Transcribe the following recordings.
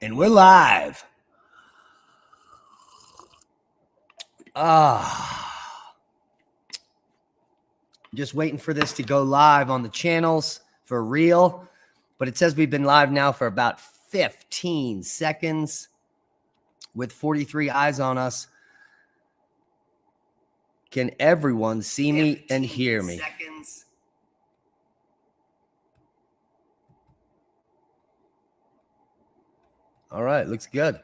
And we're live. Just waiting for this to go live on the channels for real. But it says we've been live now for about 15 seconds with 43 eyes on us. Can everyone see me and hear me? Seconds. All right, looks good.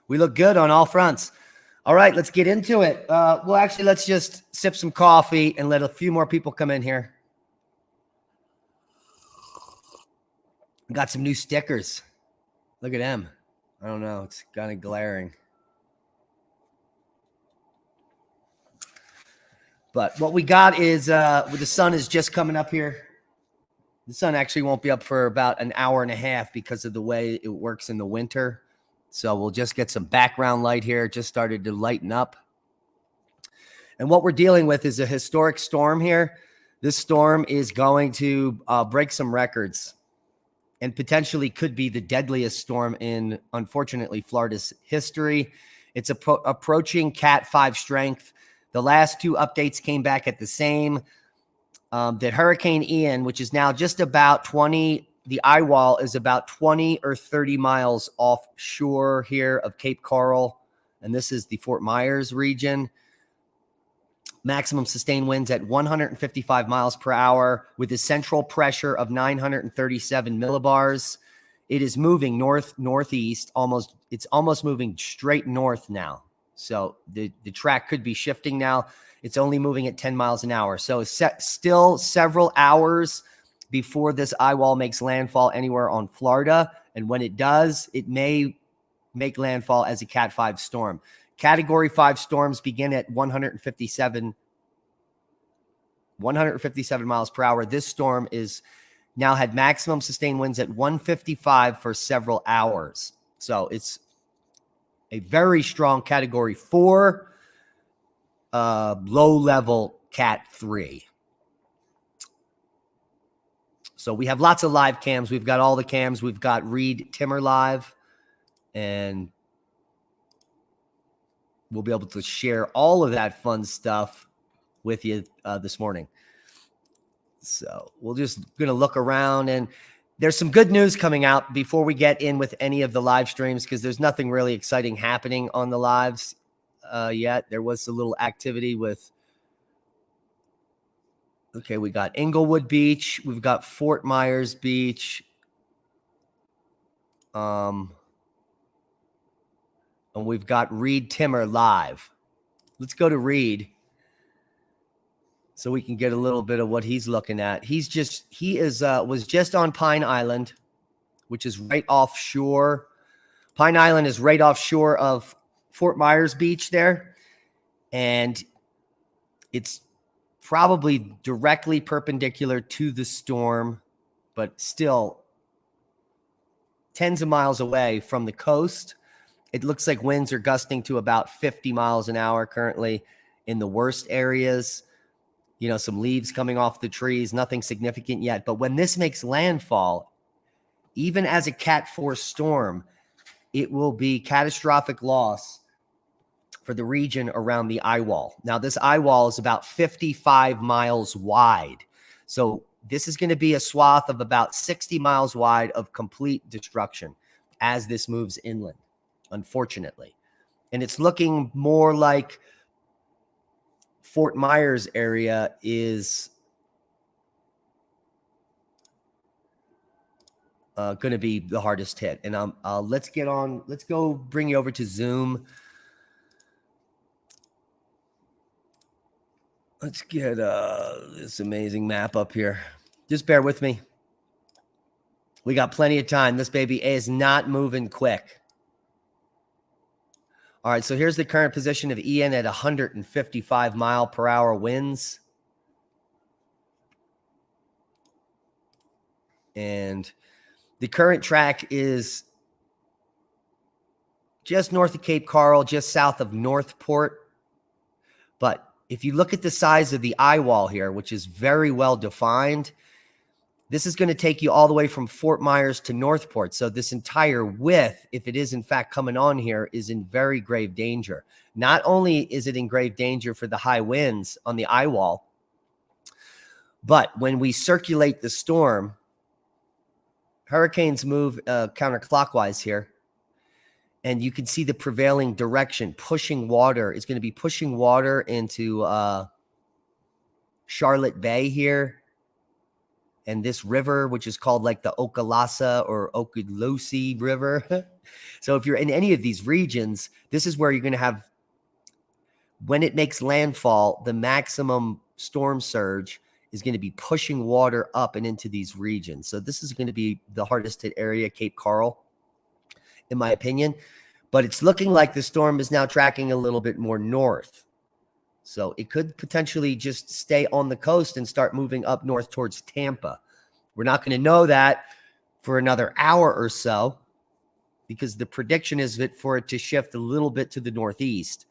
We look good on all fronts. All right, let's get into it. Well, actually, let's just sip some coffee and let a few more people come in here. Got some new stickers. Look at them. I don't know. It's kind of glaring. But what we got is the sun is just coming up here. The sun actually won't be up for about an hour and a half because of the way it works in the winter. So we'll just get some background light here. It just started to lighten up. And what we're dealing with is a historic storm here. This storm is going to break some records and potentially could be the deadliest storm in, unfortunately, Florida's history. It's approaching Cat 5 strength. The last two updates came back at the same. That Hurricane Ian, which is now just about 20, the eye wall is about 20 or 30 miles offshore here of Cape Coral. And this is the Fort Myers region. Maximum sustained winds at 155 miles per hour with a central pressure of 937 millibars. It is moving northeast, it's almost moving straight north now. So the track could be shifting now. It's only moving at 10 miles an hour. So it's still several hours before this eye wall makes landfall anywhere on Florida. And when it does, it may make landfall as a Cat 5 storm. Category 5 storms begin at 157 miles per hour. This storm is now had maximum sustained winds at 155 for several hours. So it's a very strong Category 4. Low-level Cat 3. So we have lots of live cams. We've got all the cams. We've got Reed Timmer live. And we'll be able to share all of that fun stuff with you this morning. So we're just going to look around. And there's some good news coming out before we get in with any of the live streams, because there's nothing really exciting happening on the lives yet. There was a little activity with, okay, we got Inglewood Beach. We've got Fort Myers Beach. And we've got Reed Timmer live. Let's go to Reed so we can get a little bit of what he's looking at. Was just on Pine Island, which is right offshore. Pine Island is right offshore of Fort Myers Beach there, and it's probably directly perpendicular to the storm, but still tens of miles away from the coast. It looks like winds are gusting to about 50 miles an hour currently in the worst areas. You know, some leaves coming off the trees, nothing significant yet. But when this makes landfall, even as a Cat 4 storm, it will be catastrophic loss for the region around the eye wall. Now, this eye wall is about 55 miles wide. So this is going to be a swath of about 60 miles wide of complete destruction as this moves inland, unfortunately. And it's looking more like Fort Myers area is going to be the hardest hit. And let's go bring you over to Zoom. Let's get this amazing map up here. Just bear with me. We got plenty of time. This baby is not moving quick. All right, so here's the current position of Ian at 155 mile per hour winds. And the current track is just north of Cape Coral, just south of Northport. But if you look at the size of the eye wall here, which is very well defined, This is going to take you all the way from Fort Myers to Northport. So this entire width, if it is in fact coming on here, is in very grave danger. Not only is it in grave danger for the high winds on the eye wall, but when we circulate the storm, hurricanes move counterclockwise here. And you can see the prevailing direction, pushing water. It's going to be pushing water into Charlotte Bay here. And this river, which is called like the Okalasa or Okaloosa River. So if you're in any of these regions, this is where you're going to have, when it makes landfall, the maximum storm surge is going to be pushing water up and into these regions. So this is going to be the hardest hit area, Cape Coral, in my opinion. But it's looking like the storm is now tracking a little bit more north. So it could potentially just stay on the coast and start moving up north towards Tampa. We're not going to know that for another hour or so because the prediction is for it to shift a little bit to the northeast.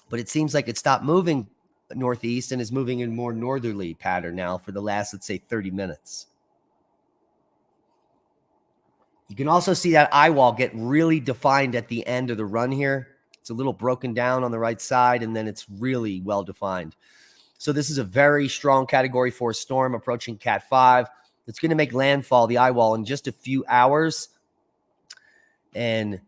But it seems like it stopped moving northeast and is moving in more northerly pattern now for the last, let's say, 30 minutes. You can also see that eye wall get really defined at the end of the run here. It's a little broken down on the right side, and then it's really well defined. So this is a very strong Category 4 storm approaching Cat 5. It's going to make landfall, the eye wall, in just a few hours. And,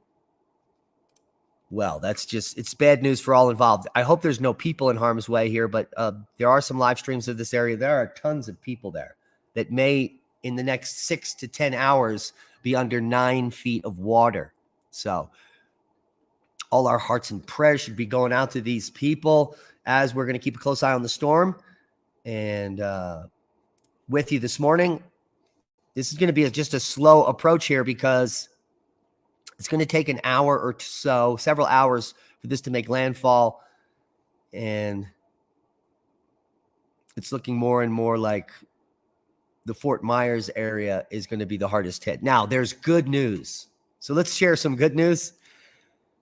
well, that's just, it's bad news for all involved. I hope there's no people in harm's way here, but there are some live streams of this area. There are tons of people there that may, in the next 6 to 10 hours, be under 9 feet of water. So all our hearts and prayers should be going out to these people as we're going to keep a close eye on the storm. And with you this morning, this is going to be just a slow approach here because it's going to take an hour or so, several hours for this to make landfall. And it's looking more and more like the Fort Myers area is going to be the hardest hit. Now, there's good news. So let's share some good news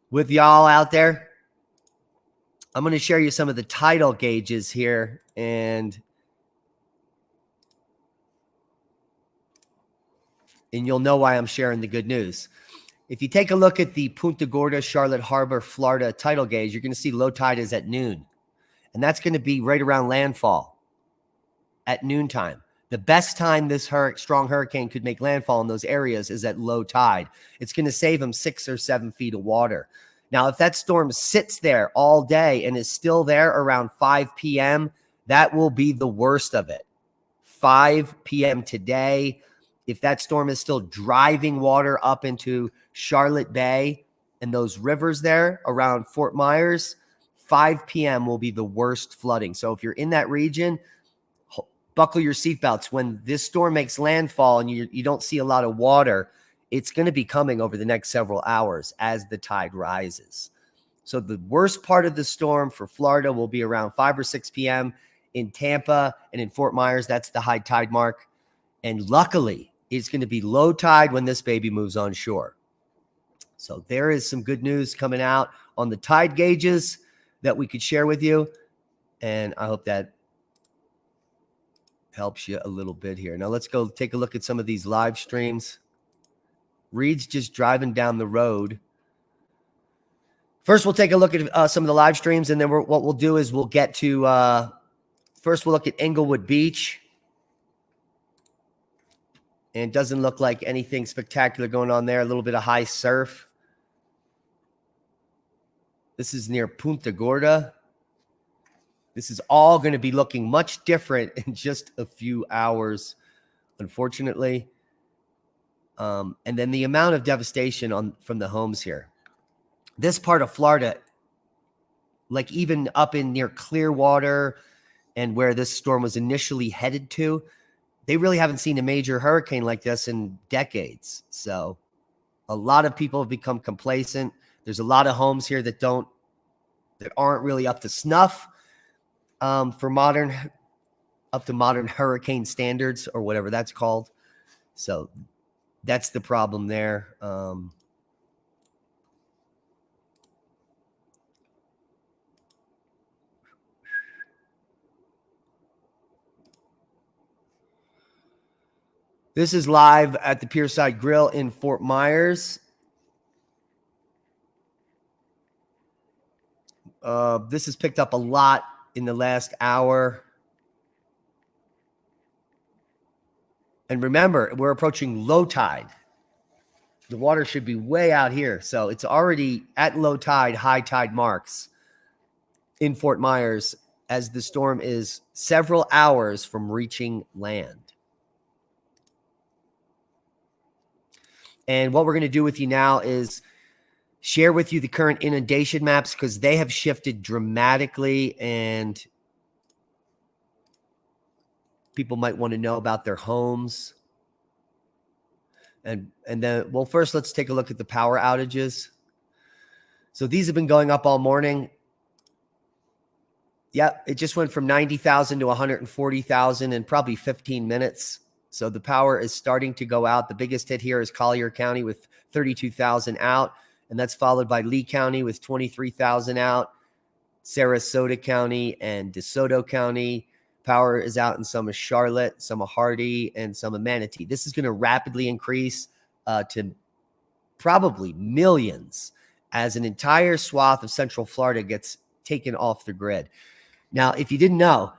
with y'all out there. I'm going to share you some of the tidal gauges here, and you'll know why I'm sharing the good news. If you take a look at the Punta Gorda, Charlotte Harbor, Florida tidal gauge, you're going to see low tide is at noon, and that's going to be right around landfall at noontime. The best time this strong hurricane could make landfall in those areas is at low tide. It's going to save them 6 or 7 feet of water. Now, if that storm sits there all day and is still there around 5 p.m., that will be the worst of it. 5 p.m. today, if that storm is still driving water up into Charlotte Bay and those rivers there around Fort Myers, 5 p.m. will be the worst flooding. So if you're in that region, buckle your seatbelts. When this storm makes landfall and you don't see a lot of water, it's going to be coming over the next several hours as the tide rises. So the worst part of the storm for Florida will be around 5 or 6 p.m. in Tampa and in Fort Myers. That's the high tide mark. And luckily, it's going to be low tide when this baby moves on shore. So there is some good news coming out on the tide gauges that we could share with you. And I hope that helps you a little bit here. Now let's go take a look at some of these live streams. Reed's just driving down the road. First, we'll take a look at some of the live streams, and then what we'll do is we'll get to, first we'll look at Englewood Beach. And it doesn't look like anything spectacular going on there. A little bit of high surf. This is near Punta Gorda. This is all going to be looking much different in just a few hours, unfortunately. And then the amount of devastation from the homes here. This part of Florida, like even up in near Clearwater and where this storm was initially headed to, they really haven't seen a major hurricane like this in decades. So a lot of people have become complacent. There's a lot of homes here that aren't really up to snuff for modern hurricane standards or whatever that's called. So that's the problem there. This is live at the Pierside Grill in Fort Myers. This has picked up a lot in the last hour. And remember, we're approaching low tide. The water should be way out here. So it's already at low tide, high tide marks in Fort Myers as the storm is several hours from reaching land. And what we're going to do with you now is share with you the current inundation maps because they have shifted dramatically and people might want to know about their homes. And then, well, first let's take a look at the power outages. So these have been going up all morning. Yep, it just went from 90,000 to 140,000 in probably 15 minutes. So the power is starting to go out. The biggest hit here is Collier County with 32,000 out. And that's followed by Lee County with 23,000 out. Sarasota County and DeSoto County. Power is out in some of Charlotte, some of Hardy, and some of Manatee. This is going to rapidly increase to probably millions as an entire swath of Central Florida gets taken off the grid. Now, if you didn't know,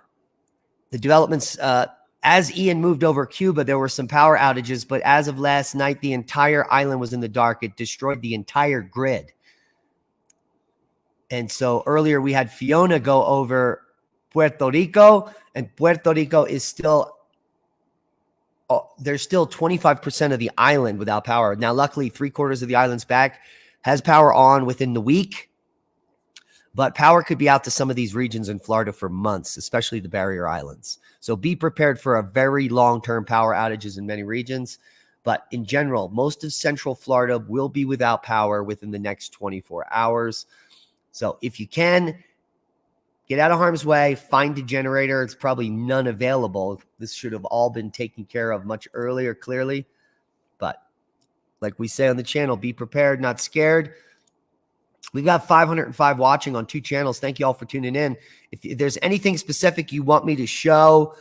the developments, as Ian moved over Cuba, there were some power outages, but as of last night, the entire island was in the dark. It destroyed the entire grid. And so earlier we had Fiona go over Puerto Rico, and Puerto Rico is still, there's still 25% of the island without power. Now, luckily, 3/4 of the island's back, has power on within the week, but power could be out to some of these regions in Florida for months, especially the barrier islands. So be prepared for a very long-term power outages in many regions. But in general, most of Central Florida will be without power within the next 24 hours. So if you can, get out of harm's way, find a generator. It's probably none available. This should have all been taken care of much earlier, clearly. But like we say on the channel, be prepared, not scared. We've got 505 watching on 2 channels. Thank you all for tuning in. If there's anything specific you want me to show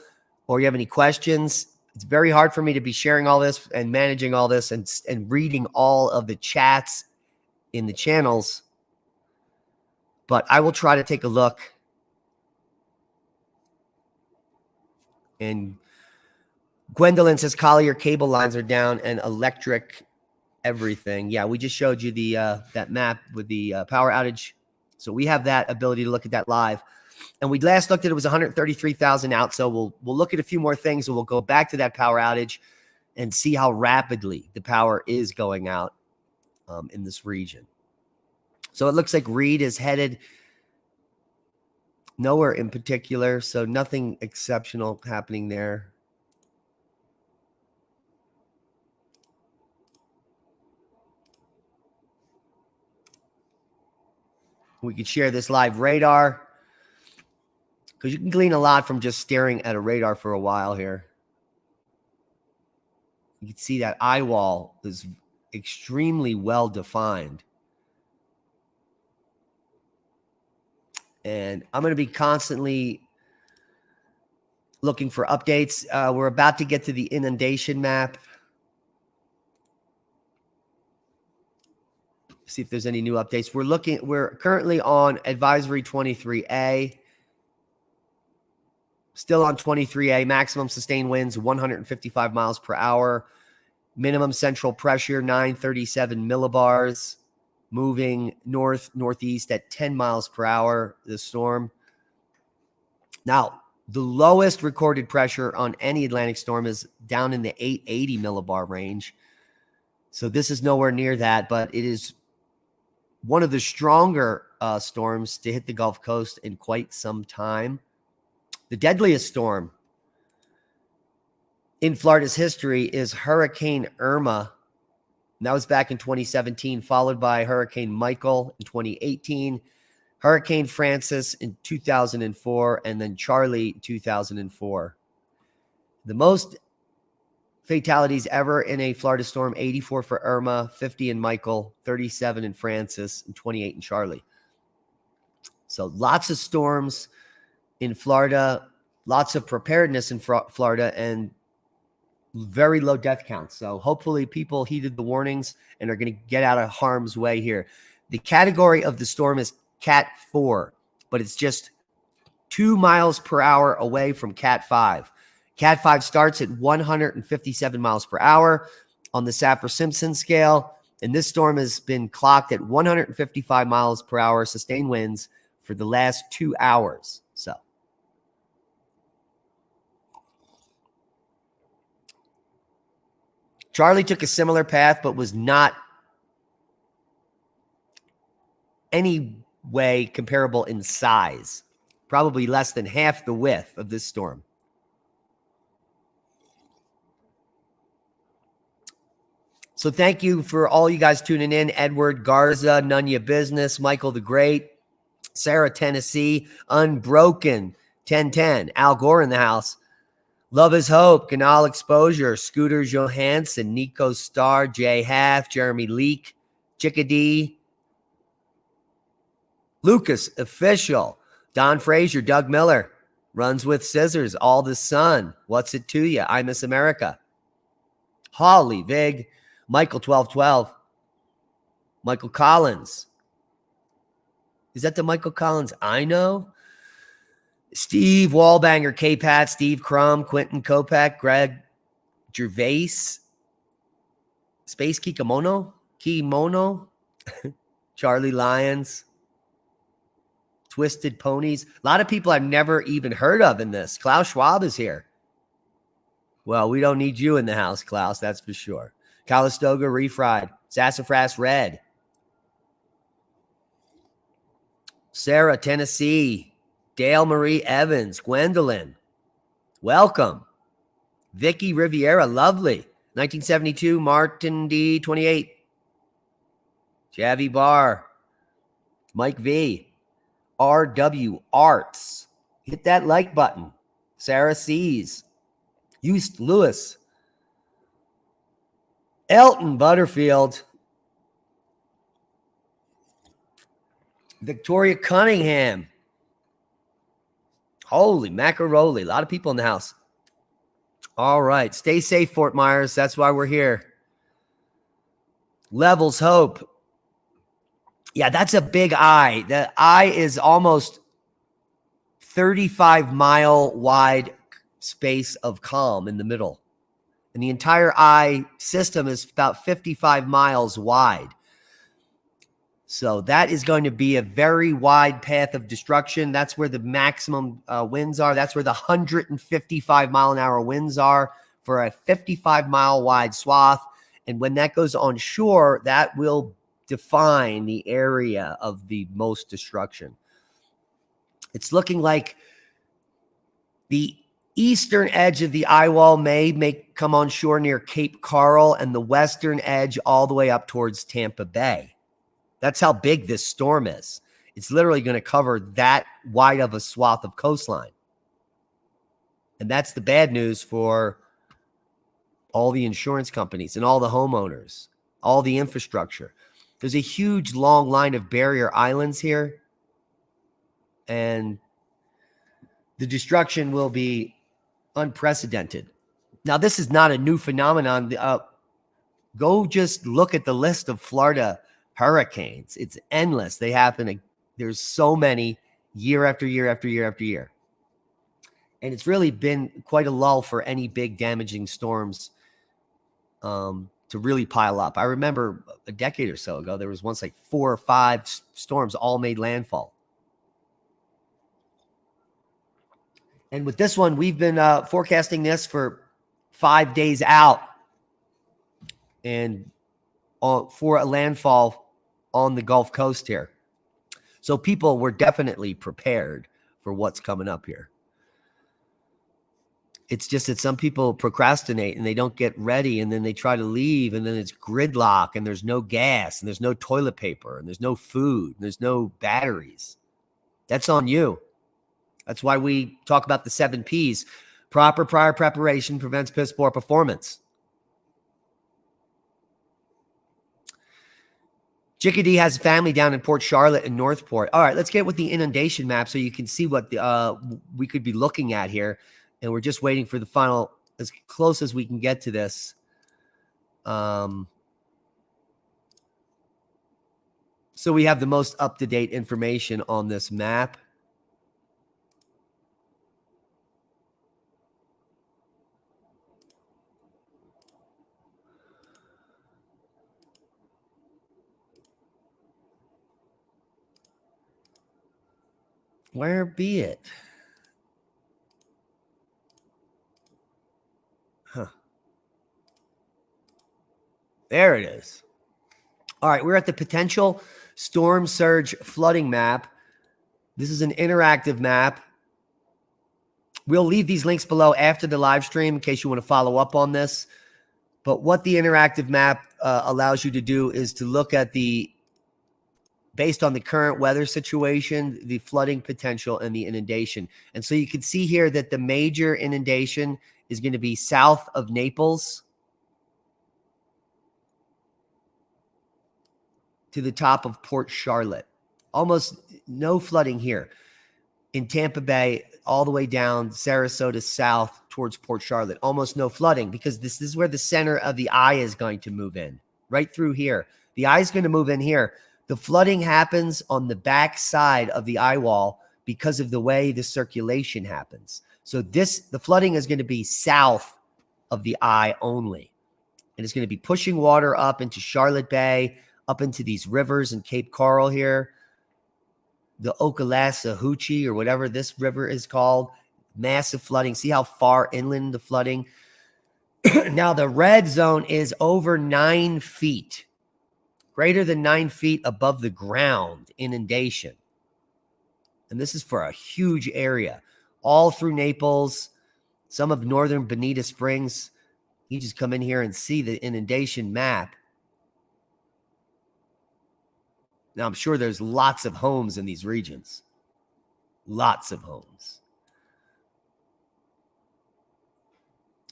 or you have any questions, it's very hard for me to be sharing all this and managing all this and reading all of the chats in the channels. But I will try to take a look. And Gwendolyn says Collier cable lines are down and electric everything. Yeah, we just showed you the that map with the power outage. So we have that ability to look at that live. And we last looked at it was 133,000 out. So we'll look at a few more things and we'll go back to that power outage and see how rapidly the power is going out in this region. So it looks like Reed is headed nowhere in particular. So nothing exceptional happening there. We could share this live radar because you can glean a lot from just staring at a radar for a while here. You can see that eye wall is extremely well defined. And I'm going to be constantly looking for updates. We're about to get to the inundation map. See if there's any new updates. We're currently on advisory 23A. Still on 23A, maximum sustained winds 155 miles per hour. Minimum central pressure 937 millibars. Moving northeast at 10 miles per hour, the storm. Now, the lowest recorded pressure on any Atlantic storm is down in the 880 millibar range. So this is nowhere near that, but it is one of the stronger storms to hit the Gulf Coast in quite some time. The deadliest storm in Florida's history is Hurricane Irma. And that was back in 2017, followed by Hurricane Michael in 2018, Hurricane Francis in 2004, and then Charlie 2004. The most fatalities ever in a Florida storm, 84 for Irma, 50 in Michael, 37 in Francis, and 28 in Charlie. So lots of storms in Florida, lots of preparedness in Florida, and Very low death counts. So hopefully people heeded the warnings and are going to get out of harm's way here. The category of the storm is Cat 4, but it's just 2 miles per hour away from Cat 5. Cat 5 starts at 157 miles per hour on the Saffir-Simpson scale, and this storm has been clocked at 155 miles per hour sustained winds for the last 2 hours. So Charlie took a similar path, but was not any way comparable in size. Probably less than half the width of this storm. So thank you for all you guys tuning in. Edward Garza, None Ya Business, Michael the Great, Sarah, Tennessee, Unbroken, 1010, Al Gore in the house. Love is Hope, Canal Exposure, Scooter Johansson, Nico Starr, Jay Half, Jeremy Leak, Chickadee, Lucas Official, Don Frazier, Doug Miller, Runs with Scissors, All the Sun, What's It to Ya, I Miss America, Holly Vig, Michael 1212, Michael Collins. Is that the Michael Collins I know? Steve Wallbanger, K-Pat, Steve Crum, Quentin Kopak, Greg Gervais, Space Kimono, Charlie Lyons, Twisted Ponies. A lot of people I've never even heard of in this. Klaus Schwab is here. Well, we don't need you in the house, Klaus, that's for sure. Calistoga Refried, Sassafras Red, Sarah, Tennessee, Dale Marie Evans, Gwendolyn, welcome. Vicky Riviera, lovely. 1972, Martin D, 28. Javi Barr, Mike V, RW Arts. Hit that like button. Sarah C's, Eust Lewis, Elton Butterfield, Victoria Cunningham. Holy macaroni. A lot of people in the house. All right. Stay safe, Fort Myers. That's why we're here. Levels Hope. Yeah, that's a big eye. The eye is almost 35-mile wide space of calm in the middle. And the entire eye system is about 55 miles wide. So that is going to be a very wide path of destruction. That's where the maximum winds are. That's where the 155-mile-an-hour winds are for a 55-mile wide swath. And when that goes on shore, that will define the area of the most destruction. It's looking like the eastern edge of the eye wall may come on shore near Cape Coral, and the western edge all the way up towards Tampa Bay. That's how big this storm is. It's literally going to cover that wide of a swath of coastline. And that's the bad news for all the insurance companies and all the homeowners, all the infrastructure. There's a huge long line of barrier islands here. And the destruction will be unprecedented. Now, this is not a new phenomenon. Go just look at the list of Florida hurricanes. It's endless. They happen. There's so many year after year after year after year. And it's really been quite a lull for any big damaging storms to really pile up. I remember a decade or so ago, there was once like 4 or 5 storms all made landfall. And with this one, we've been forecasting this for 5 days out and for a landfall on the Gulf Coast here. So people were definitely prepared for what's coming up here. It's just that some people procrastinate and they don't get ready, and then they try to leave, and then it's gridlock, and there's no gas, and there's no toilet paper, and there's no food, and there's no batteries. That's on you. That's why we talk about the 7 Ps. Proper prior preparation prevents piss poor performance. Chickadee has a family down in Port Charlotte and Northport. All right, let's get with the inundation map so you can see what we could be looking at here. And we're just waiting for the final as close as we can get to this. So we have the most up-to-date information on this map. Where be it? Huh. There it is. All right, we're at the potential storm surge flooding map. This is an interactive map. We'll leave these links below after the live stream in case you want to follow up on this. But what the interactive map allows you to do is to look at based on the current weather situation, the flooding potential and the inundation. And so you can see here that the major inundation is going to be south of Naples to the top of Port Charlotte. Almost no flooding here. In Tampa Bay, all the way down Sarasota south towards Port Charlotte. Almost no flooding because this is where the center of the eye is going to move in. Right through here. The eye is going to move in here. The flooding happens on the back side of the eye wall because of the way the circulation happens. So the flooding is going to be south of the eye only. And it's going to be pushing water up into Charlotte Bay, up into these rivers in Cape Coral here. The Okaloosahatchee or whatever this river is called. Massive flooding. See how far inland the flooding. Now the red zone is over 9 feet. Greater than 9 feet above the ground inundation. And this is for a huge area. All through Naples. Some of northern Bonita Springs. You just come in here and see the inundation map. Now, I'm sure there's lots of homes in these regions. Lots of homes.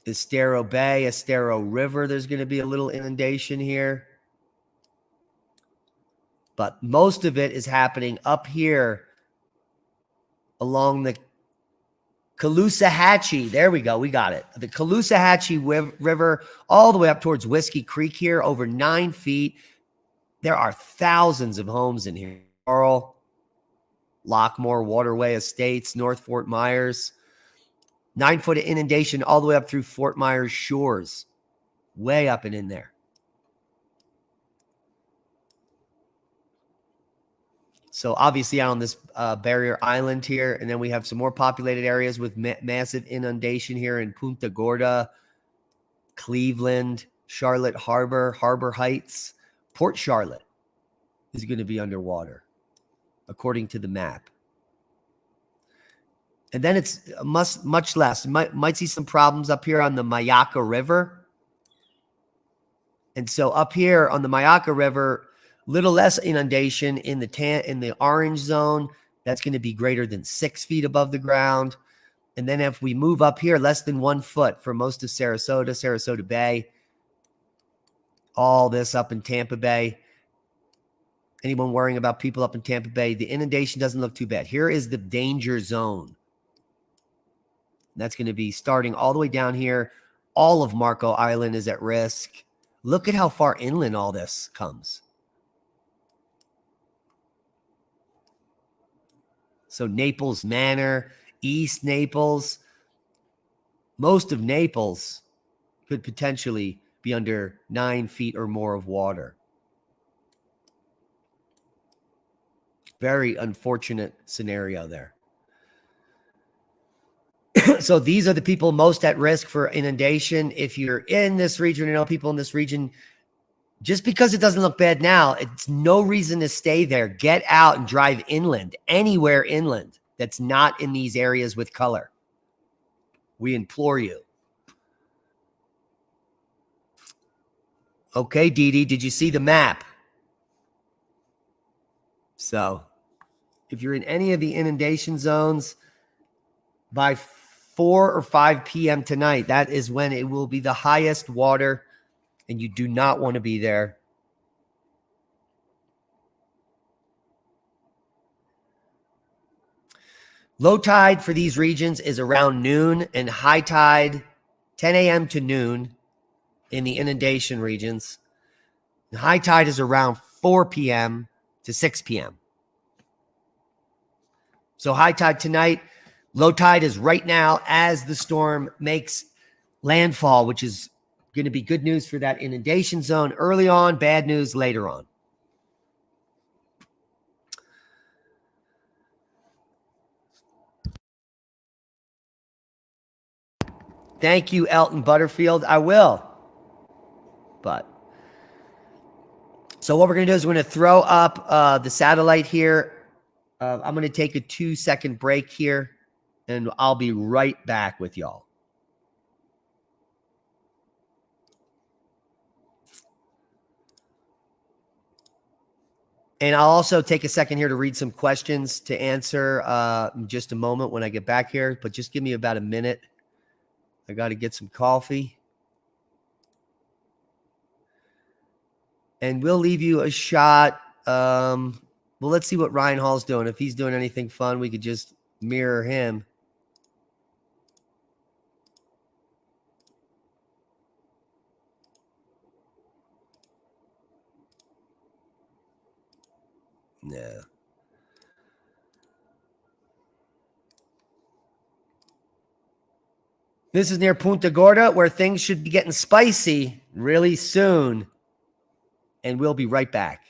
Estero Bay, Estero River, there's going to be a little inundation here. But most of it is happening up here along the Caloosahatchee. There we go. We got it. The Caloosahatchee River all the way up towards Whiskey Creek here, over 9 feet. There are thousands of homes in here. Coral, Lockmore, Waterway Estates, North Fort Myers. 9 foot of inundation all the way up through Fort Myers shores. Way up and in there. So obviously out on this barrier island here. And then we have some more populated areas with massive inundation here in Punta Gorda, Cleveland, Charlotte Harbor, Harbor Heights. Port Charlotte is going to be underwater, according to the map. And then it's much less. You might see some problems up here on the Mayaca River. And so up here on the Mayaca River, little less inundation in the orange zone. That's going to be greater than 6 feet above the ground. And then if we move up here, less than 1 foot for most of Sarasota, Sarasota Bay. All this up in Tampa Bay. Anyone worrying about people up in Tampa Bay? The inundation doesn't look too bad. Here is the danger zone. That's going to be starting all the way down here. All of Marco Island is at risk. Look at how far inland all this comes. So Naples Manor, East Naples. Most of Naples could potentially be under 9 feet or more of water. Very unfortunate scenario there. So these are the people most at risk for inundation. If you're in this region, you know people in this region, just because it doesn't look bad now, it's no reason to stay there. Get out and drive inland, anywhere inland that's not in these areas with color. We implore you. Okay, Dee Dee, did you see the map? So if you're in any of the inundation zones, by 4 or 5 p.m. tonight, that is when it will be the highest water, and you do not want to be there. Low tide for these regions is around noon, and high tide 10 a.m. to noon in the inundation regions. And high tide is around 4 p.m. to 6 p.m. So high tide tonight. Low tide is right now as the storm makes landfall, which is going to be good news for that inundation zone early on, bad news later on. Thank you, Elton Butterfield. I will. But so what we're going to do is we're going to throw up the satellite here. I'm going to take a 2-second break here, and I'll be right back with y'all. And I'll also take a second here to read some questions to answer in just a moment when I get back here. But just give me about a minute. I got to get some coffee. And we'll leave you a shot. Well, let's see what Ryan Hall's doing. If he's doing anything fun, we could just mirror him. Yeah. This is near Punta Gorda, where things should be getting spicy really soon. And we'll be right back.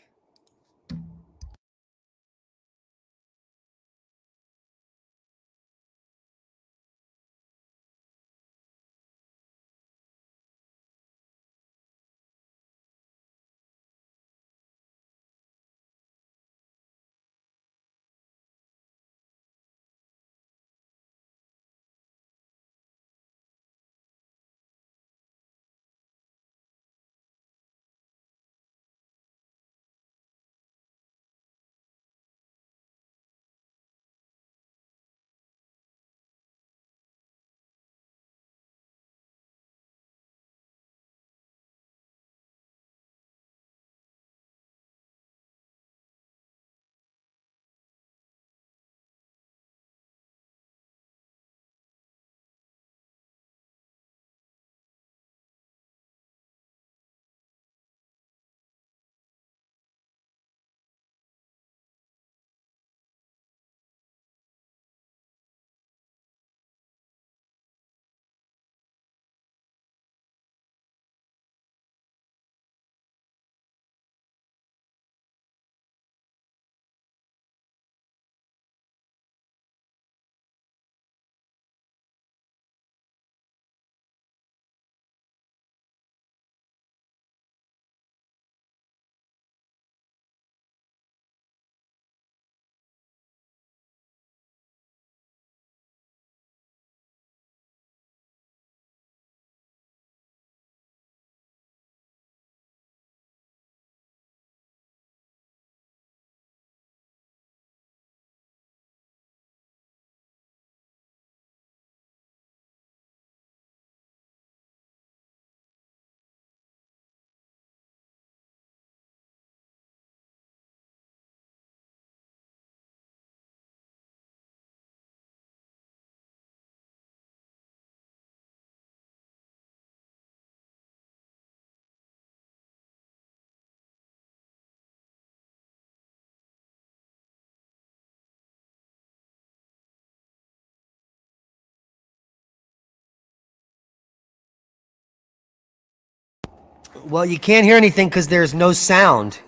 Well, you can't hear anything because there's no sound.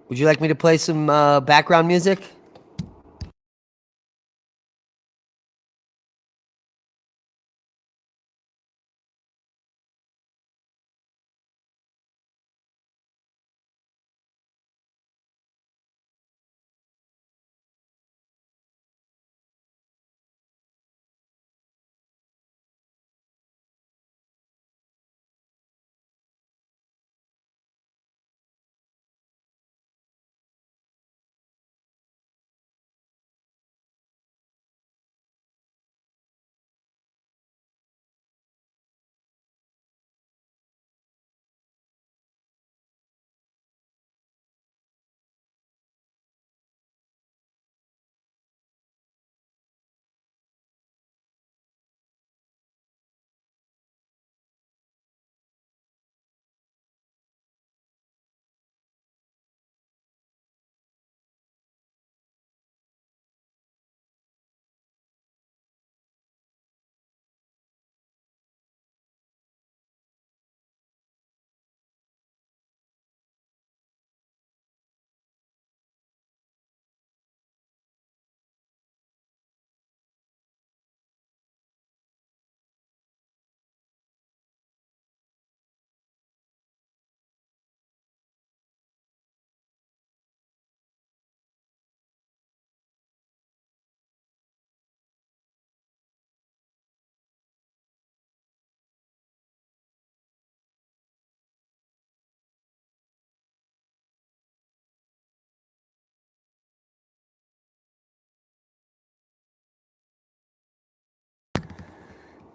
Would you like me to play some background music?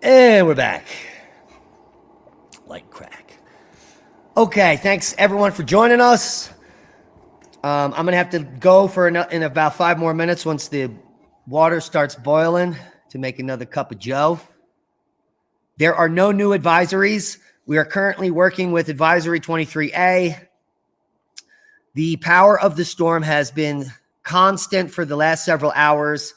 And we're back. Light crack. Okay, thanks everyone for joining us. I'm going to have to go for in about 5 more minutes once the water starts boiling to make another cup of joe. There are no new advisories. We are currently working with Advisory 23A. The power of the storm has been constant for the last several hours.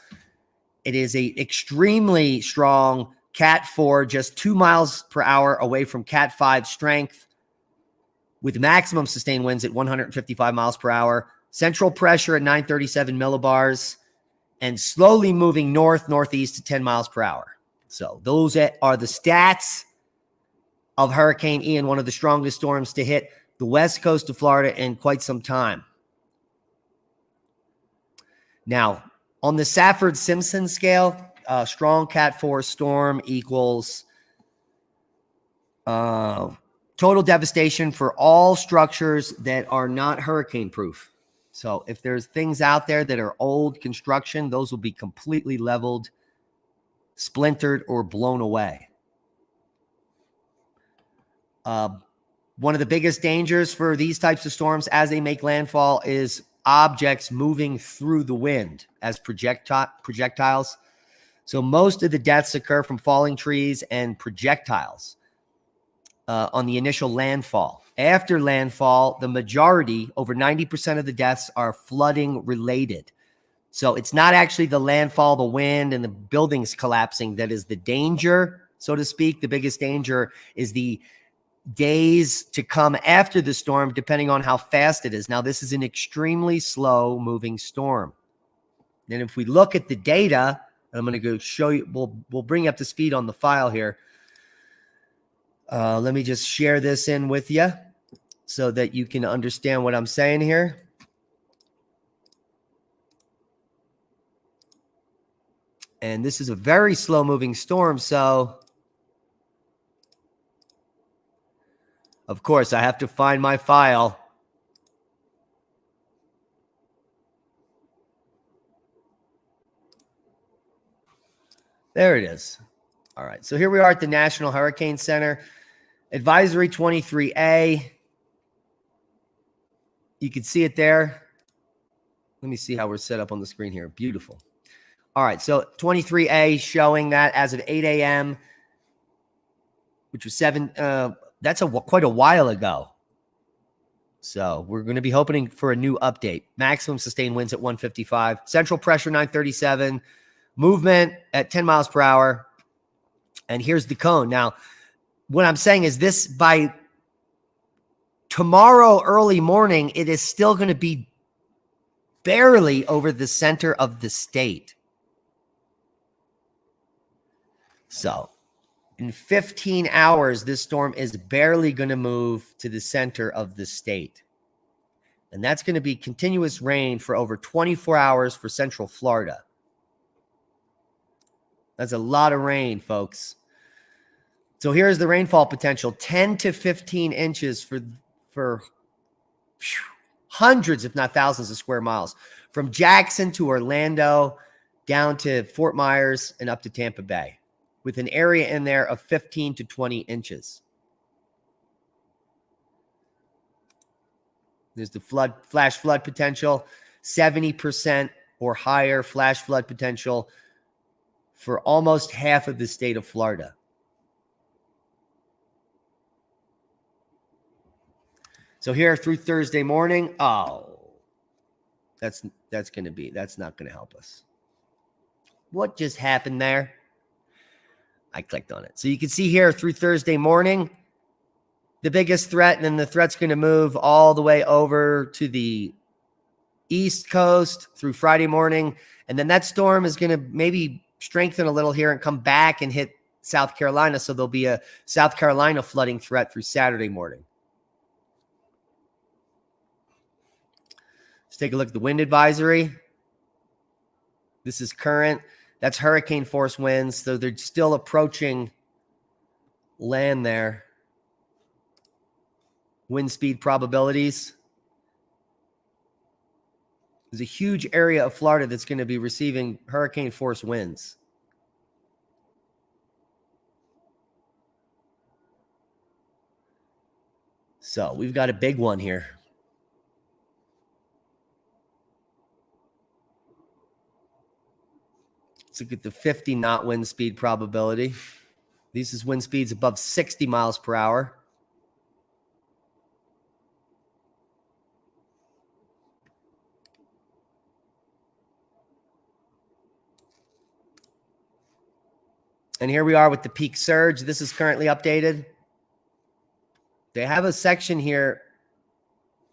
It is an extremely strong Cat 4, just 2 miles per hour away from Cat 5 strength, with maximum sustained winds at 155 miles per hour, central pressure at 937 millibars, and slowly moving northeast to 10 miles per hour. So those are the stats of Hurricane Ian, one of the strongest storms to hit the west coast of Florida in quite some time. Now, on the Safford-Simpson scale, strong Cat 4 storm equals total devastation for all structures that are not hurricane-proof. So if there's things out there that are old construction, those will be completely leveled, splintered, or blown away. One of the biggest dangers for these types of storms as they make landfall is objects moving through the wind as projectiles. So most of the deaths occur from falling trees and projectiles on the initial landfall. After landfall, the majority, over 90% of the deaths, are flooding related. So it's not actually the landfall, the wind, and the buildings collapsing that is the danger, so to speak. The biggest danger is the days to come after the storm, depending on how fast it is. Now, this is an extremely slow moving storm. And if we look at the data, I'm going to go show you, we'll bring you up to speed on the file here. Let me just share this in with you so that you can understand what I'm saying here. And this is a very slow moving storm, so of course I have to find my file. There it is. All right, so here we are at the National Hurricane Center. Advisory 23A. You can see it there. Let me see how we're set up on the screen here. Beautiful. All right, so 23A showing that as of 8 a.m., which was that's quite a while ago. So we're going to be hoping for a new update. Maximum sustained winds at 155. Central pressure 937. Movement at 10 miles per hour. And here's the cone. Now, what I'm saying is this, by tomorrow early morning, it is still going to be barely over the center of the state. So in 15 hours, this storm is barely going to move to the center of the state. And that's going to be continuous rain for over 24 hours for Central Florida. That's a lot of rain, folks. So here's the rainfall potential, 10 to 15 inches for hundreds, if not thousands of square miles, from Jackson to Orlando, down to Fort Myers and up to Tampa Bay, with an area in there of 15 to 20 inches. There's the flash flood potential, 70% or higher flash flood potential for almost half of the state of Florida. So here through Thursday morning, that's not going to help us. What just happened there? I clicked on it. So you can see here through Thursday morning, the biggest threat, and then the threat's going to move all the way over to the East Coast through Friday morning. And then that storm is going to maybe strengthen a little here and come back and hit South Carolina. So there'll be a South Carolina flooding threat through Saturday morning. Let's take a look at the wind advisory. This is current. That's hurricane force winds. So they're still approaching land there. Wind speed probabilities. There's a huge area of Florida that's going to be receiving hurricane force winds. So we've got a big one here. Let's look at the 50 knot wind speed probability. This is wind speeds above 60 miles per hour. And here we are with the peak surge. This is currently updated. They have a section here.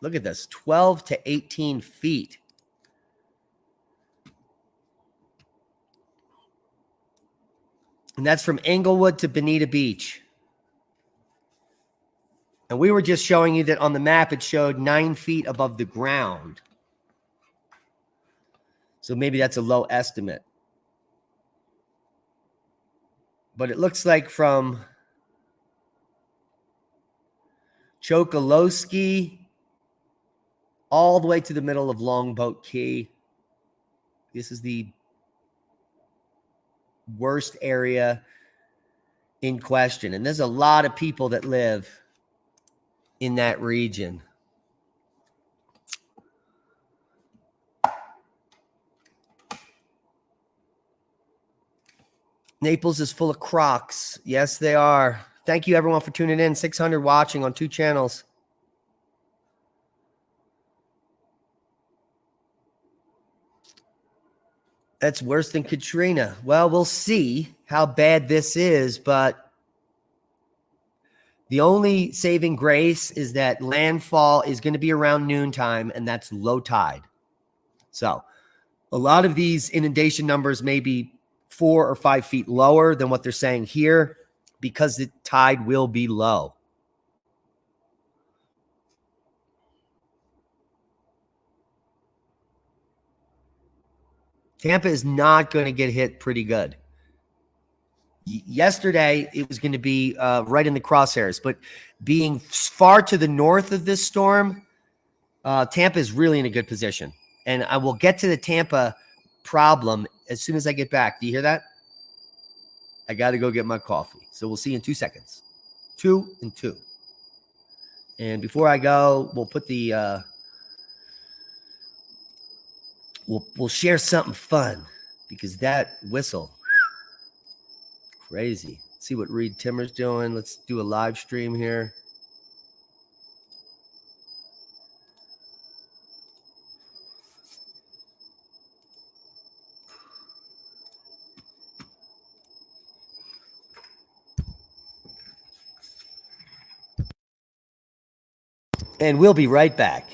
Look at this, 12 to 18 feet. And that's from Englewood to Bonita Beach. And we were just showing you that on the map, it showed 9 feet above the ground. So maybe that's a low estimate. But it looks like from Chokolosky all the way to the middle of Longboat Key. This is the worst area in question. And there's a lot of people that live in that region. Naples is full of crocs. Yes, they are. Thank you, everyone, for tuning in. 600 watching on 2 channels. That's worse than Katrina. Well, we'll see how bad this is, but the only saving grace is that landfall is going to be around noontime, and that's low tide. So a lot of these inundation numbers may be 4 or 5 feet lower than what they're saying here because the tide will be low. Tampa is not going to get hit pretty good. Yesterday, it was going to be right in the crosshairs, but being far to the north of this storm, Tampa is really in a good position. And I will get to the Tampa problem as soon as I get back. Do you hear that? I got to go get my coffee. So we'll see you in 2 seconds. 2 and 2. And before I go, we'll put the we'll share something fun because that whistle, crazy. See what Reed Timmer's doing. Let's do a live stream here. And we'll be right back.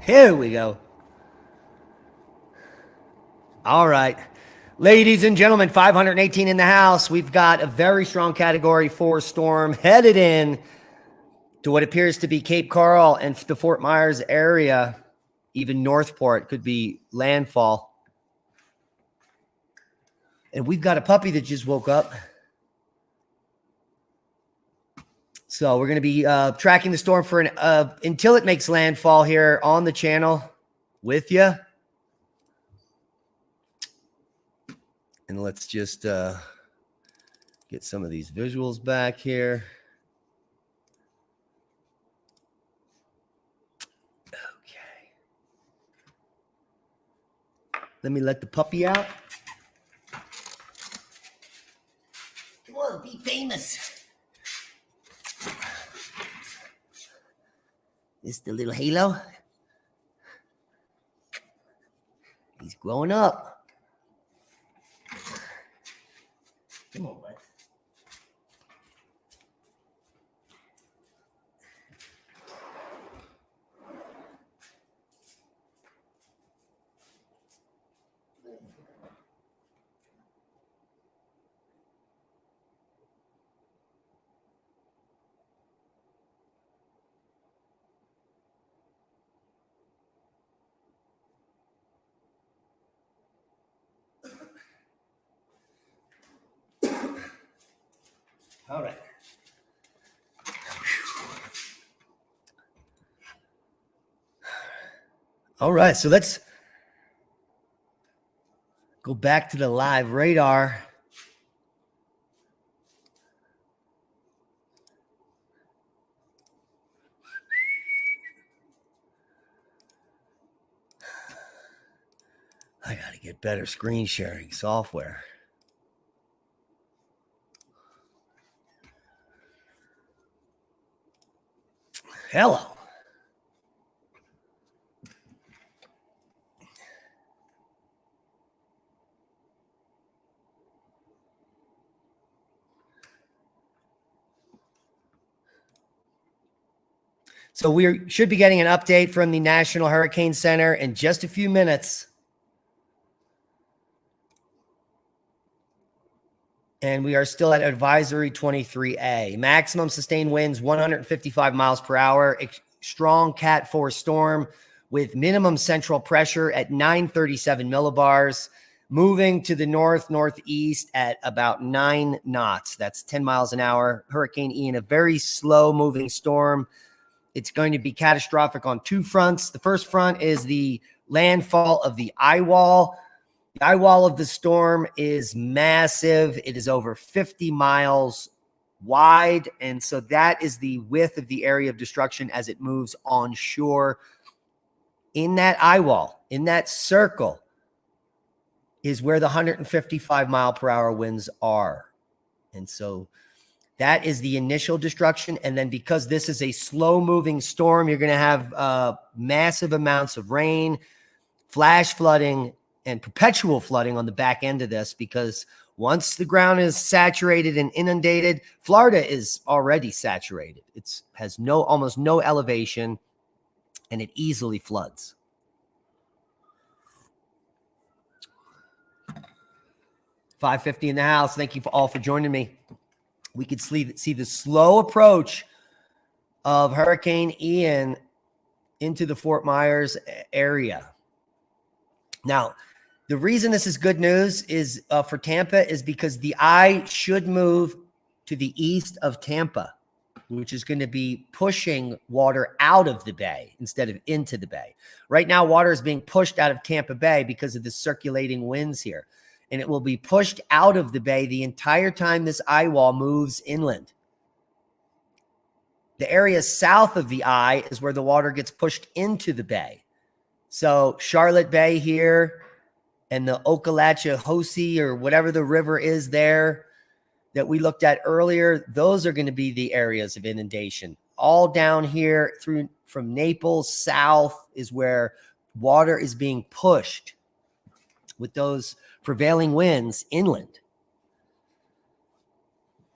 Here we go. All right. Ladies and gentlemen, 518 in the house. We've got a very strong Category 4 storm headed in to what appears to be Cape Coral and the Fort Myers area. Even Northport could be landfall. And we've got a puppy that just woke up. So we're going to be tracking the storm for until it makes landfall here on the channel with you. And let's just get some of these visuals back here. Okay. Let me let the puppy out. Come on, be famous. This the little Halo. He's growing up. Come on, bud. All right. All right, so let's go back to the live radar. I got to get better screen sharing software. Hello. So we should be getting an update from the National Hurricane Center in just a few minutes. And we are still at advisory 23A. Maximum sustained winds, 155 miles per hour. Strong Cat 4 storm with minimum central pressure at 937 millibars. Moving to the northeast at about 9 knots. That's 10 miles an hour. Hurricane Ian, a very slow moving storm. It's going to be catastrophic on two fronts. The first front is the landfall of the eye wall. The eye wall of the storm is massive. It is over 50 miles wide. And so that is the width of the area of destruction as it moves onshore. In that eye wall, in that circle, is where the 155 mile per hour winds are. And so that is the initial destruction. And then because this is a slow moving storm, you're going to have massive amounts of rain, flash flooding, and perpetual flooding on the back end of this, because once the ground is saturated and inundated, Florida is already saturated. It has almost no elevation, and it easily floods. $5.50 in the house. Thank you all for joining me. We could see the slow approach of Hurricane Ian into the Fort Myers area. Now, the reason this is good news is for Tampa is because the eye should move to the east of Tampa, which is going to be pushing water out of the bay instead of into the bay. Right now, water is being pushed out of Tampa Bay because of the circulating winds here. And it will be pushed out of the bay the entire time this eye wall moves inland. The area south of the eye is where the water gets pushed into the bay. So Charlotte Bay here and the Okalachee or whatever the river is there that we looked at earlier, those are going to be the areas of inundation. All down here from Naples south is where water is being pushed with those prevailing winds inland.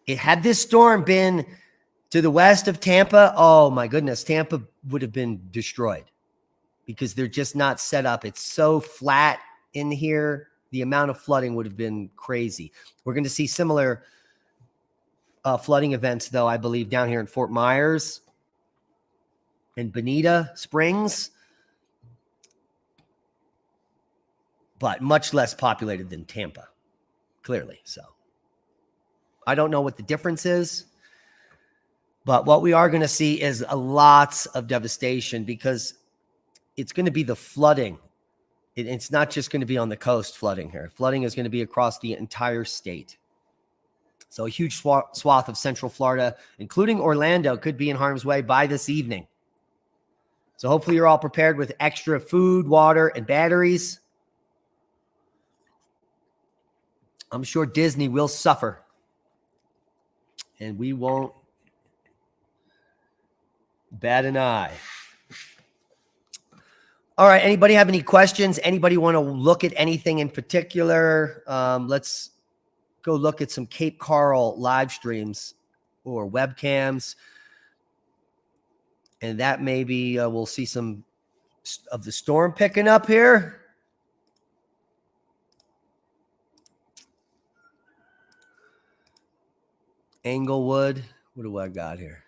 Had this storm been to the west of Tampa, oh my goodness, Tampa would have been destroyed. because they're just not set up. It's so flat in here. The amount of flooding would have been crazy. We're going to see similar flooding events, though, I believe, down here in Fort Myers and Bonita Springs, but much less populated than Tampa, clearly. So I don't know what the difference is, but what we are going to see is lots of devastation, because it's going to be the flooding. It's not just going to be on the coast flooding here. Flooding is going to be across the entire state. So a huge swath of Central Florida, including Orlando, could be in harm's way by this evening. So hopefully you're all prepared with extra food, water, and batteries. I'm sure Disney will suffer, and we won't bat an eye. All right. Anybody have any questions? Anybody want to look at anything in particular? Let's go look at some Cape Coral live streams or webcams. And that maybe we'll see some of the storm picking up here. Englewood. What do I got here?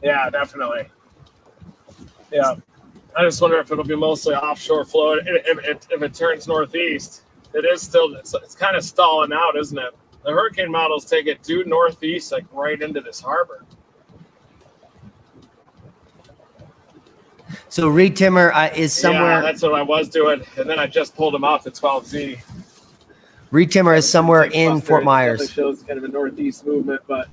Yeah, definitely. Yeah, I just wonder if it'll be mostly offshore flow. If it turns northeast, it is still, it's kind of stalling out, isn't it? The hurricane models take it due northeast, like right into this harbor. So Reed Timmer is somewhere. Yeah, that's what I was doing, and then I just pulled him off the 12Z. Reed Timmer is somewhere in Fort Myers. It shows kind of a northeast movement, but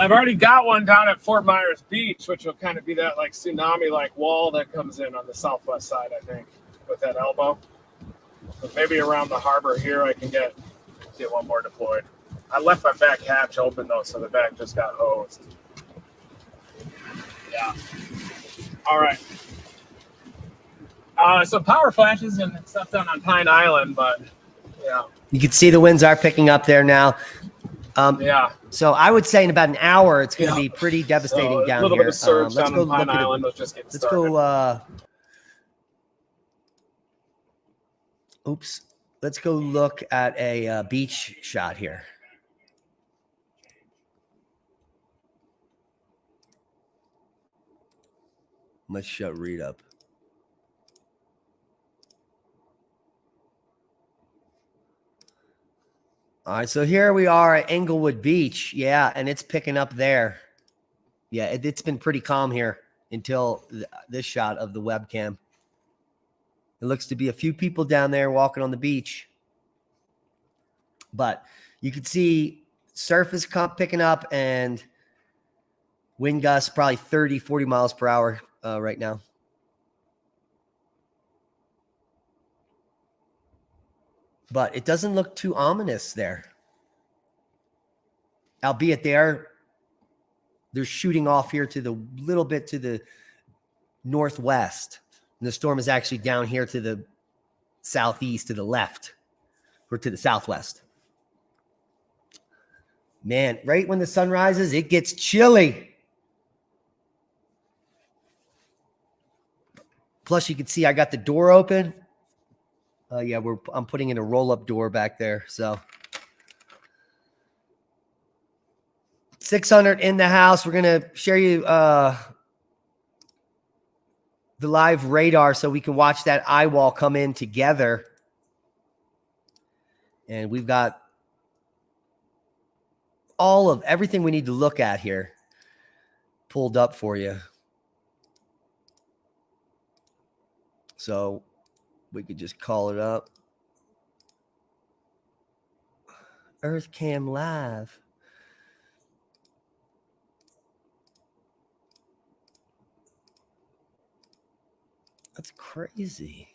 I've already got one down at Fort Myers Beach, which will kind of be that like tsunami-like wall that comes in on the southwest side, I think, with that elbow. But maybe around the harbor here, I can get one more deployed. I left my back hatch open though, so the back just got hosed. Yeah. All right. So power flashes and stuff down on Pine Island, but yeah. You can see the winds are picking up there now. Yeah. So I would say in about an hour, it's going to be pretty devastating down here. A little bit of surge let's down go on Pine look at Island. it. Was just getting Let's started. go. Oops. Let's go look at a beach shot here. Let's shut Reed up. All right, so here we are at Englewood Beach. Yeah, and it's picking up there. Yeah, it's been pretty calm here until this shot of the webcam. It looks to be a few people down there walking on the beach. But you can see surface picking up and wind gusts probably 30, 40 miles per hour right now. But it doesn't look too ominous there. Albeit they're shooting off here to the little bit to the northwest. And the storm is actually down here to the southeast, to the left, or to the southwest. Man, right when the sun rises, it gets chilly. Plus, you can see I got the door open. Yeah, I'm putting in a roll-up door back there. So 600 in the house. We're gonna share you the live radar so we can watch that eye wall come in together. And we've got all of everything we need to look at here pulled up for you. So we could just call it up. EarthCam Live. That's crazy.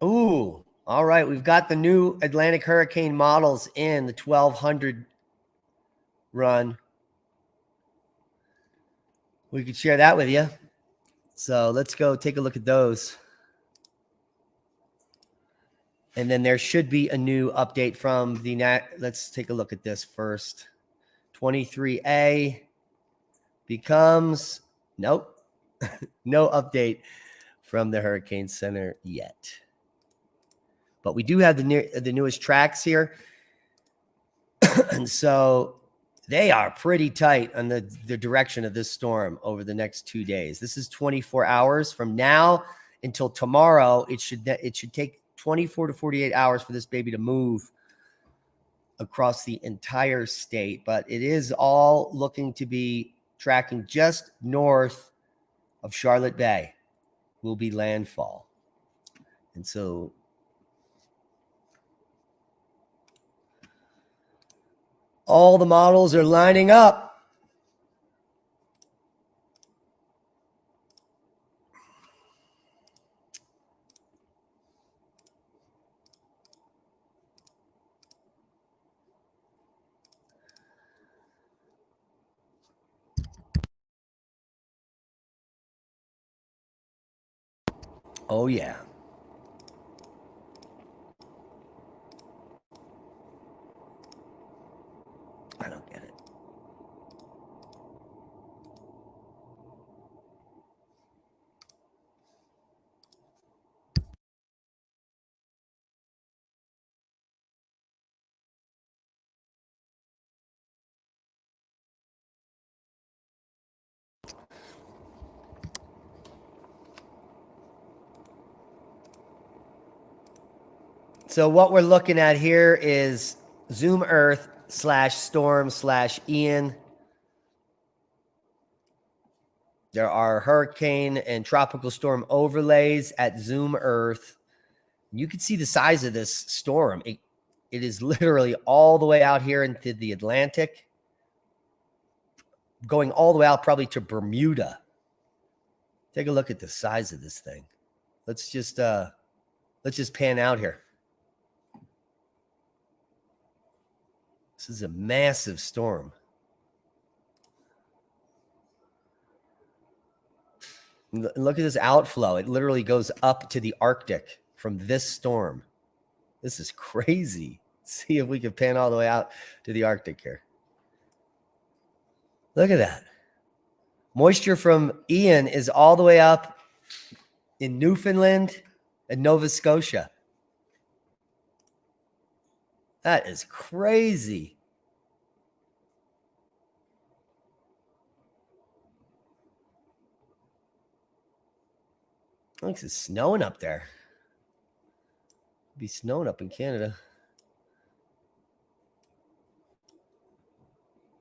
Ooh, all right. We've got the new Atlantic hurricane models in the 1200 run. We could share that with you. So let's go take a look at those. And then there should be a new update from the let's take a look at this first. 23A becomes, nope, no update from the Hurricane Center yet. But we do have the newest tracks here. And so they are pretty tight on the direction of this storm over the next 2 days. This is 24 hours from now until tomorrow. It should take 24 to 48 hours for this baby to move across the entire state. But it is all looking to be tracking just north of Charlotte Bay will be landfall. And so all the models are lining up. Oh, yeah. I don't get it. So what we're looking at here is Zoom Earth /storm/Ian. There are hurricane and tropical storm overlays at Zoom Earth. You can see the size of this storm. It is literally all the way out here into the Atlantic, going all the way out probably to Bermuda. Take a look at the size of this thing. Let's just pan out here. This is a massive storm. Look at this outflow. It literally goes up to the Arctic from this storm. This is crazy. Let's see if we can pan all the way out to the Arctic here. Look at that. Moisture from Ian is all the way up in Newfoundland and Nova Scotia. That is crazy. Looks like it's snowing up there. It'd be snowing up in Canada.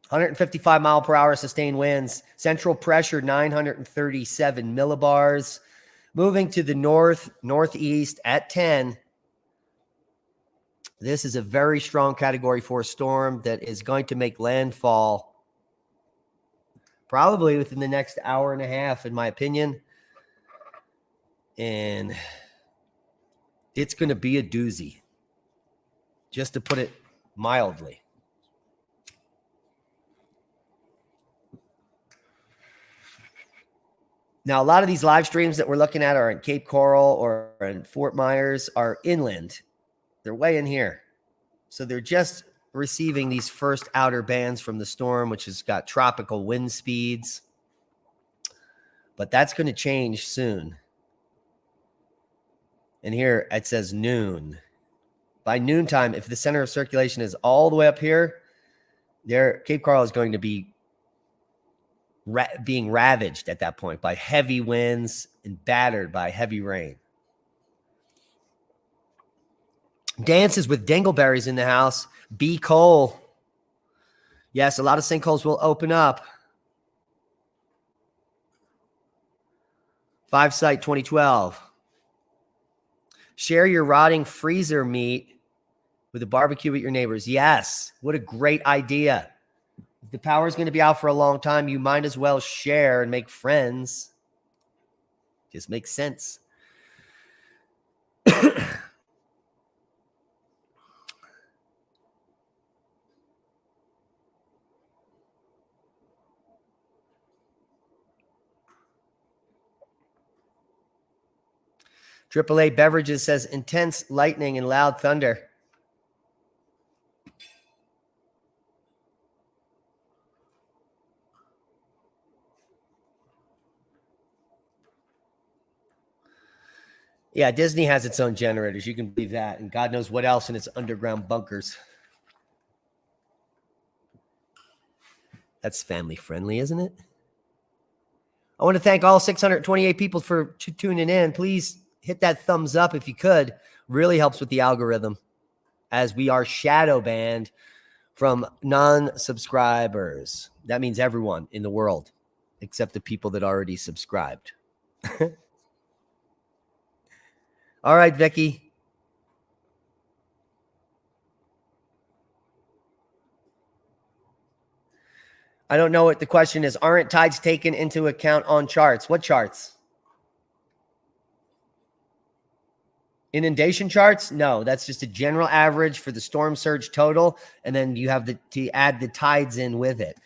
155 mile per hour sustained winds. Central pressure 937 millibars. Moving to the northeast at 10. This is a very strong Category 4 storm that is going to make landfall probably within the next hour and a half, in my opinion. And it's going to be a doozy, just to put it mildly. Now, a lot of these live streams that we're looking at are in Cape Coral or in Fort Myers are inland. They're way in here. So they're just receiving these first outer bands from the storm, which has got tropical wind speeds. But that's going to change soon. And here it says noon. By noontime, if the center of circulation is all the way up here, Cape Coral is going to be being ravaged at that point by heavy winds and battered by heavy rain. Dances with dingleberries in the house. B. Cole. Yes, a lot of sinkholes will open up. 5 Site 2012. Share your rotting freezer meat with a barbecue with your neighbors. Yes, what a great idea. If the power is going to be out for a long time, you might as well share and make friends. Just makes sense. AAA Beverages says intense lightning and loud thunder. Yeah, Disney has its own generators. You can believe that. And God knows what else in its underground bunkers. That's family friendly, isn't it? I want to thank all 628 people for tuning in. Please hit that thumbs up if you could. Really helps with the algorithm, as we are shadow banned from non-subscribers. That means everyone in the world, except the people that already subscribed. All right, Vicky. I don't know what the question is. Aren't tides taken into account on charts? What charts? Inundation charts? No, that's just a general average for the storm surge total. And then you have to add the tides in with it.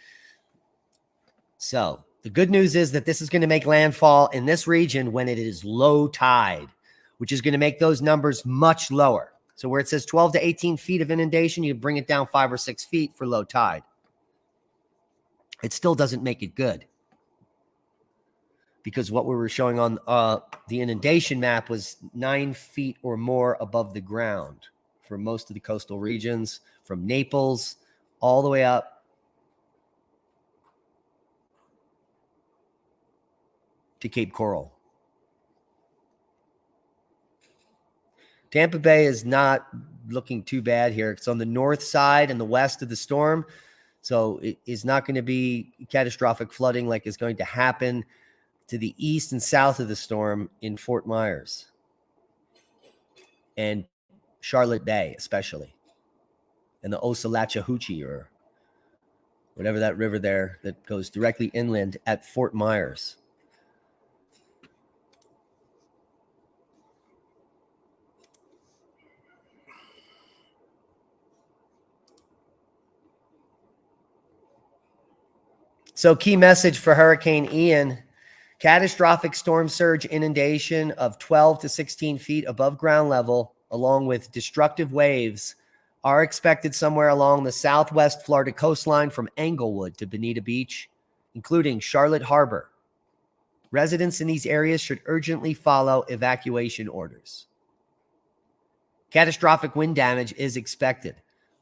So the good news is that this is going to make landfall in this region when it is low tide, which is going to make those numbers much lower. So where it says 12 to 18 feet of inundation, you bring it down 5 or 6 feet for low tide. It still doesn't make it good, because what we were showing on the inundation map was 9 feet or more above the ground for most of the coastal regions, from Naples all the way up to Cape Coral. Tampa Bay is not looking too bad here. It's on the north side and the west of the storm, so it is not going to be catastrophic flooding like is going to happen to the east and south of the storm in Fort Myers and Charlotte Bay, especially, and the Osalachahuchi, or whatever that river there that goes directly inland at Fort Myers. So key message for Hurricane Ian: catastrophic storm surge inundation of 12 to 16 feet above ground level, along with destructive waves, are expected somewhere along the southwest Florida coastline from Englewood to Bonita Beach, including Charlotte Harbor. Residents in these areas should urgently follow evacuation orders. Catastrophic wind damage is expected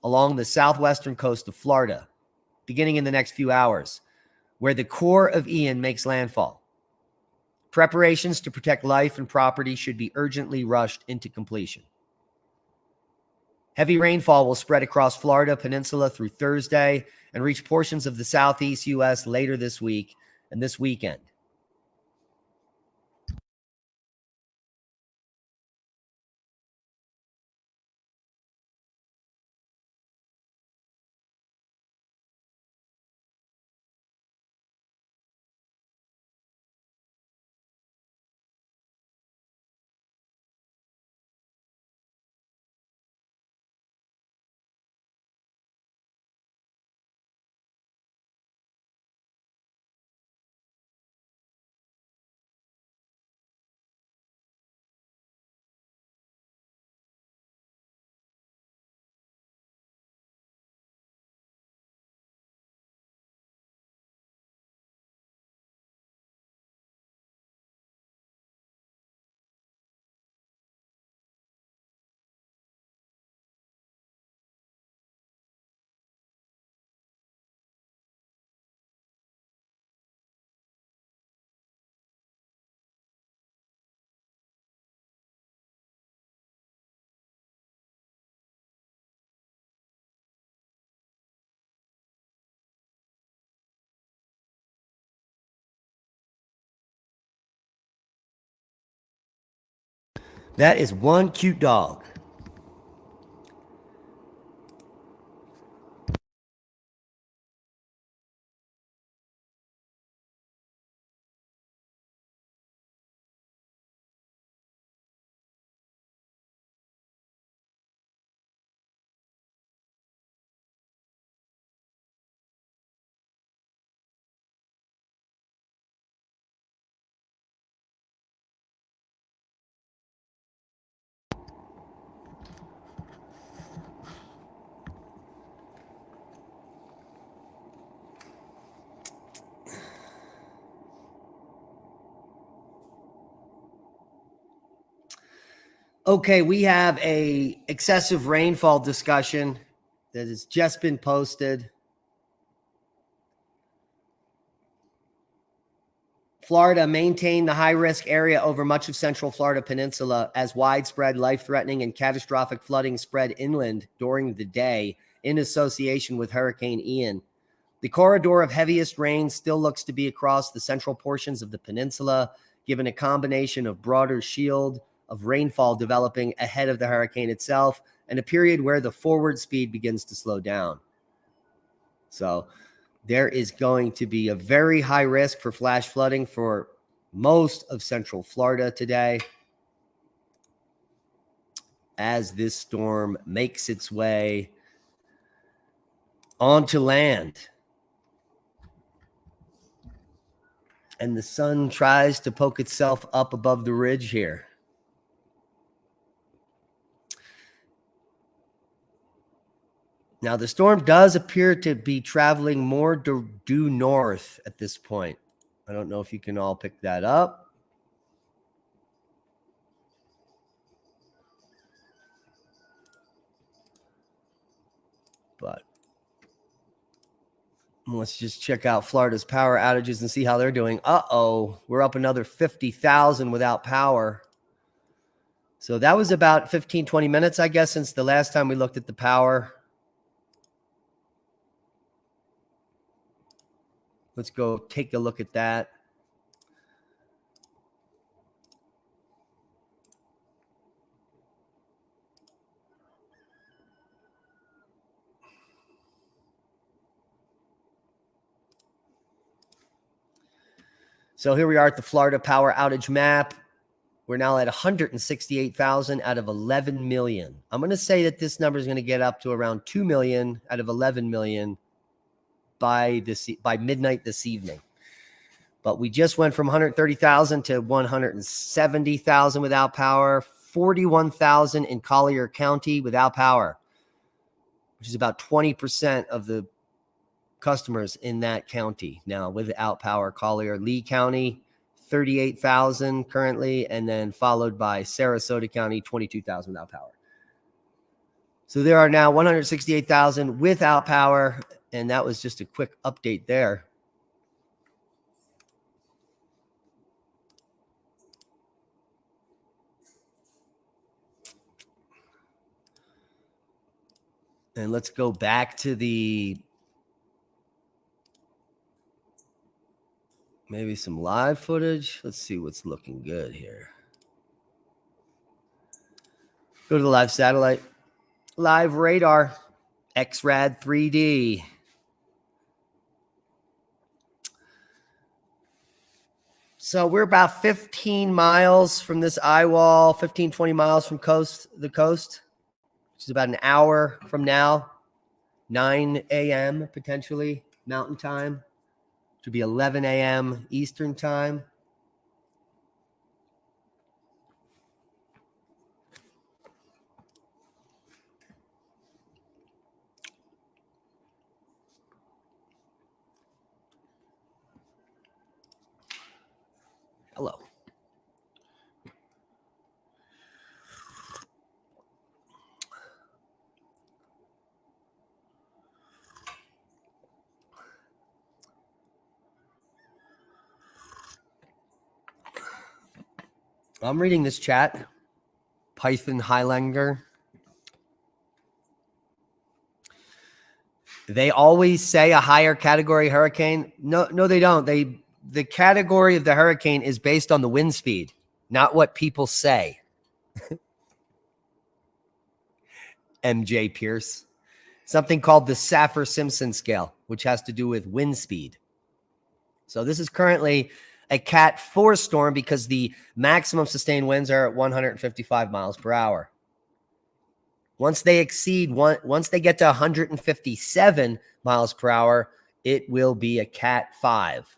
along the southwestern coast of Florida, beginning in the next few hours, where the core of Ian makes landfall. Preparations to protect life and property should be urgently rushed into completion. Heavy rainfall will spread across Florida Peninsula through Thursday and reach portions of the southeast U.S. later this week and this weekend. That is one cute dog. Okay, we have a excessive rainfall discussion that has just been posted. Florida maintained the high-risk area over much of central Florida peninsula as widespread, life-threatening, and catastrophic flooding spread inland during the day in association with Hurricane Ian. The corridor of heaviest rain still looks to be across the central portions of the peninsula, given a combination of broader shield of rainfall developing ahead of the hurricane itself and a period where the forward speed begins to slow down. So there is going to be a very high risk for flash flooding for most of central Florida today as this storm makes its way onto land. And the sun tries to poke itself up above the ridge here. Now, the storm does appear to be traveling more due north at this point. I don't know if you can all pick that up. But let's just check out Florida's power outages and see how they're doing. Uh-oh, we're up another 50,000 without power. So that was about 15, 20 minutes, I guess, since the last time we looked at the power. Let's go take a look at that. So here we are at the Florida power outage map. We're now at 168,000 out of 11 million. I'm going to say that this number is going to get up to around 2 million out of 11 million by midnight this evening. But we just went from 130,000 to 170,000 without power, 41,000 in Collier County without power, which is about 20% of the customers in that county now without power. Collier, Lee County, 38,000 currently, and then followed by Sarasota County, 22,000 without power. So there are now 168,000 without power, and that was just a quick update there. And let's go back to maybe some live footage. Let's see what's looking good here. Go to the live satellite. Live radar. XRAD 3D. So we're about 15 miles from this eye wall, 15, 20 miles from the coast, which is about an hour from now, 9 a.m. potentially, Mountain Time. To be 11 a.m. Eastern Time. Hello. I'm reading this chat. Python Highlander. They always say a higher category hurricane. No, they don't. The category of the hurricane is based on the wind speed, not what people say. MJ Pierce. Something called the Saffir-Simpson scale, which has to do with wind speed. So this is currently a Cat 4 storm because the maximum sustained winds are at 155 miles per hour. Once they get to 157 miles per hour, it will be a Cat 5.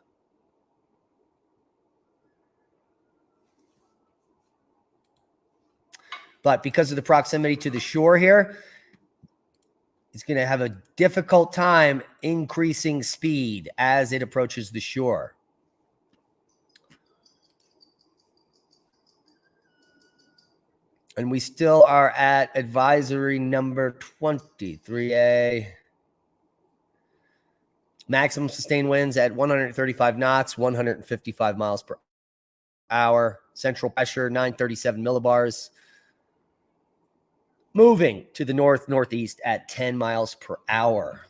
But because of the proximity to the shore here, it's going to have a difficult time increasing speed as it approaches the shore. And we still are at advisory number 23A. Maximum sustained winds at 135 knots, 155 miles per hour. Central pressure, 937 millibars. Moving to the north-northeast at 10 miles per hour.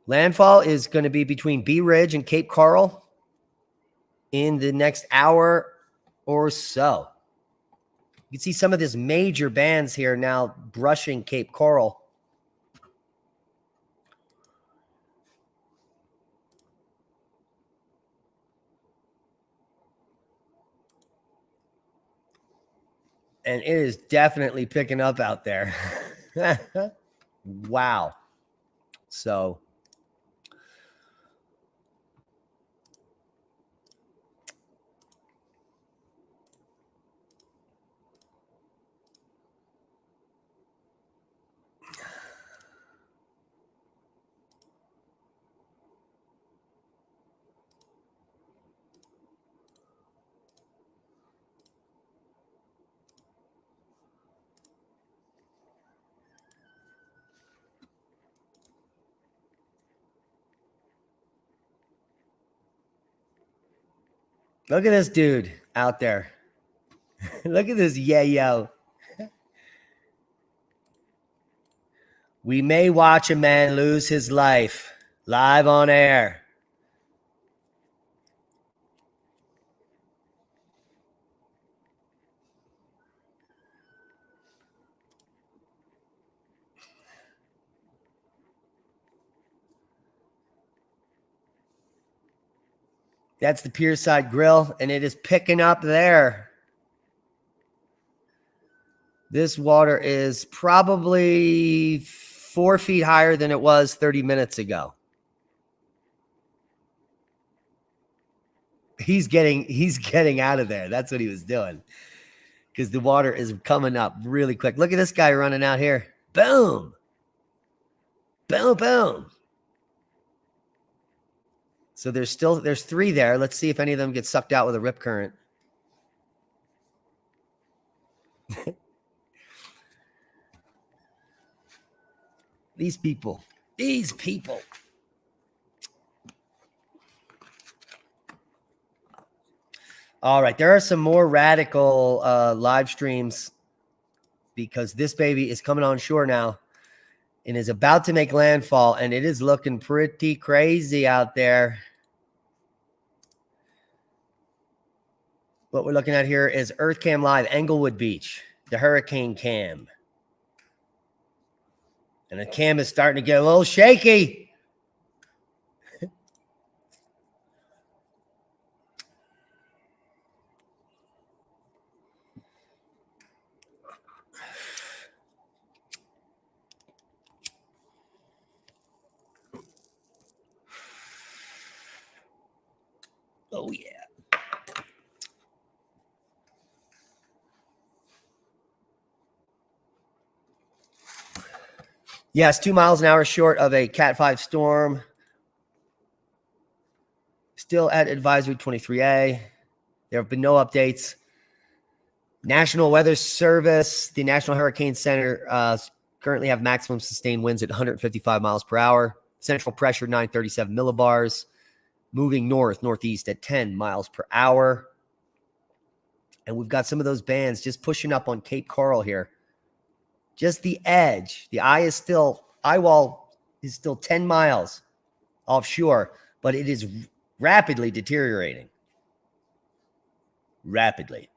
Landfall is going to be between Bee Ridge and Cape Coral in the next hour or so. You can see some of these major bands here now brushing Cape Coral. And it is definitely picking up out there. Wow. So look at this dude out there. Look at this yayo. We may watch a man lose his life live on air. That's the Pierside Grill, and it is picking up there. This water is probably 4 feet higher than it was 30 minutes ago. He's getting out of there. That's what he was doing. Because the water is coming up really quick. Look at this guy running out here. Boom. Boom, boom. So there's 3 there. Let's see if any of them get sucked out with a rip current. These people. All right, there are some more radical live streams because this baby is coming on shore now and is about to make landfall, and it is looking pretty crazy out there. What we're looking at here is Earth Cam Live, Englewood Beach, the hurricane cam. And the cam is starting to get a little shaky. Oh, yeah. Yes, 2 miles an hour short of a Cat 5 storm. Still at advisory 23A. There have been no updates. National Weather Service, the National Hurricane Center, currently have maximum sustained winds at 155 miles per hour. Central pressure, 937 millibars. Moving northeast at 10 miles per hour. And we've got some of those bands just pushing up on Cape Coral here. Just the edge. The eyewall is still 10 miles offshore, but it is rapidly deteriorating. Rapidly.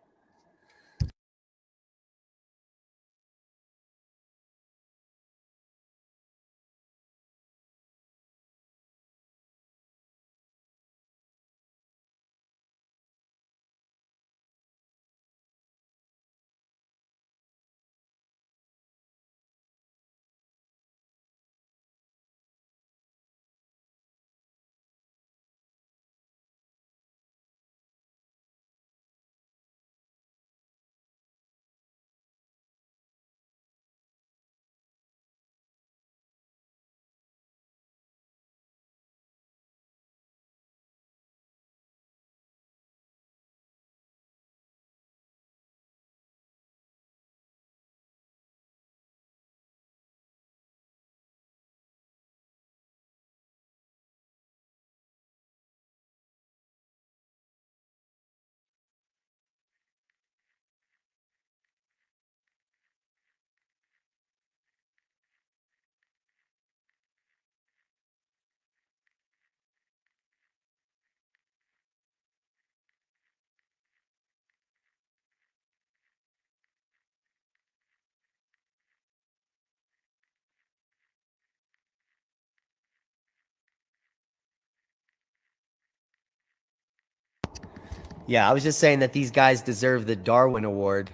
Yeah, I was just saying that these guys deserve the Darwin Award.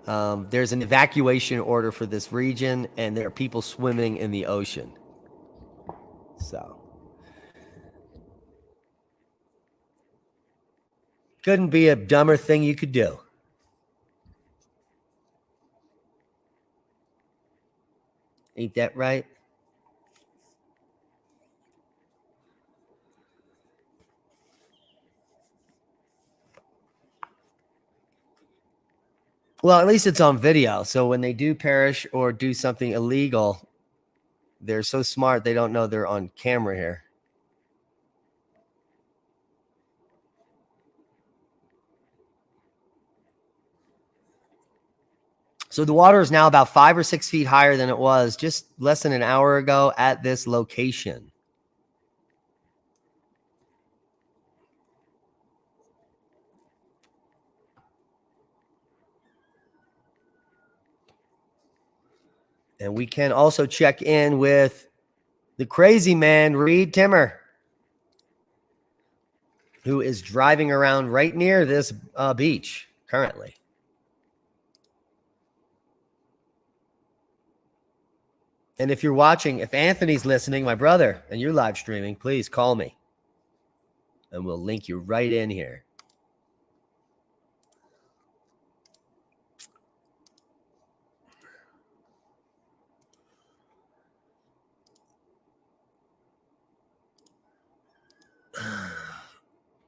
There's an evacuation order for this region, and there are people swimming in the ocean. So, couldn't be a dumber thing you could do. Ain't that right? Well, at least it's on video. So when they do perish or do something illegal, they're so smart they don't know they're on camera here. So the water is now about 5 or 6 feet higher than it was just less than an hour ago at this location. And we can also check in with the crazy man, Reed Timmer, who is driving around right near this beach currently. And if you're watching, if Anthony's listening, my brother, and you're live streaming, please call me. And we'll link you right in here.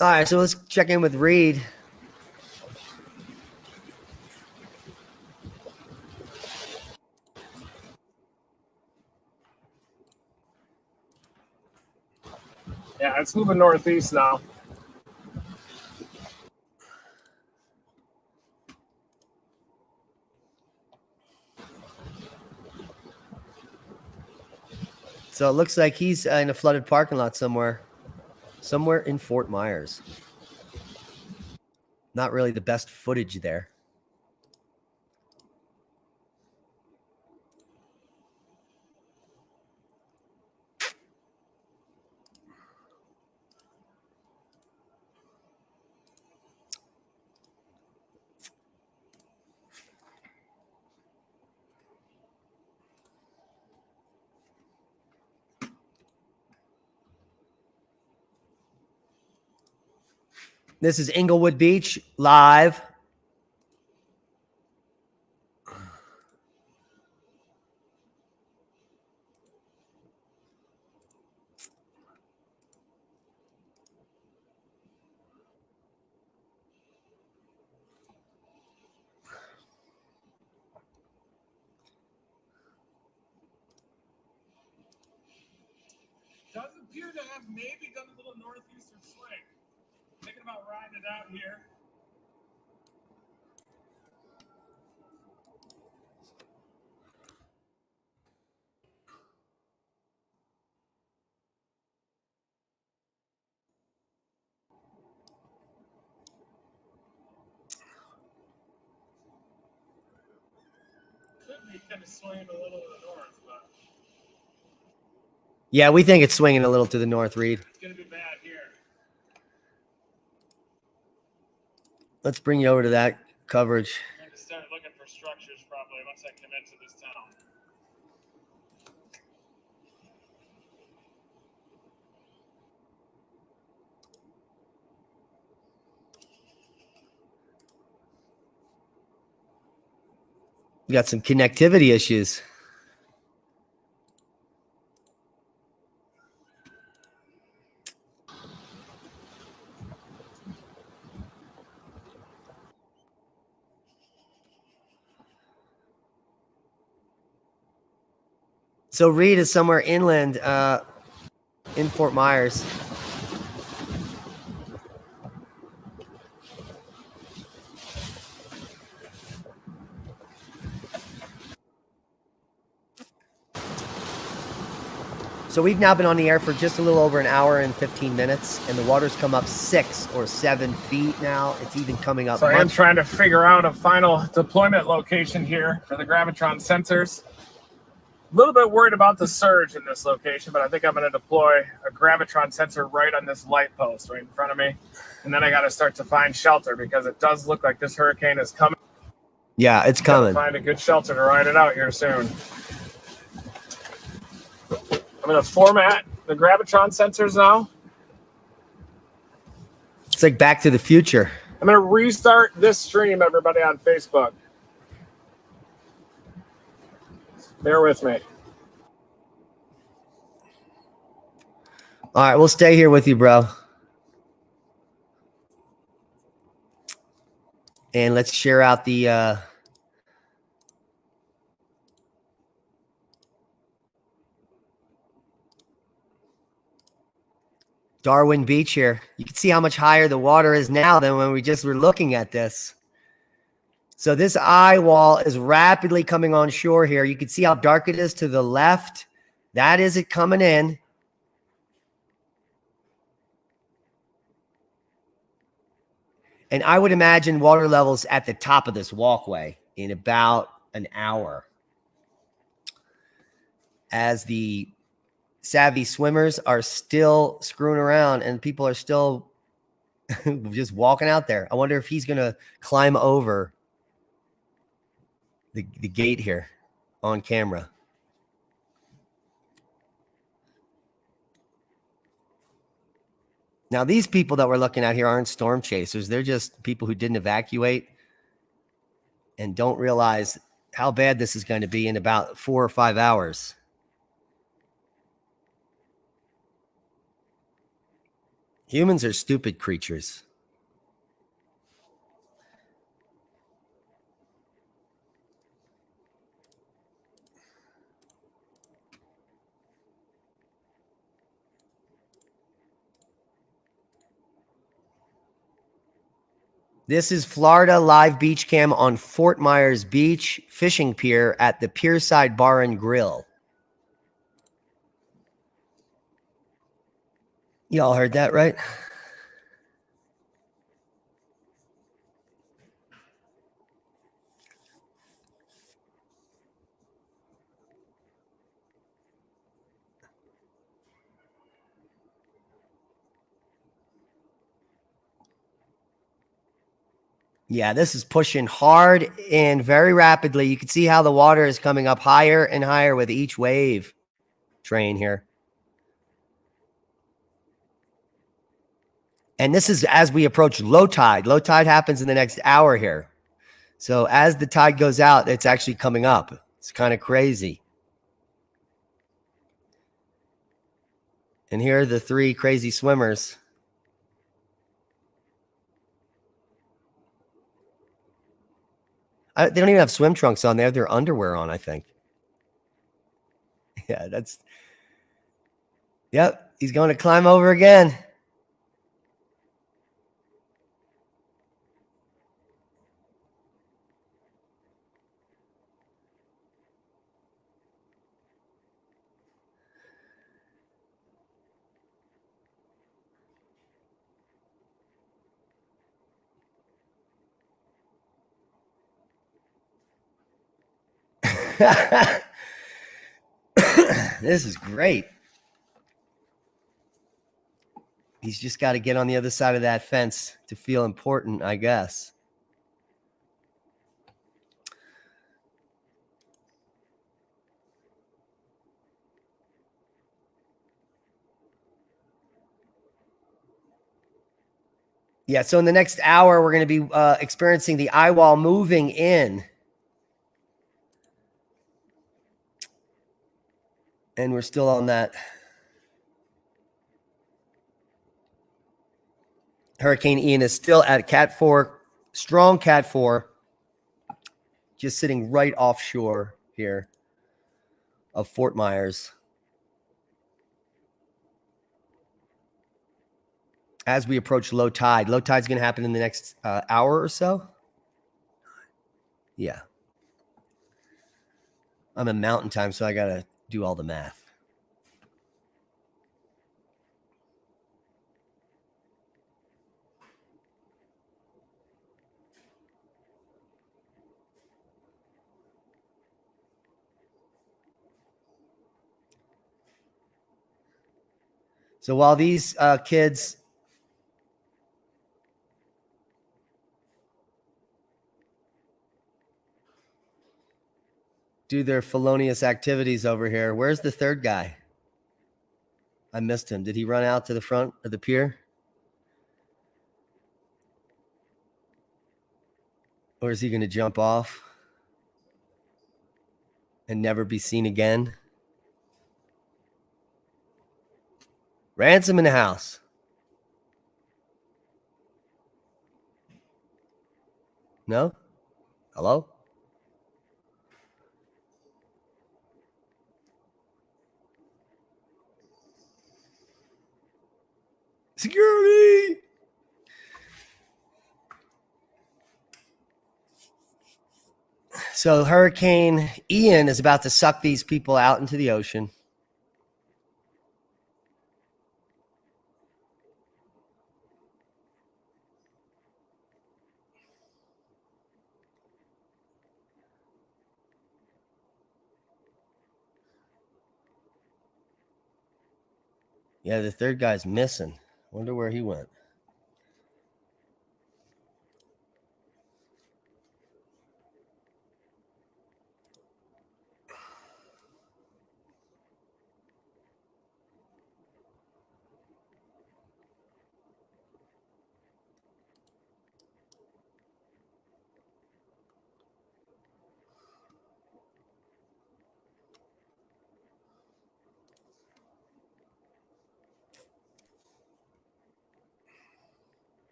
All right, so let's check in with Reed. Yeah, it's moving northeast now. So it looks like he's in a flooded parking lot somewhere in Fort Myers. Not really the best footage there. This is Inglewood Beach live. Does appear to have maybe done a little northeastern swing. Thinking about riding it out here. kind of swinging a little to the north, but Yeah, we think it's swinging a little to the north, Reed. it's going to be bad here. Let's bring you over to that coverage. I'm going to start looking for structures probably once I come into this town. We got some connectivity issues. So Reed is somewhere inland in Fort Myers. So we've now been on the air for just a little over an hour and 15 minutes, and the water's come up 6 or 7 feet now. It's even coming up. So I am trying to figure out a final deployment location here for the gravitron sensors. A little bit worried about the surge in this location, but I think I'm going to deploy a gravitron sensor right on this light post right in front of me. And then I got to start to find shelter because it does look like this hurricane is coming. Yeah, it's coming. Find a good shelter to ride it out here soon. I'm going to format the gravitron sensors now. It's like Back to the Future. I'm going to restart this stream, everybody, on Facebook. Bear with me. All right, we'll stay here with you, bro. And let's share out the Darwin Beach here. You can see how much higher the water is now than when we just were looking at this. So this eye wall is rapidly coming on shore here. You can see how dark it is to the left. That is it coming in. And I would imagine water levels at the top of this walkway in about an hour, as the savvy swimmers are still screwing around and people are still just walking out there. I wonder if he's going to climb over the gate here on camera. Now, these people that we're looking at here aren't storm chasers. They're just people who didn't evacuate and don't realize how bad this is going to be in about 4 or 5 hours. Humans are stupid creatures. This is Florida live beach cam on Fort Myers Beach fishing pier at the Pierside Bar and Grill. Y'all heard that, right? Yeah, this is pushing hard and very rapidly. You can see how the water is coming up higher and higher with each wave train here. And this is as we approach low tide. Low tide happens in the next hour here. So as the tide goes out, it's actually coming up. It's kind of crazy. And here are the 3 crazy swimmers. They don't even have swim trunks on. They have their underwear on, I think. Yeah, that's... Yep, he's going to climb over again. This is great. He's just got to get on the other side of that fence to feel important, I guess. Yeah, so in the next hour, we're going to be experiencing the eye wall moving in. And we're still on that. Hurricane Ian is still at Cat 4, strong Cat 4, just sitting right offshore here of Fort Myers. As we approach low tide. Low tide's going to happen in the next hour or so. Yeah. I'm in mountain time, so I got to do all the math. So while these kids do their felonious activities over here, where's the third guy? I missed him. Did he run out to the front of the pier? Or is he going to jump off and never be seen again? Ransom in the house. No? Hello? Security! So Hurricane Ian is about to suck these people out into the ocean. Yeah, the third guy's missing. Wonder where he went.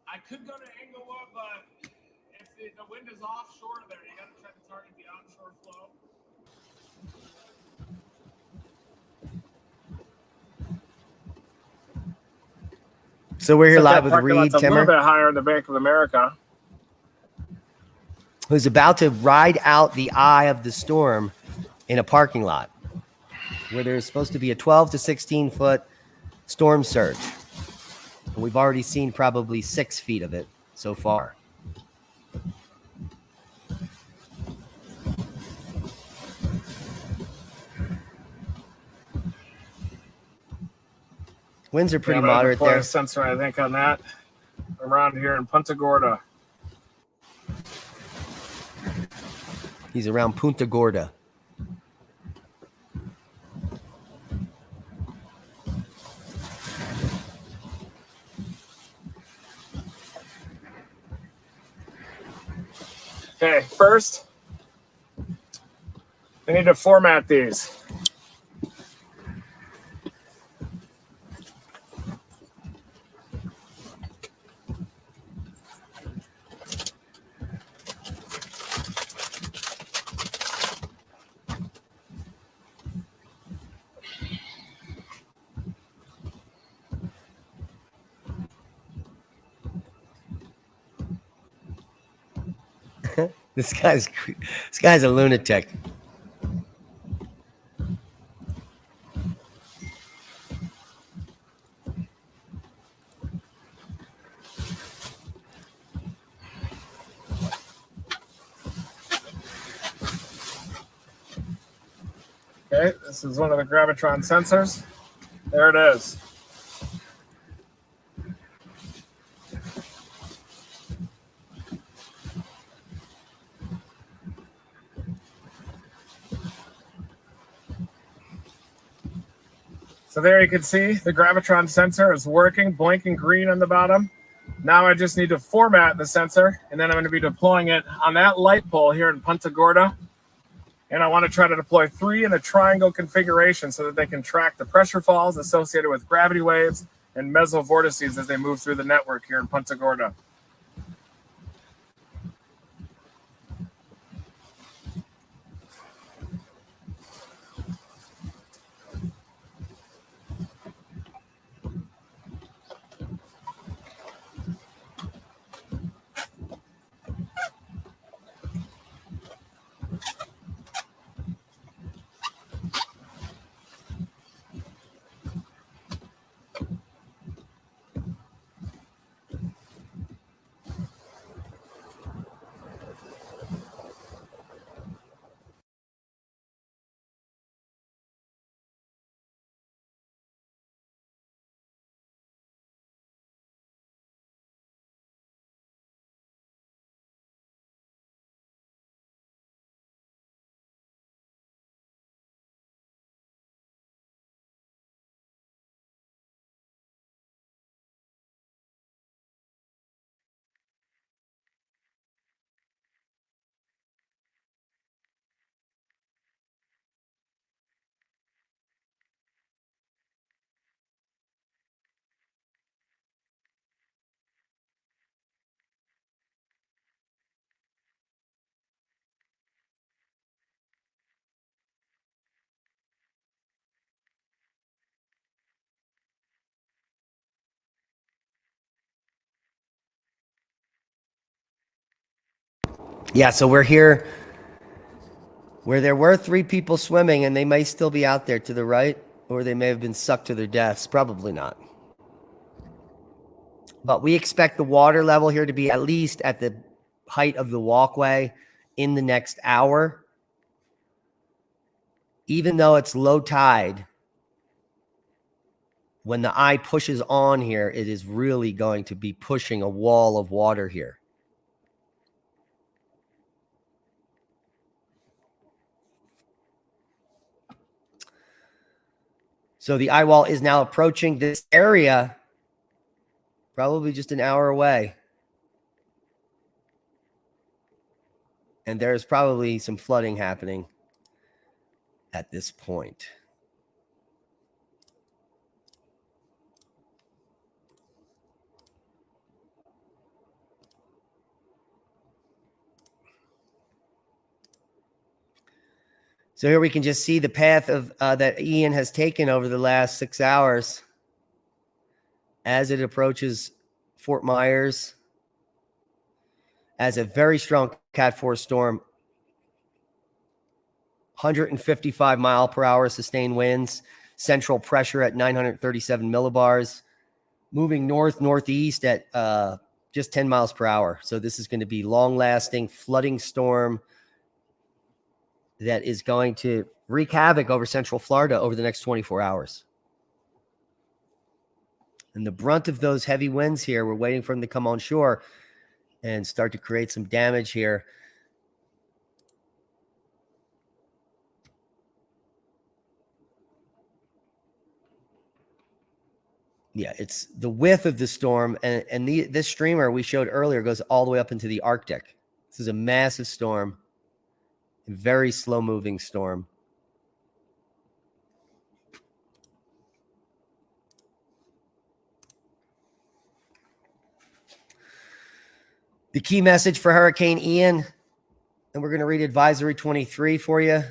I could go to Englewood, but if the wind is offshore there, you got to try to target the onshore flow. So we're here live with Reed a Timmer, little bit higher in the Bank of America, who's about to ride out the eye of the storm in a parking lot where there's supposed to be a 12 to 16 foot storm surge. And we've already seen probably 6 feet of it so far. Winds are pretty moderate there. A sensor, I think, on that around here in Punta Gorda. He's around Punta Gorda. Okay, first, I need to format these. This guy's a lunatic. Okay, this is one of the gravitron sensors. There it is. So there you can see the gravitron sensor is working, blinking green on the bottom. Now I just need to format the sensor, and then I'm going to be deploying it on that light pole here in Punta Gorda. And I want to try to deploy 3 in a triangle configuration so that they can track the pressure falls associated with gravity waves and mesovortices as they move through the network here in Punta Gorda. Yeah, so we're here where there were 3 people swimming, and they may still be out there to the right, or they may have been sucked to their deaths. Probably not. But we expect the water level here to be at least at the height of the walkway in the next hour. Even though it's low tide, when the eye pushes on here, it is really going to be pushing a wall of water here. So the eye wall is now approaching this area, probably just an hour away. And there's probably some flooding happening at this point. So here we can just see the path of that Ian has taken over the last 6 hours as it approaches Fort Myers as a very strong Cat 4 storm. 155 mile per hour sustained winds, central pressure at 937 millibars, moving northeast at just 10 miles per hour. So this is going to be long-lasting flooding storm that is going to wreak havoc over central Florida over the next 24 hours. And the brunt of those heavy winds here, we're waiting for them to come on shore and start to create some damage here. Yeah, it's the width of the storm. And this streamer we showed earlier goes all the way up into the Arctic. This is a massive storm, a very slow-moving storm. The key message for Hurricane Ian, and we're going to read Advisory 23 for you.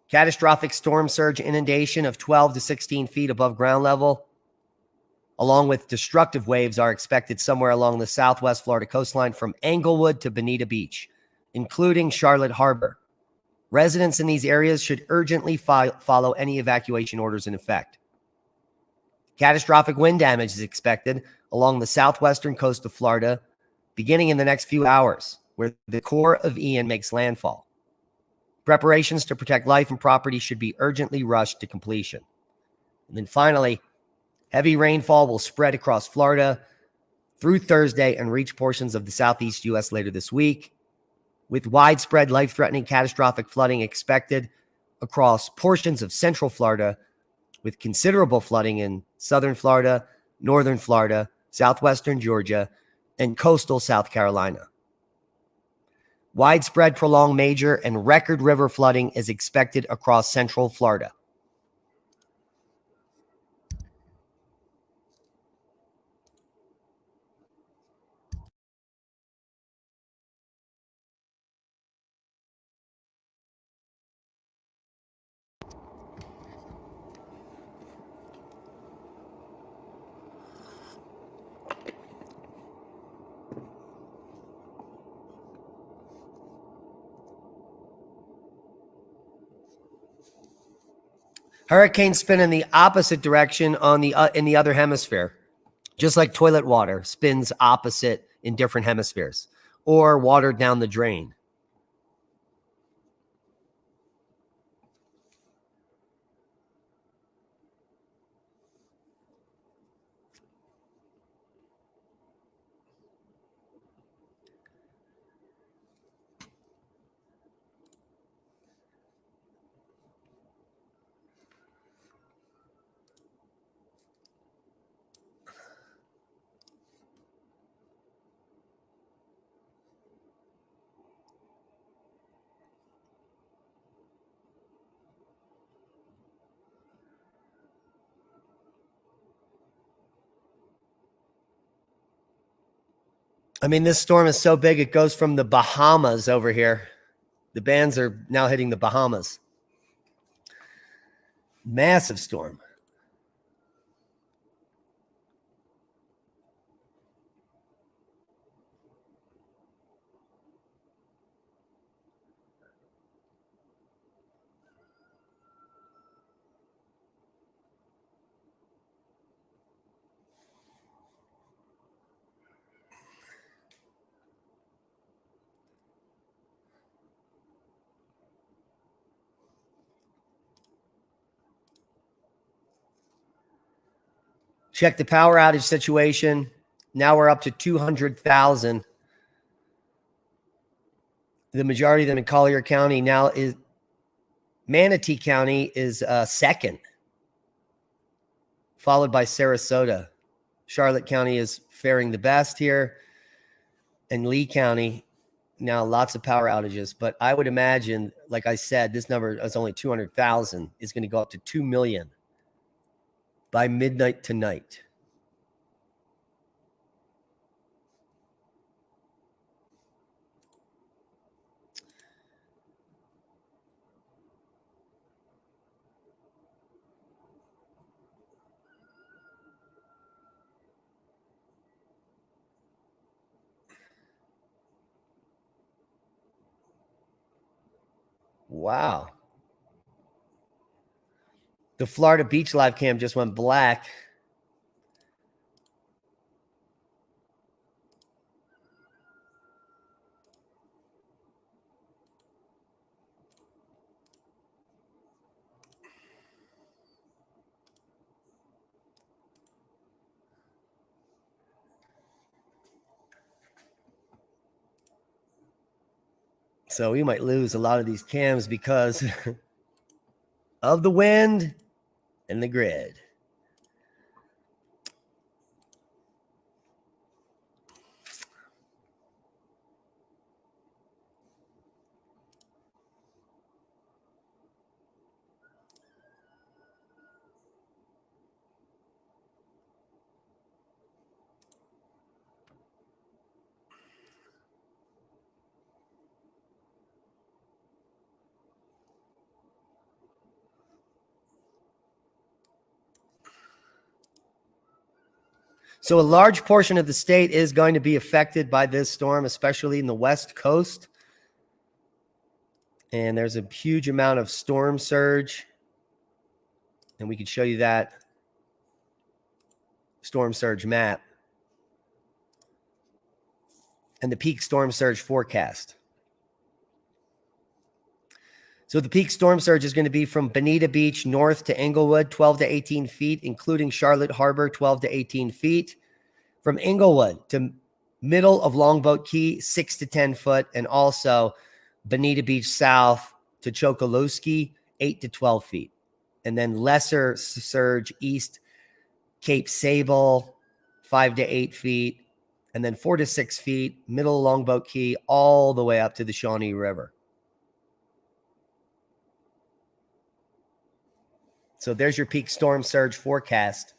Catastrophic storm surge inundation of 12 to 16 feet above ground level. along with destructive waves, are expected somewhere along the southwest Florida coastline from Englewood to Bonita Beach, including Charlotte Harbor. Residents in these areas should urgently follow any evacuation orders in effect. Catastrophic wind damage is expected along the southwestern coast of Florida beginning in the next few hours, where the core of Ian makes landfall. Preparations to protect life and property should be urgently rushed to completion. And then finally, heavy rainfall will spread across Florida through Thursday and reach portions of the southeast U.S. later this week, with widespread life-threatening catastrophic flooding expected across portions of central Florida, with considerable flooding in southern Florida, northern Florida, southwestern Georgia, and coastal South Carolina. Widespread, prolonged, major, and record river flooding is expected across central Florida. Hurricanes spin in the opposite direction on in the other hemisphere, just like toilet water spins opposite in different hemispheres, or water down the drain. I mean, this storm is so big, it goes from the Bahamas over here. The bands are now hitting the Bahamas. Massive storm. Check the power outage situation. Now we're up to 200,000. The majority of them in Collier County. Now is Manatee County is second, followed by Sarasota. Charlotte County is faring the best here, and Lee County, now lots of power outages. But I would imagine, like I said, this number is only 200,000, is going to go up to 2 million by midnight tonight. Wow. The Florida Beach live cam just went black. So we might lose a lot of these cams because of the wind and the grid. So a large portion of the state is going to be affected by this storm, especially in the West Coast. And there's a huge amount of storm surge. And we can show you that storm surge map and the peak storm surge forecast. So the peak storm surge is going to be from Bonita Beach north to Englewood, 12 to 18 feet, including Charlotte Harbor, 12 to 18 feet. From Englewood to middle of Longboat Key, 6 to 10 foot, and also Bonita Beach south to Chokoloskee, 8 to 12 feet. And then lesser surge east, Cape Sable, 5 to 8 feet, and then 4 to 6 feet, middle of Longboat Key, all the way up to the Shawnee River. So there's your peak storm surge forecast.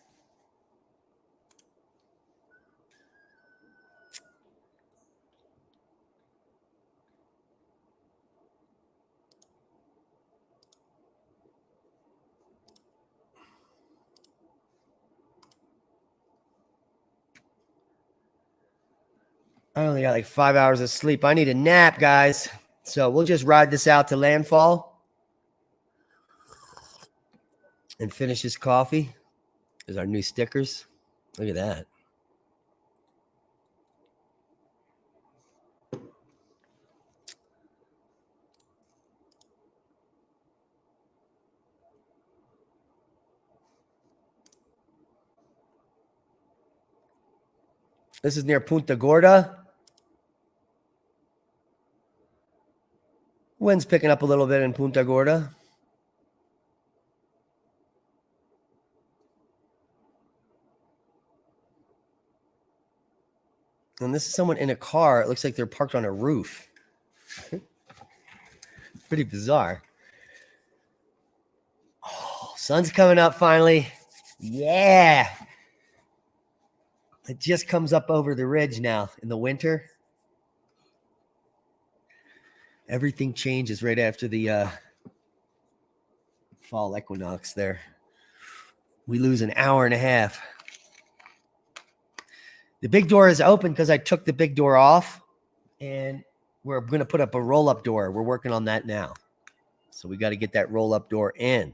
I only got like 5 hours of sleep. I need a nap, guys. So we'll just ride this out to landfall and finish this coffee. There's our new stickers. Look at that. This is near Punta Gorda. Wind's picking up a little bit in Punta Gorda. And this is someone in a car. It looks like they're parked on a roof. Pretty bizarre. Oh, sun's coming up finally. Yeah. It just comes up over the ridge now in the winter. Everything changes right after the fall equinox there. We lose an hour and a half. The big door is open because I took the big door off, and we're going to put up a roll-up door. We're working on that now. So we got to get that roll-up door in.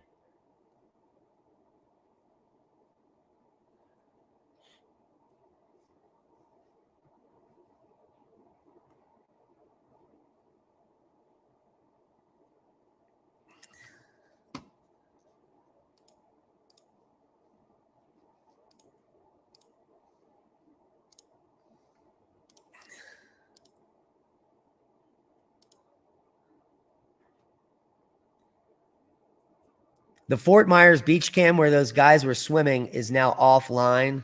The Fort Myers beach cam where those guys were swimming is now offline.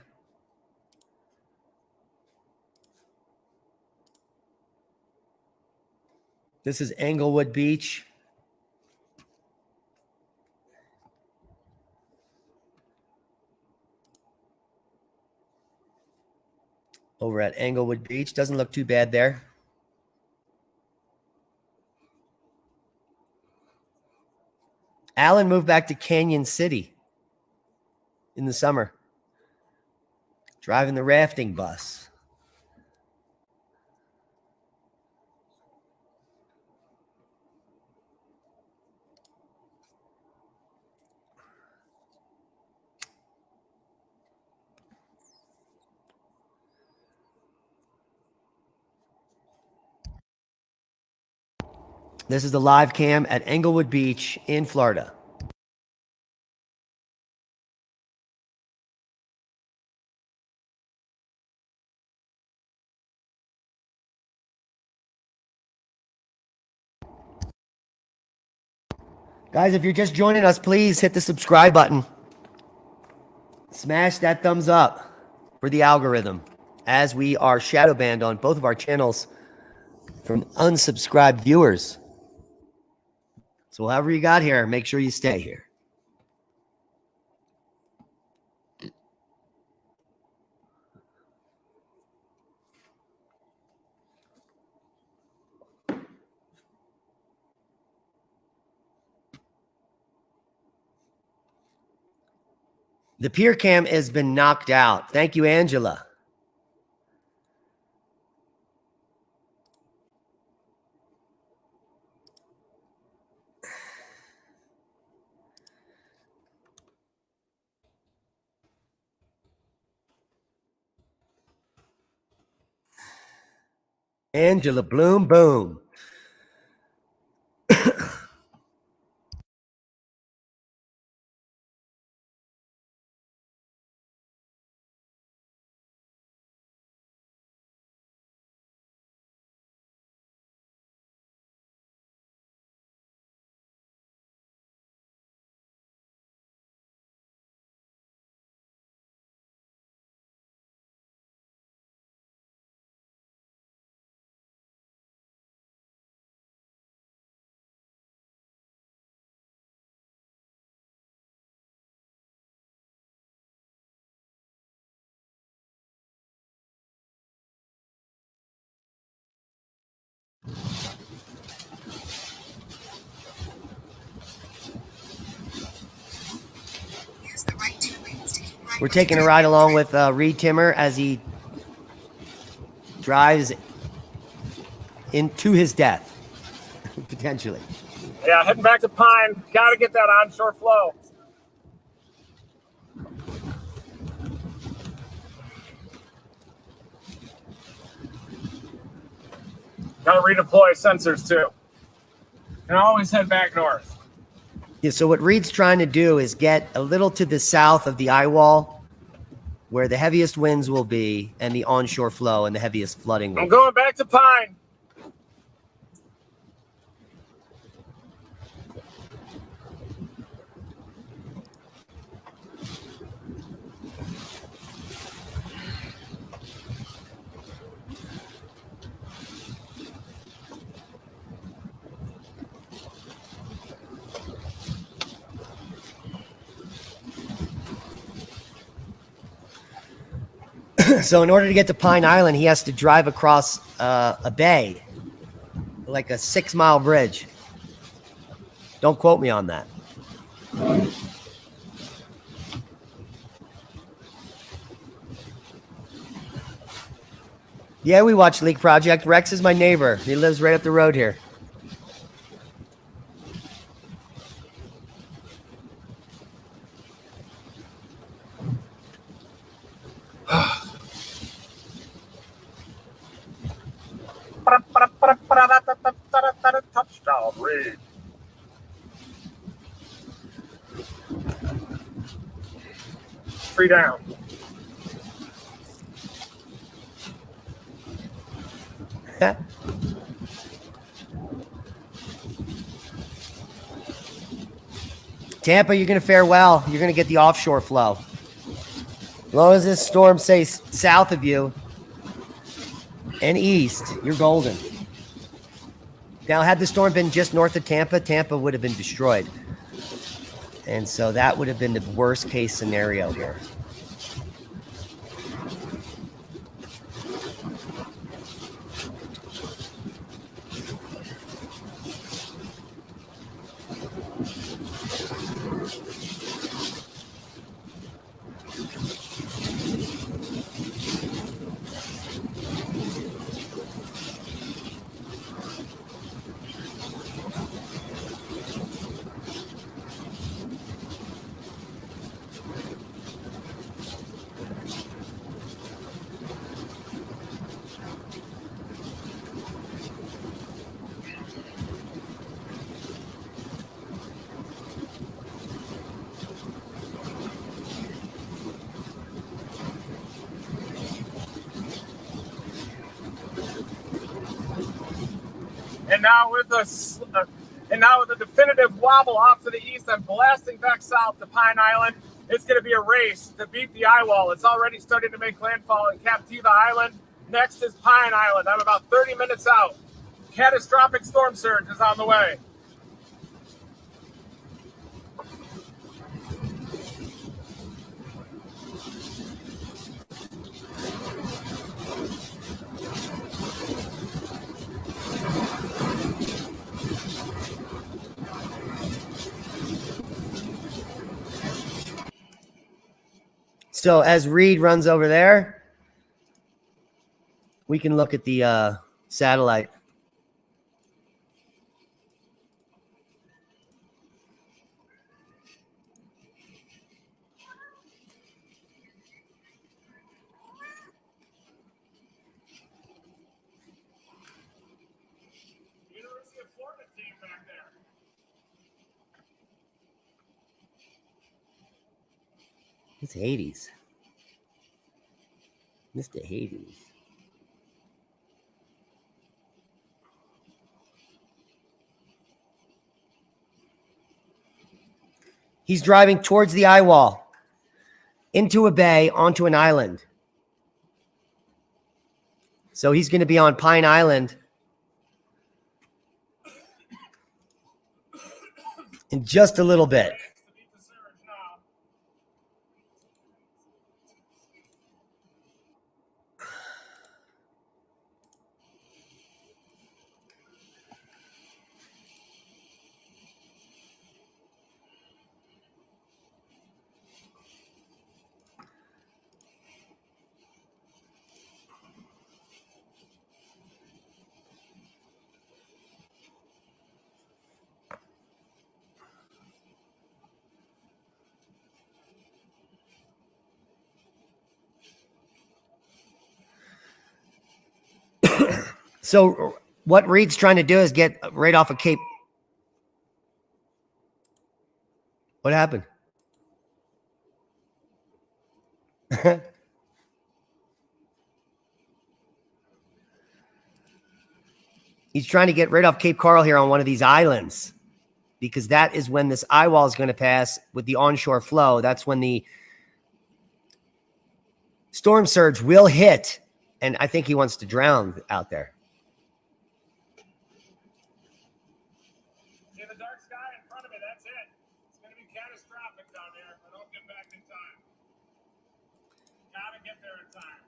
This is Englewood Beach. Over at Englewood Beach. Doesn't look too bad there. Alan moved back to Canyon City in the summer, driving the rafting bus. This is the live cam at Englewood Beach in Florida. Guys, if you're just joining us, please hit the subscribe button. Smash that thumbs up for the algorithm, as we are shadow banned on both of our channels from unsubscribed viewers. So however you got here, make sure you stay here. The pier cam has been knocked out. Thank you, Angela. Angela Bloom, boom. We're taking a ride along with Reed Timmer as he drives into his death, potentially. Yeah, heading back to Pine. Got to get that onshore flow. Got to redeploy sensors too. And always head back north. Yeah, so what Reed's trying to do is get a little to the south of the eye wall where the heaviest winds will be and the onshore flow and the heaviest flooding will I'm going back to Pine. So in order to get to Pine Island, he has to drive across a bay, like a 6-mile bridge. Don't quote me on that. Yeah, we watch Leak Project. Rex is my neighbor. He lives right up the road here. Touchdown, Reed. Free down. Tampa, you're going to fare well. You're going to get the offshore flow. As long as this storm stays south of you and east, you're golden. Now, had the storm been just north of Tampa, Tampa would have been destroyed. And so that would have been the worst case scenario here. And now with the definitive wobble off to the east, I'm blasting back south to Pine Island. It's going to be a race to beat the eye wall. It's already starting to make landfall in Captiva Island. Next is Pine Island. I'm about 30 minutes out. Catastrophic storm surge is on the way. So as Reed runs over there, we can look at the satellite. University of Florida team back there. It's Hades. Mr. Hades. He's driving towards the eye wall, into a bay, onto an island. So he's going to be on Pine Island in just a little bit. So what Reed's trying to do is get right off of Cape. What happened? He's trying to get right off Cape Coral here on one of these islands, because that is when this eye wall is going to pass with the onshore flow. That's when the storm surge will hit. And I think he wants to drown out there. See the dark sky in front of me? That's it. It's going to be catastrophic down there if I don't get back in time. Gotta get there in time.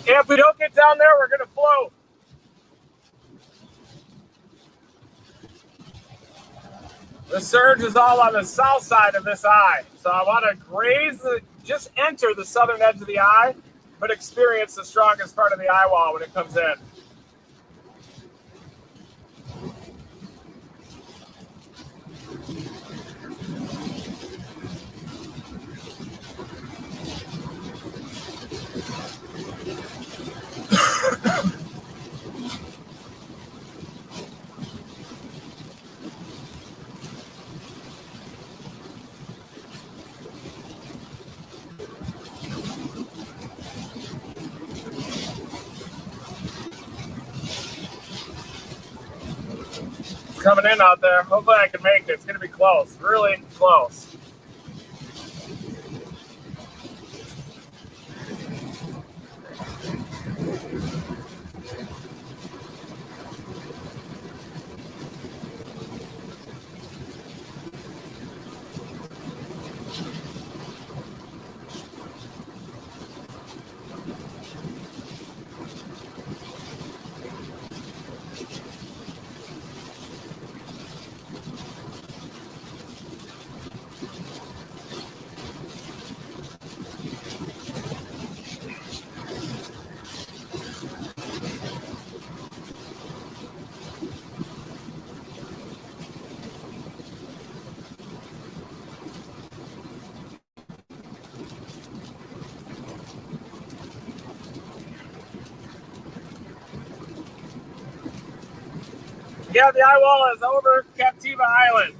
If we don't get down there, we're going to float. The surge is all on the south side of this eye. So I want to just enter the southern edge of the eye, but experience the strongest part of the eye wall when it comes in. Coming in out there. Hopefully I can make it. It's going to be close. Really close. Yeah, the eye wall is over Captiva Island.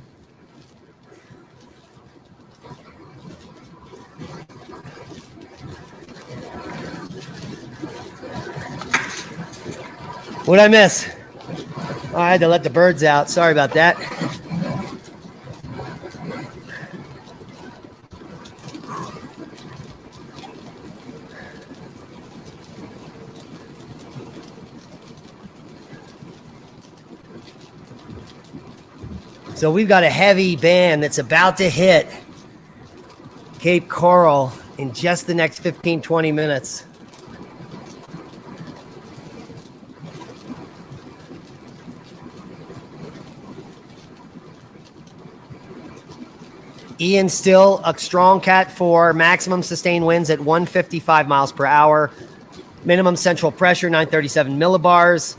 What'd I miss? Oh, I had to let the birds out. Sorry about that. So we've got a heavy band that's about to hit Cape Coral in just the next 15, 20 minutes. Ian still a strong Cat 4, maximum sustained winds at 155 miles per hour, minimum central pressure 937 millibars,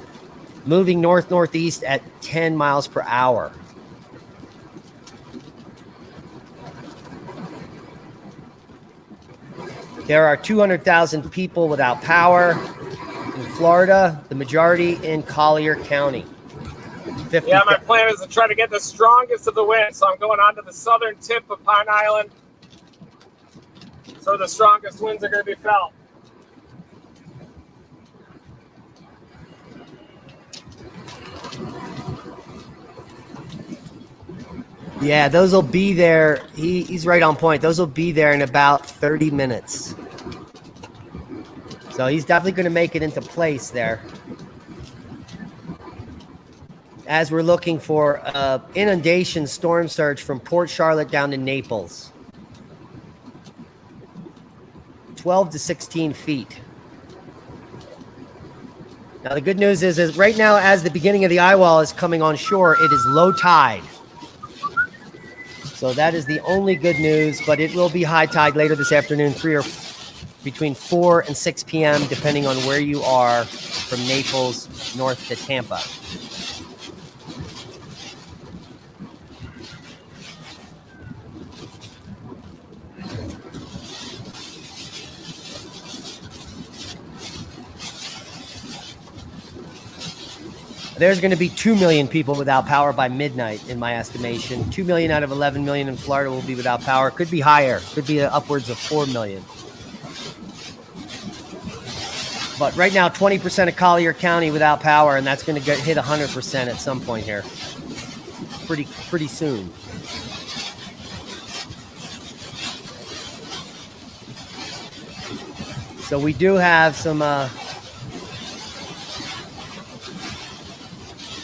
moving north-northeast at 10 miles per hour. There are 200,000 people without power in Florida, the majority in Collier County. Yeah, my plan is to try to get the strongest of the wind. So I'm going on to the southern tip of Pine Island. So the strongest winds are going to be felt. Yeah, those will be there. He's right on point. Those will be there in about 30 minutes. So he's definitely going to make it into place there. As we're looking for inundation storm surge from Port Charlotte down to Naples. 12 to 16 feet. Now the good news is right now, as the beginning of the eye wall is coming on shore, it is low tide. So that is the only good news, but it will be high tide later this afternoon, between 4 and 6 p.m., depending on where you are from Naples north to Tampa. There's going to be 2 million people without power by midnight, in my estimation. 2 million out of 11 million in Florida will be without power. Could be higher. Could be upwards of 4 million. But right now, 20% of Collier County without power, and that's going to hit 100% at some point here. Pretty soon. So we do have some...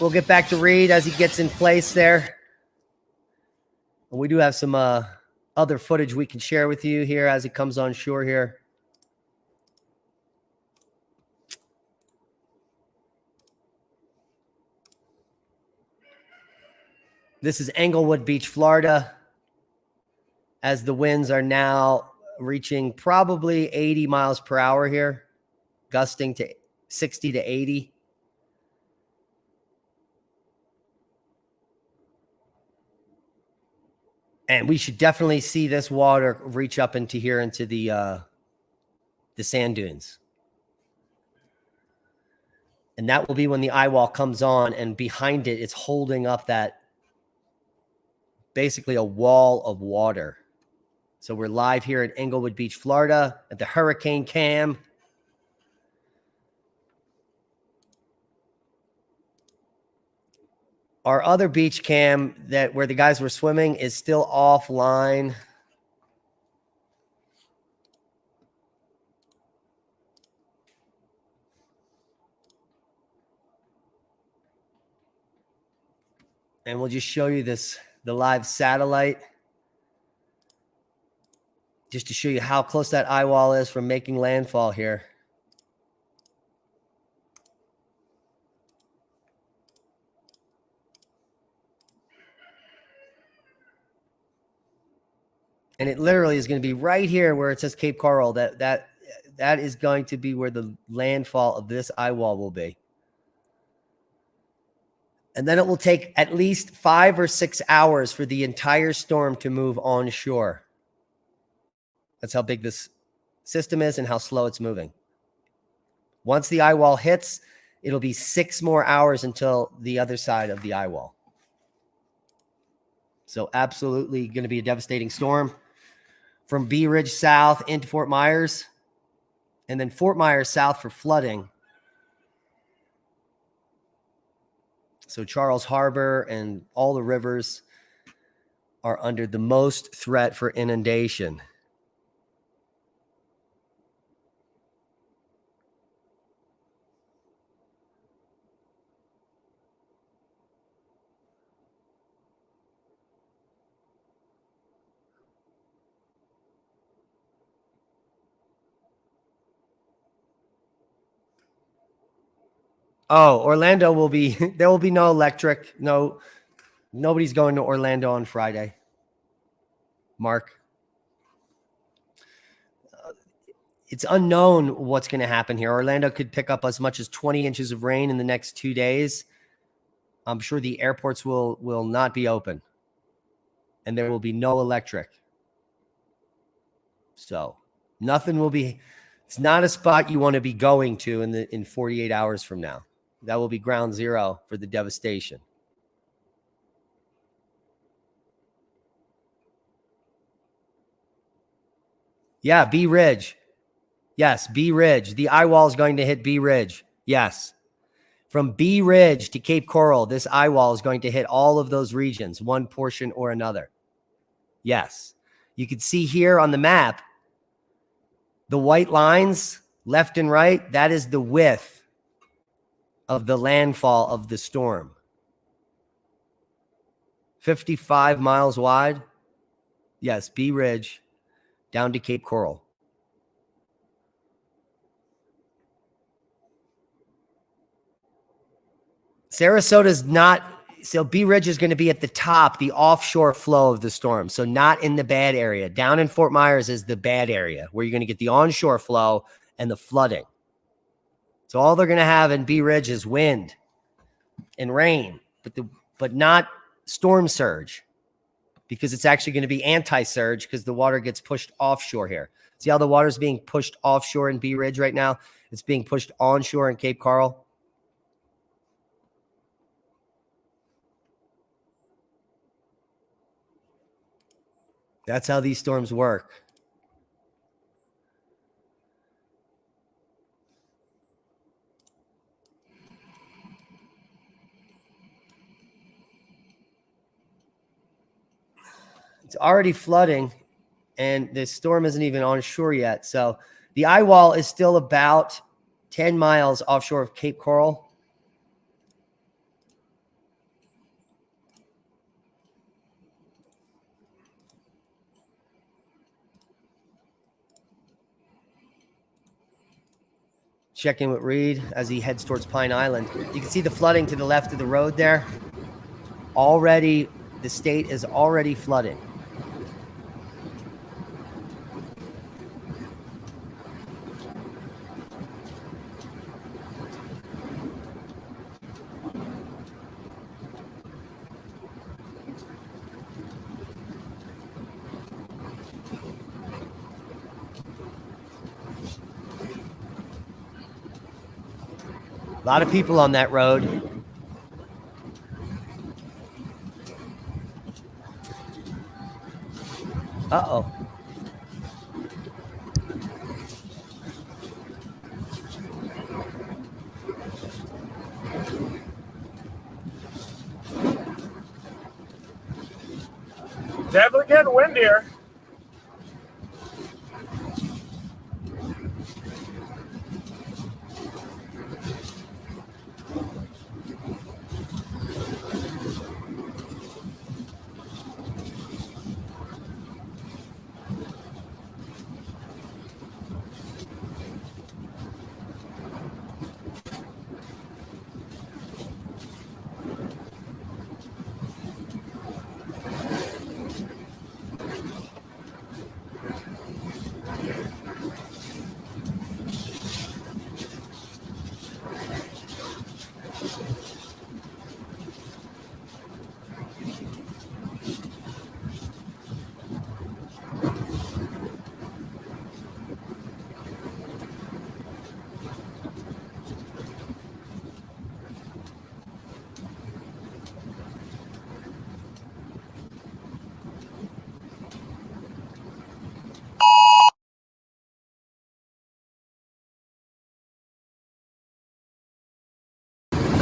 We'll get back to Reed as he gets in place there. And we do have some other footage we can share with you here as it comes on shore here. This is Englewood Beach, Florida, as the winds are now reaching probably 80 miles per hour here, gusting to 60 to 80. And we should definitely see this water reach up into here into the sand dunes. And that will be when the eye wall comes on, and behind it, it's holding up that basically a wall of water. So we're live here at Englewood Beach, Florida, at the Hurricane Cam. Our other beach cam where the guys were swimming is still offline. And we'll just show you the live satellite, just to show you how close that eye wall is from making landfall here. And it literally is going to be right here where it says Cape Coral. That is going to be where the landfall of this eye wall will be. And then it will take at least 5 or 6 hours for the entire storm to move onshore. That's how big this system is and how slow it's moving. Once the eye wall hits, it'll be 6 more hours until the other side of the eye wall. So absolutely going to be a devastating storm from Bee Ridge south into Fort Myers, and then Fort Myers south for flooding. So Charles Harbor and all the rivers are under the most threat for inundation. Oh, Orlando will be, there will be no electric. No, nobody's going to Orlando on Friday. Mark. It's unknown what's going to happen here. Orlando could pick up as much as 20 inches of rain in the next 2 days. I'm sure the airports will not be open, and there will be no electric. So nothing will be, it's not a spot you want to be going to in 48 hours from now. That will be ground zero for the devastation. Yeah, Bee Ridge. Yes, Bee Ridge. The eye wall is going to hit Bee Ridge. Yes. From Bee Ridge to Cape Coral, this eye wall is going to hit all of those regions, one portion or another. Yes. You can see here on the map, the white lines left and right, that is the width of the landfall of the storm. 55 miles wide. Yes, Bee Ridge down to Cape Coral. Sarasota's not, so Bee Ridge is going to be at the top, the offshore flow of the storm. So not in the bad area. Down in Fort Myers is the bad area where you're going to get the onshore flow and the flooding. So all they're going to have in Bee Ridge is wind and rain, but not storm surge, because it's actually going to be anti-surge because the water gets pushed offshore here. See how the water is being pushed offshore in Bee Ridge right now? It's being pushed onshore in Cape Coral. That's how these storms work. It's already flooding, and the storm isn't even on shore yet. So the eye wall is still about 10 miles offshore of Cape Coral. Check in with Reed as he heads towards Pine Island. You can see the flooding to the left of the road there. Already, the state is already flooding. A lot of people on that road. Uh-oh. Definitely getting windier.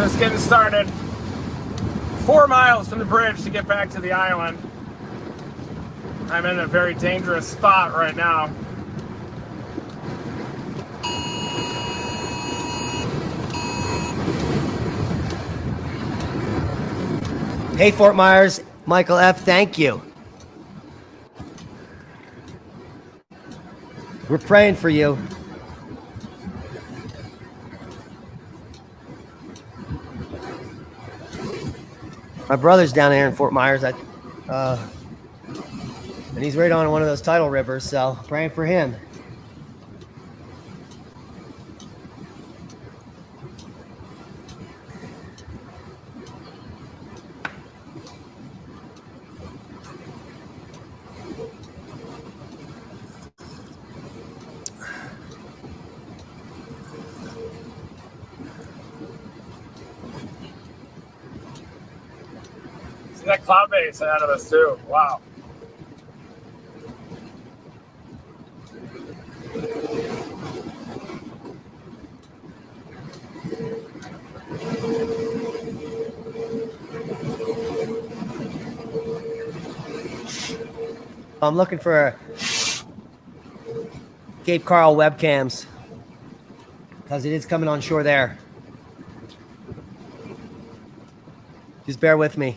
Just getting started. 4 miles from the bridge to get back to the island. I'm in a very dangerous spot right now. Hey, Fort Myers, Michael F., thank you. We're praying for you. My brother's down here in Fort Myers, and he's right on one of those tidal rivers, so praying for him. See that cloud base ahead of us too. Wow. I'm looking for Cape Coral webcams because it is coming on shore there. Just bear with me.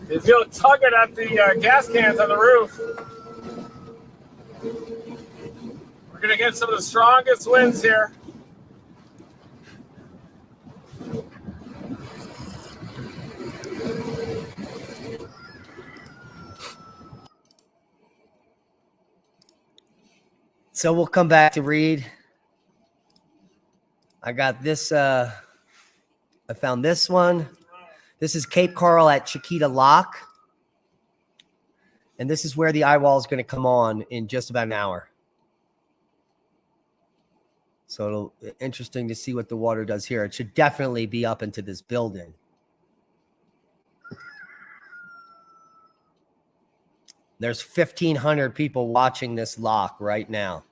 You feel it tugging at the gas cans on the roof. We're going to get some of the strongest winds here. So we'll come back to read. I got this. I found this one. This is Cape Coral at Chiquita Lock. And this is where the eye wall is going to come on in just about an hour. So it'll be interesting to see what the water does here. It should definitely be up into this building. There's 1,500 people watching this lock right now.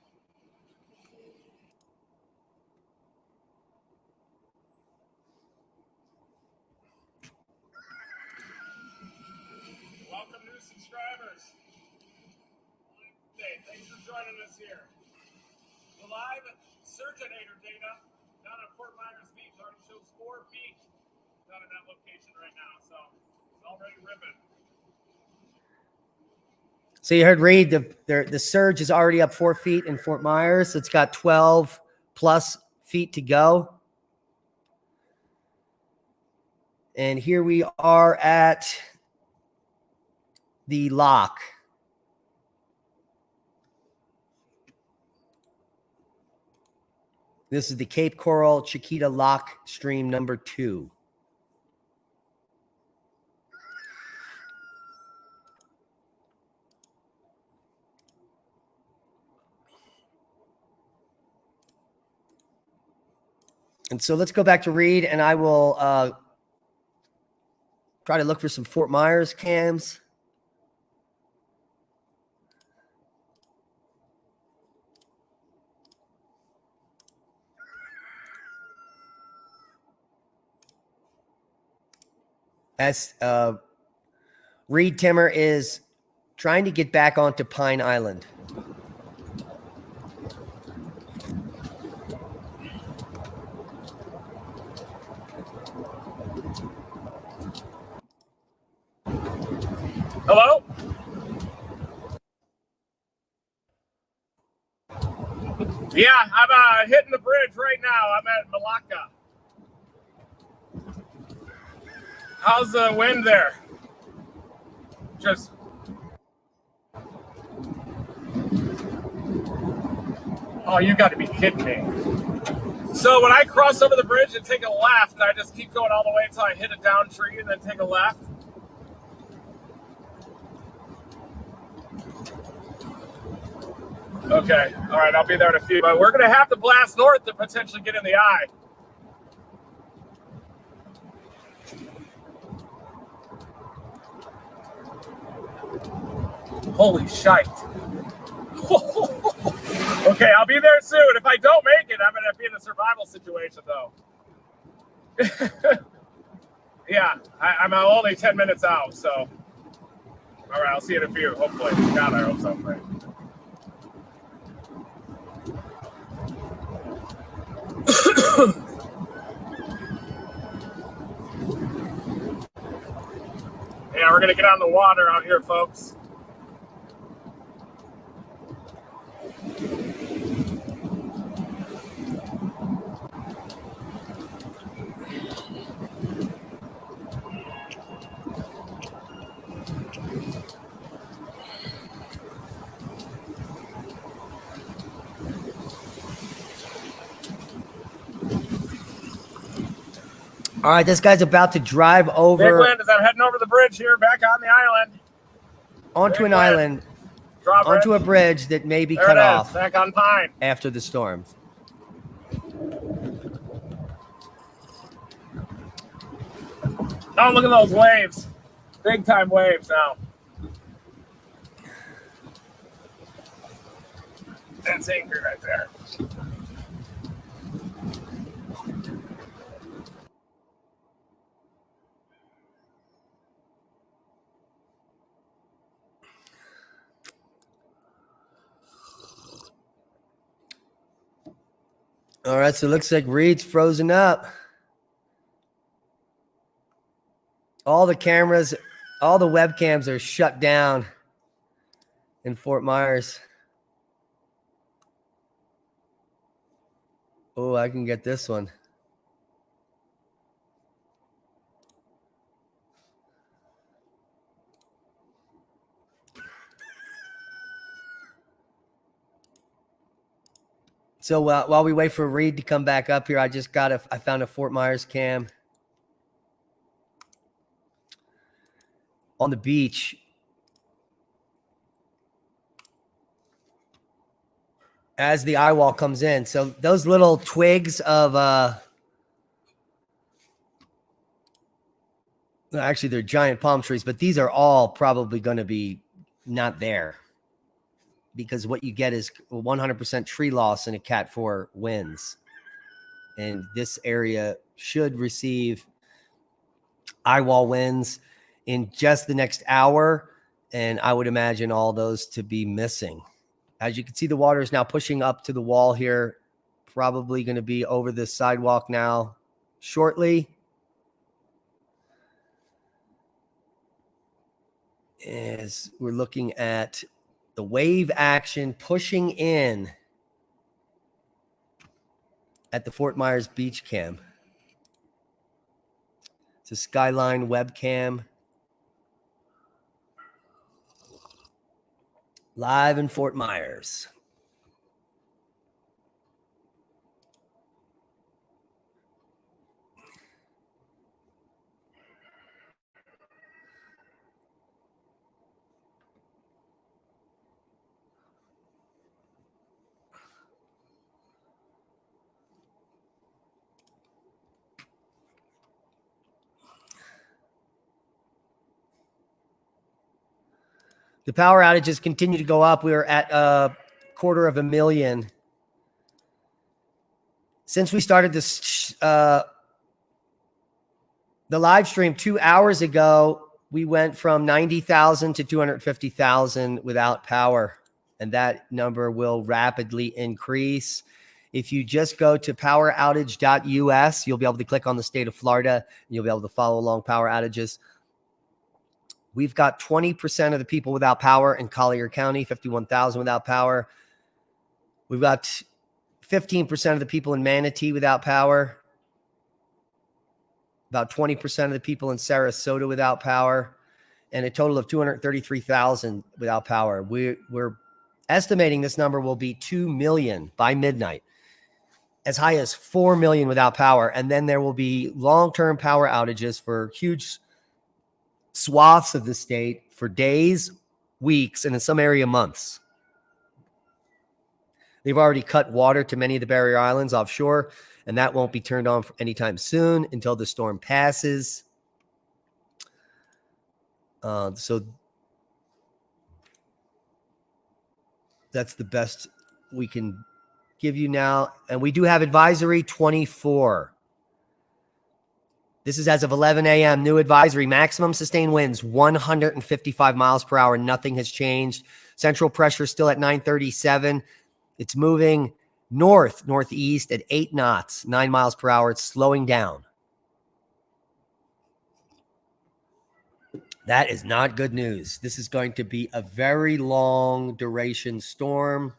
Welcome new subscribers. Hey, thanks for joining us here. The live Surgeonator data down at Fort Myers Beach already shows 4 feet down in that location right now, so it's already ripping. So you heard Reed, the surge is already up 4 feet in Fort Myers. It's got 12 plus feet to go. And here we are at the lock. This is the Cape Coral Chiquita Lock stream number 2. And so let's go back to Reed, and I will try to look for some Fort Myers cams. As Reed Timmer is trying to get back onto Pine Island. Hello? Yeah, I'm hitting the bridge right now. I'm at Malacca. How's the wind there? Just... Oh, you got to be kidding me. So when I cross over the bridge and take a left, I just keep going all the way until I hit a down tree and then take a left? Okay. All right, I'll be there in a few. But we're going to have to blast north to potentially get in the eye. Holy shite. Okay, I'll be there soon. If I don't make it, I'm going to be in a survival situation, though. Yeah, I'm only 10 minutes out, so. All right, I'll see you in a few, hopefully. God, I hope so. Right. Yeah, we're going to get on the water out here, folks. All right, this guy's about to drive over. Big wind as I'm heading over the bridge here, back on the island. Onto an island, onto a bridge that may be cut off back on Pine after the storm. Oh, look at those waves. Big time waves now. That's angry right there. All right, so it looks like Reed's frozen up. All the cameras, all the webcams are shut down in Fort Myers. Oh, I can get this one. So while we wait for Reed to come back up here, I found a Fort Myers cam on the beach. As the eye wall comes in. So those little twigs of, actually they're giant palm trees, but these are all probably going to be not there because what you get is 100% tree loss in a Cat 4 winds. And this area should receive eye wall winds in just the next hour. And I would imagine all those to be missing. As you can see, the water is now pushing up to the wall here. Probably going to be over the sidewalk now shortly. As we're looking at the wave action pushing in at the Fort Myers beach cam. It's a Skyline webcam. Live in Fort Myers. The power outages continue to go up. We are at 250,000. Since we started this, the live stream 2 hours ago, we went from 90,000 to 250,000 without power, and that number will rapidly increase. If you just go to poweroutage.us, you'll be able to click on the state of Florida, and you'll be able to follow along power outages. We've got 20% of the people without power in Collier County, 51,000 without power. We've got 15% of the people in Manatee without power. About 20% of the people in Sarasota without power, and a total of 233,000 without power. We're estimating this number will be 2 million by midnight, as high as 4 million without power. And then there will be long-term power outages for huge swaths of the state for days, weeks, and in some area months. They've already cut water to many of the barrier islands offshore, and that won't be turned on anytime soon until the storm passes. So that's the best we can give you now. And we do have advisory 24. This is as of 11 a.m. New advisory. Maximum sustained winds 155 miles per hour. Nothing has changed. Central pressure still at 937. It's moving northeast at 8 knots, 9 miles per hour. It's slowing down. That is not good news. This is going to be a very long duration storm.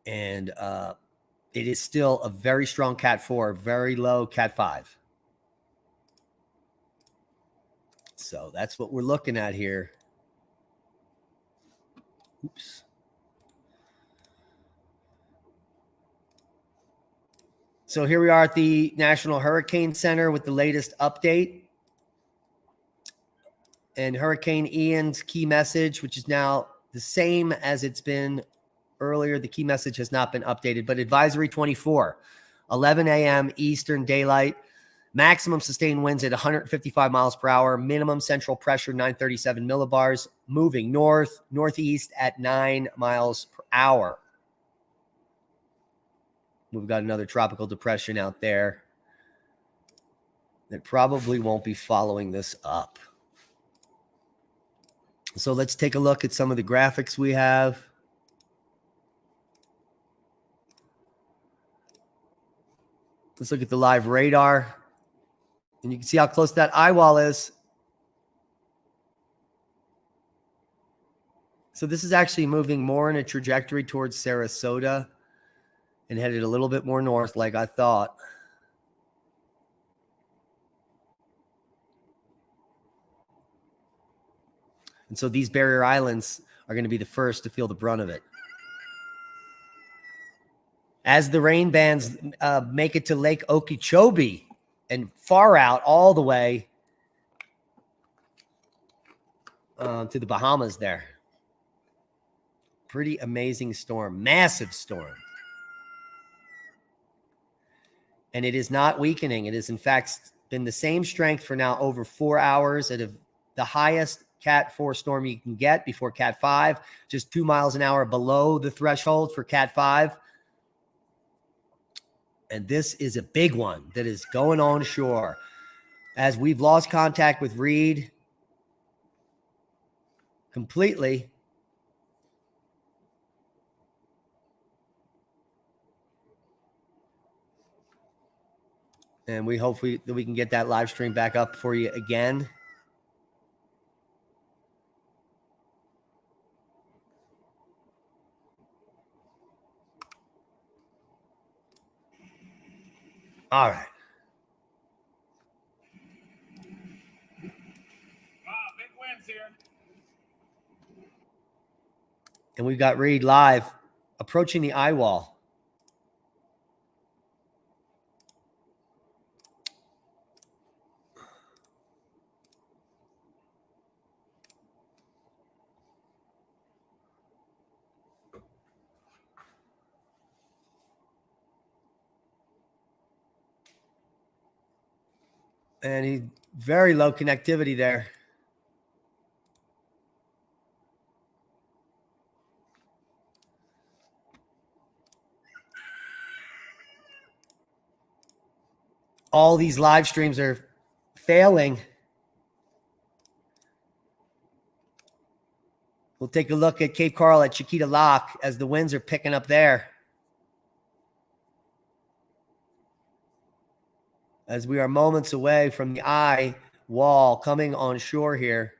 And it is still a very strong Cat 4, very low Cat 5. So that's what we're looking at here. Oops. So here we are at the National Hurricane Center with the latest update. And Hurricane Ian's key message, which is now the same as it's been earlier. The key message has not been updated, but advisory 24, 11 a.m. Eastern Daylight. Maximum sustained winds at 155 miles per hour. Minimum central pressure 937 millibars. Moving northeast at 9 miles per hour. We've got another tropical depression out there that probably won't be following this up. So let's take a look at some of the graphics we have. Let's look at the live radar. And you can see how close that eye wall is. So this is actually moving more in a trajectory towards Sarasota and headed a little bit more north like I thought. And so these barrier islands are going to be the first to feel the brunt of it. As the rain bands make it to Lake Okeechobee and far out all the way to the Bahamas there. Pretty amazing storm, massive storm. And it is not weakening. It is, in fact, been the same strength for now over 4 hours at the highest Cat 4 storm you can get before Cat 5, just 2 miles an hour below the threshold for Cat 5. And this is a big one that is going on shore. As we've lost contact with Reed completely. And we hope that we can get that live stream back up for you again. All right. Wow, big wins here. And we've got Reed live approaching the eye wall. And he very low connectivity there. all these live streams are failing. We'll take a look at Cape Coral at Chiquita Lock as the winds are picking up there. As we are moments away from the eye wall coming on shore here.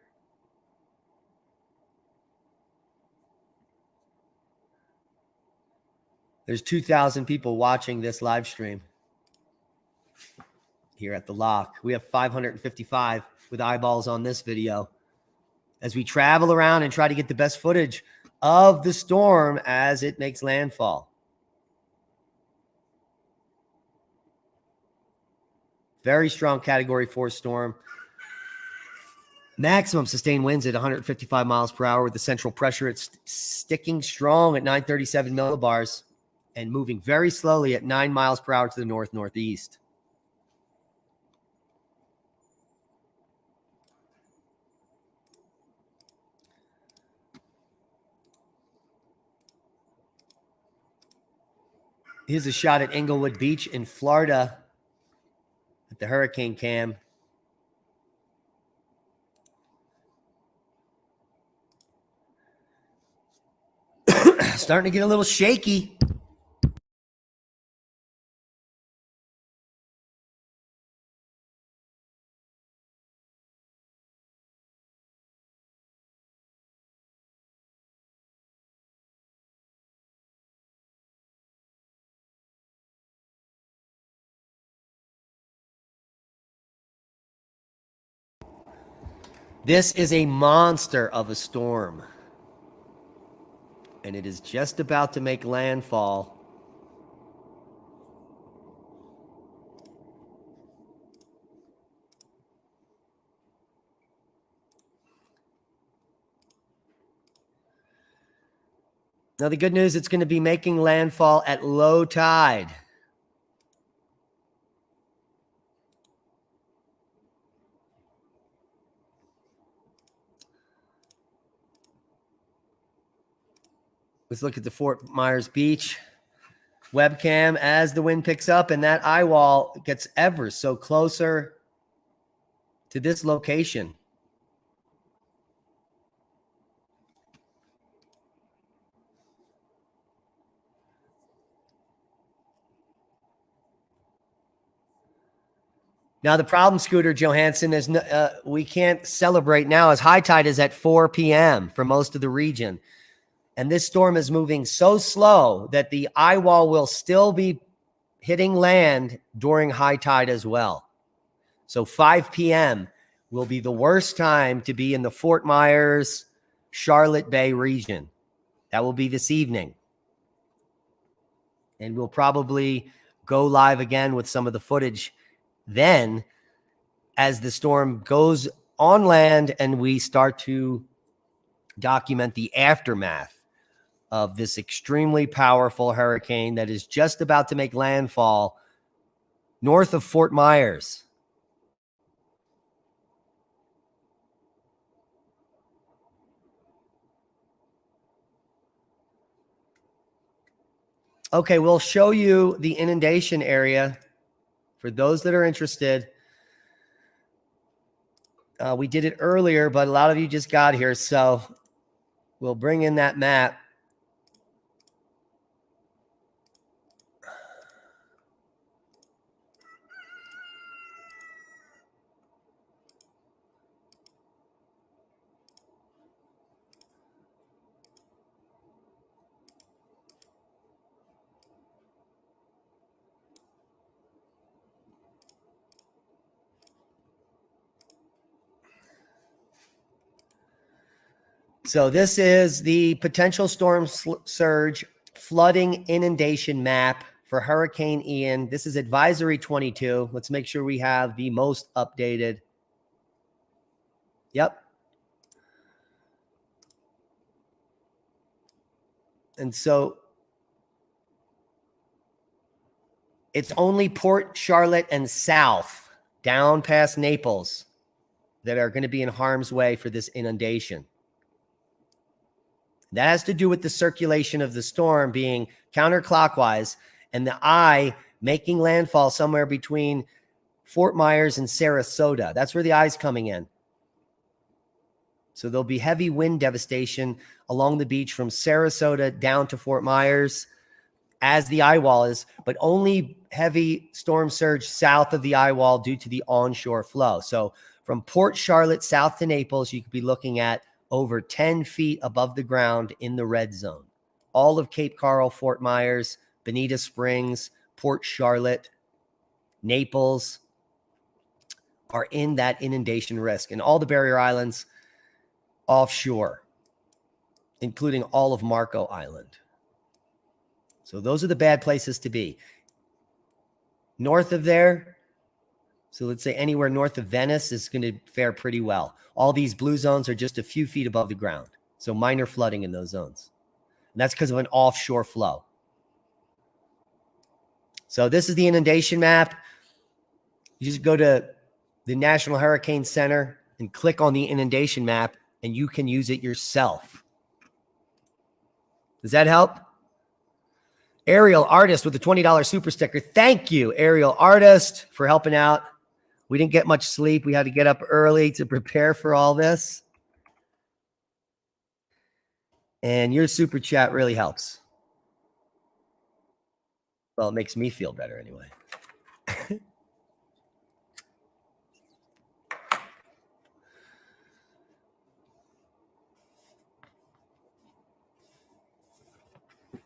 There's 2,000 people watching this live stream here at the lock. We have 555 with eyeballs on this video as we travel around and try to get the best footage of the storm as it makes landfall. Very strong Category 4 storm. Maximum sustained winds at 155 miles per hour with the central pressure. It's sticking strong at 937 millibars and moving very slowly at 9 miles per hour to the north-northeast. Here's a shot at Englewood Beach in Florida at the hurricane cam. Starting to get a little shaky. This is a monster of a storm. And it is just about to make landfall. Now, the good news, it's going to be making landfall at low tide. Let's look at the Fort Myers Beach webcam as the wind picks up and that eye wall gets ever so closer to this location. Now, the problem, Scooter Johansson, is we can't celebrate now as high tide is at 4 p.m. for most of the region. And this storm is moving so slow that the eye wall will still be hitting land during high tide as well. So 5 p.m. will be the worst time to be in the Fort Myers, Charlotte Bay region. That will be this evening. And we'll probably go live again with some of the footage then as the storm goes on land and we start to document the aftermath of this extremely powerful hurricane that is just about to make landfall north of Fort Myers. Okay, we'll show you the inundation area for those that are interested. We did it earlier, but a lot of you just got here, so we'll bring in that map. So this is the potential storm surge flooding inundation map for Hurricane Ian. This is advisory 22. Let's make sure we have the most updated. Yep. And so it's only Port Charlotte and south, down past Naples, that are going to be in harm's way for this inundation. That has to do with the circulation of the storm being counterclockwise and the eye making landfall somewhere between Fort Myers, and Sarasota. That's where the eye's coming in. So there'll be heavy wind devastation along the beach from Sarasota down to Fort Myers as the eye wall is, but only heavy storm surge south of the eye wall due to the onshore flow. So from Port Charlotte south to Naples, you could be looking at over 10 feet above the ground in the red zone. All of Cape Coral, Fort Myers, Bonita Springs, Port Charlotte, Naples are in that inundation risk, and all the barrier islands offshore, including all of Marco Island. So those are the bad places to be. North of there, so let's say anywhere north of Venice is going to fare pretty well. All these blue zones are just a few feet above the ground. So minor flooding in those zones. And that's because of an offshore flow. So this is the inundation map. You just go to the National Hurricane Center and click on the inundation map, and you can use it yourself. Does that help? Aerial Artist with the $20 super sticker. Thank you, Aerial Artist, for helping out. We didn't get much sleep. We had to get up early to prepare for all this. And your super chat really helps. Well, it makes me feel better anyway.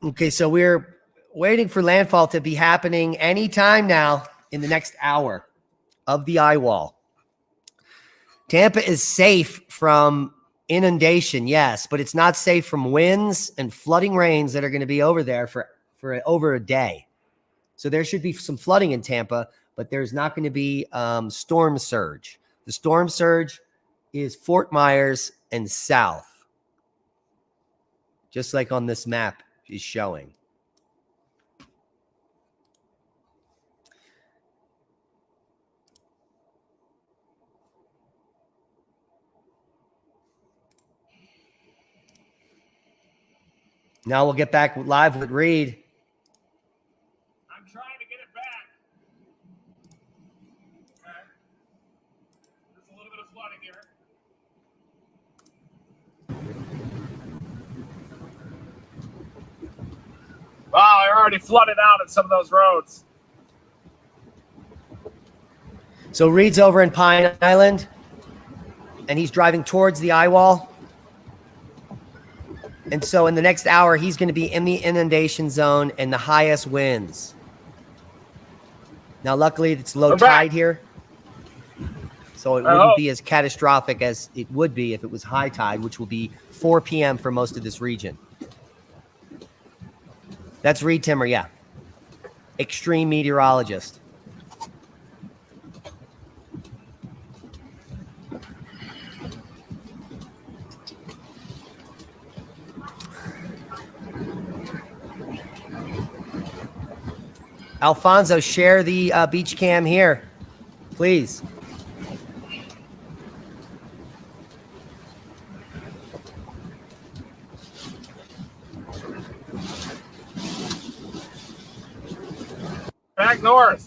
Okay, so we're waiting for landfall to be happening anytime now in the next hour of the eye wall. Tampa is safe from inundation, yes, but it's not safe from winds and flooding rains that are going to be over there for over a day. So there should be some flooding in Tampa, but there's not going to be storm surge. The storm surge is Fort Myers and south, just like on this map is showing. Now we'll get back live with Reed. I'm trying to get it back. Okay. There's a little bit of flooding here. Wow, they're already flooded out in some of those roads. So Reed's over in Pine Island, and he's driving towards the eye wall. And so in the next hour, he's going to be in the inundation zone and the highest winds. Now, luckily, it's low tide here, so it wouldn't be as catastrophic as it would be if it was high tide, which will be 4 p.m. for most of this region. That's Reed Timmer, yeah. Extreme meteorologist. Alfonso, share the beach cam here, please. Back north.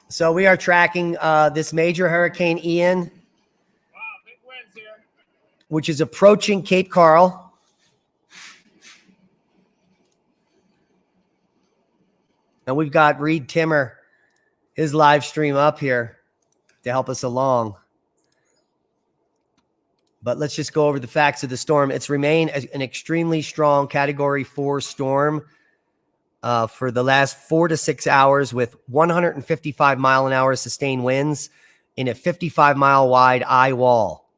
So we are tracking this major Hurricane Ian, Wow, big winds here, which is approaching Cape Coral. And we've got Reed Timmer, his live stream up here to help us along. But let's just go over the facts of the storm. It's remained an extremely strong Category 4 storm for the last 4 to 6 hours with 155-mile-an-hour sustained winds in a 55-mile wide eye wall,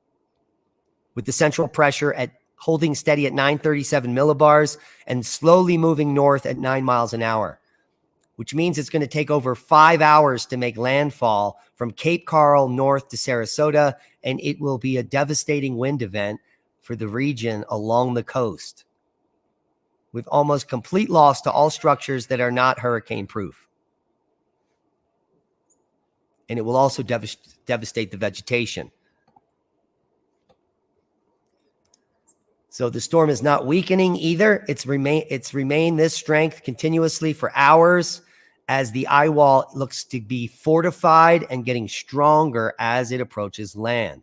with the central pressure at holding steady at 937 millibars and slowly moving north at 9 miles an hour, which means it's going to take over 5 hours to make landfall from Cape Coral north to Sarasota, and it will be a devastating wind event for the region along the coast, with almost complete loss to all structures that are not hurricane proof. and it will also devastate the vegetation. So the storm is not weakening either. It's remained this strength continuously for hours as the eye wall looks to be fortified and getting stronger as it approaches land.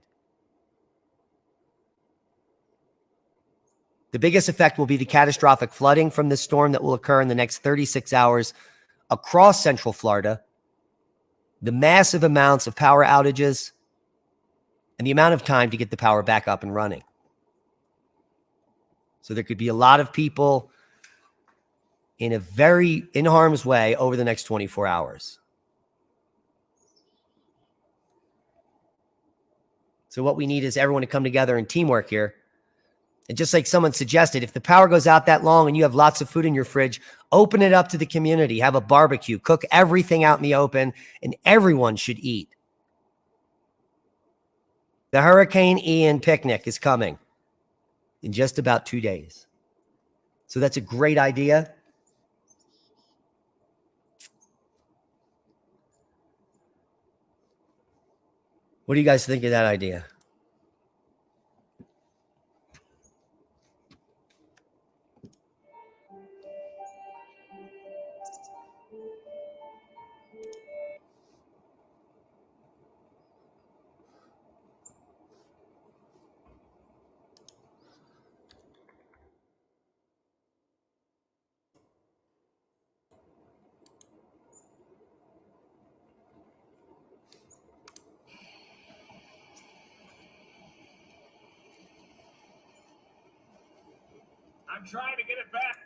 The biggest effect will be the catastrophic flooding from this storm that will occur in the next 36 hours across Central Florida, the massive amounts of power outages, and the amount of time to get the power back up and running. So there could be a lot of people in harm's way over the next 24 hours. So what we need is everyone to come together in teamwork here. And just like someone suggested, if the power goes out that long and you have lots of food in your fridge, open it up to the community, have a barbecue, cook everything out in the open, and everyone should eat. The Hurricane Ian picnic is coming in just about 2 days. So that's a great idea. What do you guys think of that idea? I'm trying to get it back.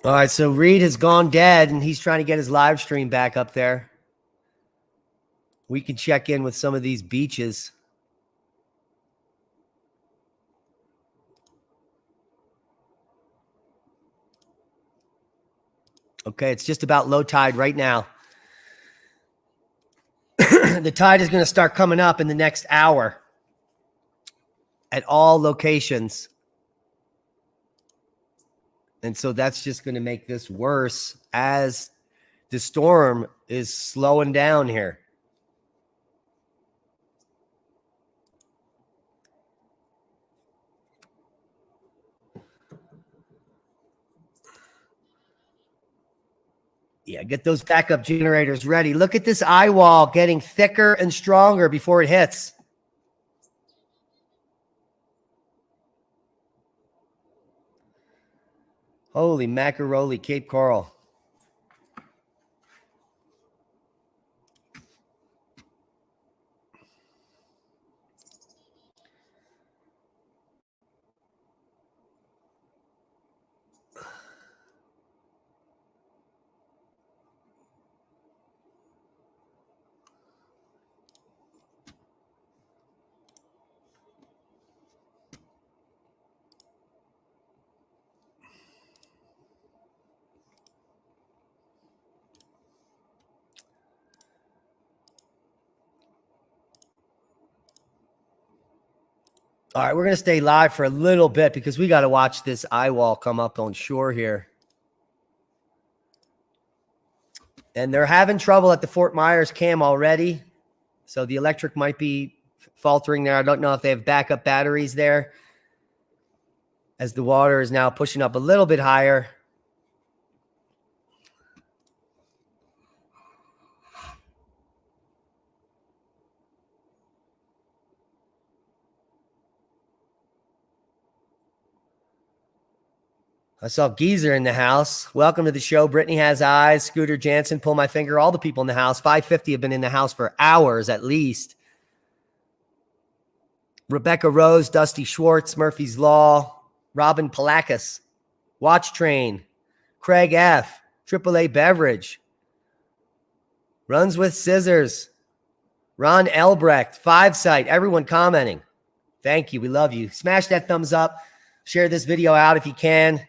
All right, so Reed has gone dead, and he's trying to get his live stream back up there. We can check in with some of these beaches. Okay, it's just about low tide right now. The tide is going to start coming up in the next hour at all locations. And so that's just going to make this worse as the storm is slowing down here. Yeah, get those backup generators ready. Look at this eye wall getting thicker and stronger before it hits. Holy macaroni, Cape Coral. All right, we're going to stay live for a little bit because we got to watch this eye wall come up on shore here. And they're having trouble at the Fort Myers cam already. So the electric might be faltering there. I don't know if they have backup batteries there as the water is now pushing up a little bit higher. I saw Geezer in the house. Welcome to the show. Brittany has eyes. Scooter Jansen, pull my finger. All the people in the house. 550 have been in the house for hours at least. Rebecca Rose, Dusty Schwartz, Murphy's Law, Robin Palakis, Watch Train, Craig F., AAA Beverage, Runs with Scissors, Ron Elbrecht, Five Site, everyone commenting. Thank you. We love you. Smash that thumbs up. Share this video out if you can.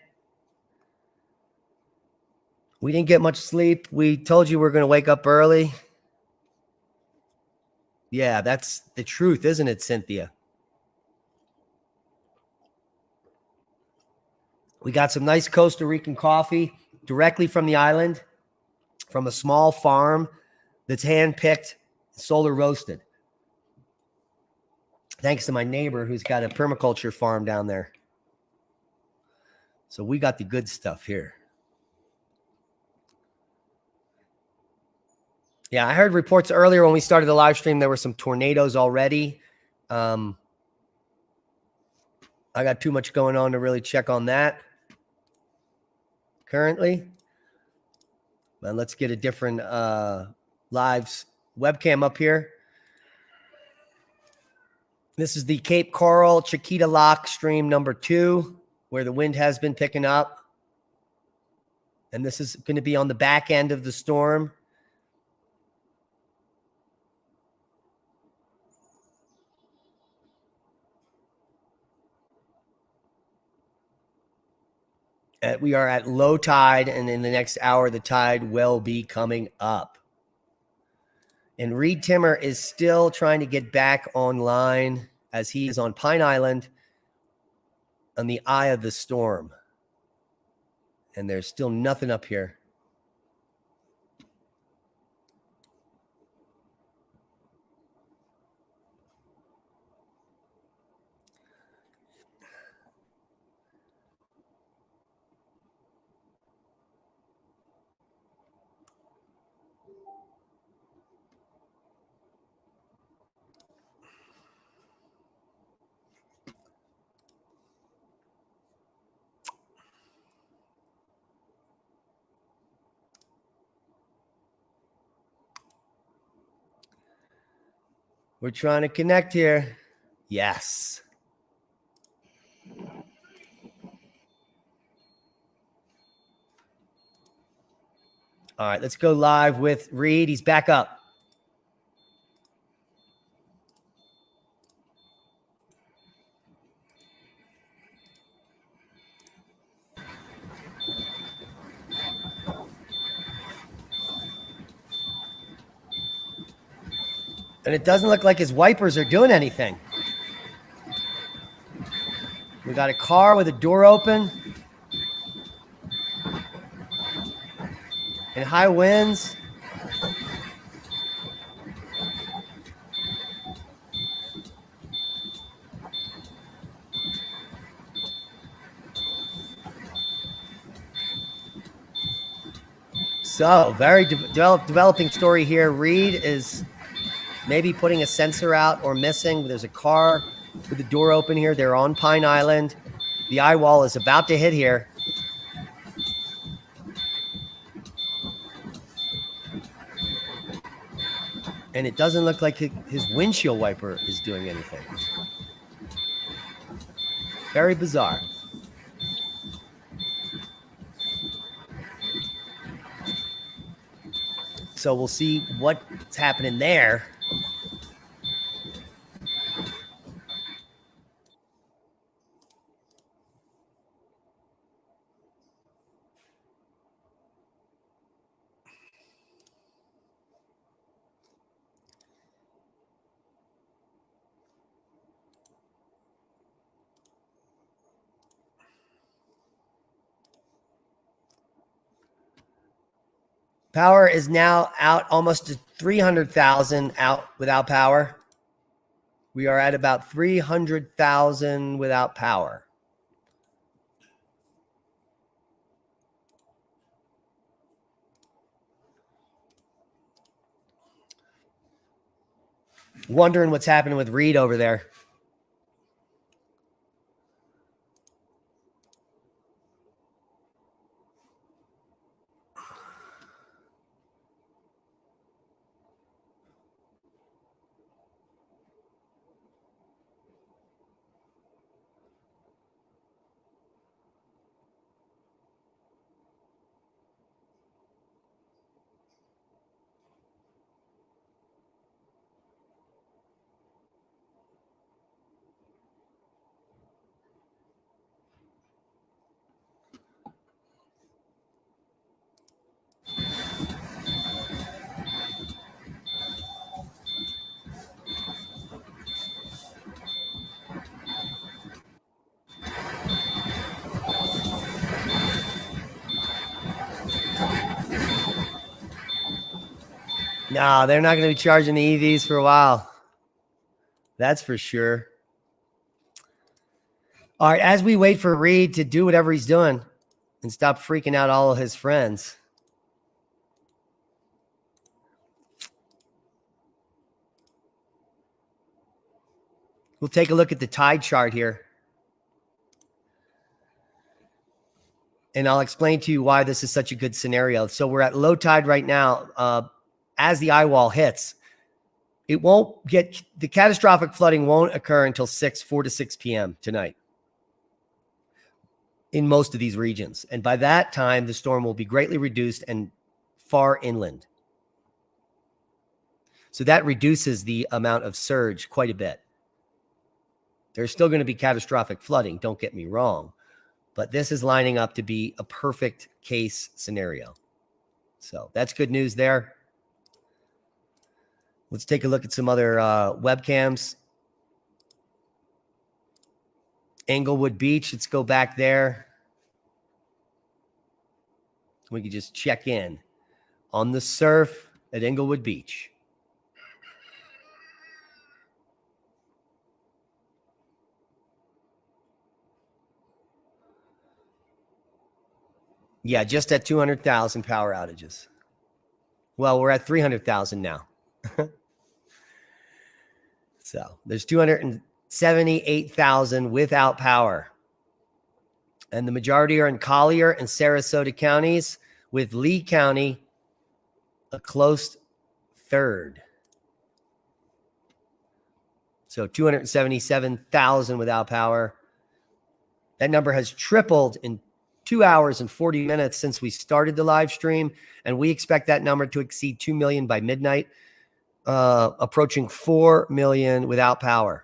We didn't get much sleep. We told you we're going to wake up early. Yeah, that's the truth, isn't it, Cynthia? We got some nice Costa Rican coffee directly from the island, from a small farm that's hand-picked, solar roasted. Thanks to my neighbor who's got a permaculture farm down there. So we got the good stuff here. Yeah, I heard reports earlier when we started the live stream, there were some tornadoes already. I got too much going on to really check on that currently. But let's get a different live webcam up here. This is the Cape Coral Chiquita Lock stream number 2, where the wind has been picking up. And this is going to be on the back end of the storm. We are at low tide, and in the next hour, the tide will be coming up. And Reed Timmer is still trying to get back online as he is on Pine Island on the eye of the storm. And there's still nothing up here. We're trying to connect here. Yes. All right, let's go live with Reed. He's back up. And it doesn't look like his wipers are doing anything. We got a car with a door open. And high winds. So, very developing story here. Reed is maybe putting a sensor out or missing. There's a car with the door open here. They're on Pine Island. The eye wall is about to hit here. And it doesn't look like his windshield wiper is doing anything. Very bizarre. So we'll see what's happening there. Power is now out almost to 300,000 out without power. We are at about 300,000 without power. Wondering what's happening with Reed over there. No, they're not going to be charging the EVs for a while. That's for sure. All right, as we wait for Reed to do whatever he's doing and stop freaking out all of his friends. We'll take a look at the tide chart here. And I'll explain to you why this is such a good scenario. So we're at low tide right now. As the eye wall hits, it won't get, the catastrophic flooding won't occur until 4 to 6 p.m. tonight in most of these regions. And by that time, the storm will be greatly reduced and far inland. So that reduces the amount of surge quite a bit. There's still going to be catastrophic flooding, don't get me wrong, but this is lining up to be a perfect case scenario. So that's good news there. Let's take a look at some other webcams. Englewood Beach, let's go back there. We can just check in on the surf at Englewood Beach. Yeah, just at 200,000 power outages. Well, we're at 300,000 now. So there's 278,000 without power. And the majority are in Collier and Sarasota counties, with Lee County a close third. So 277,000 without power. That number has tripled in 2 hours and 40 minutes since we started the live stream, and we expect that number to exceed 2 million by midnight, approaching 4 million without power.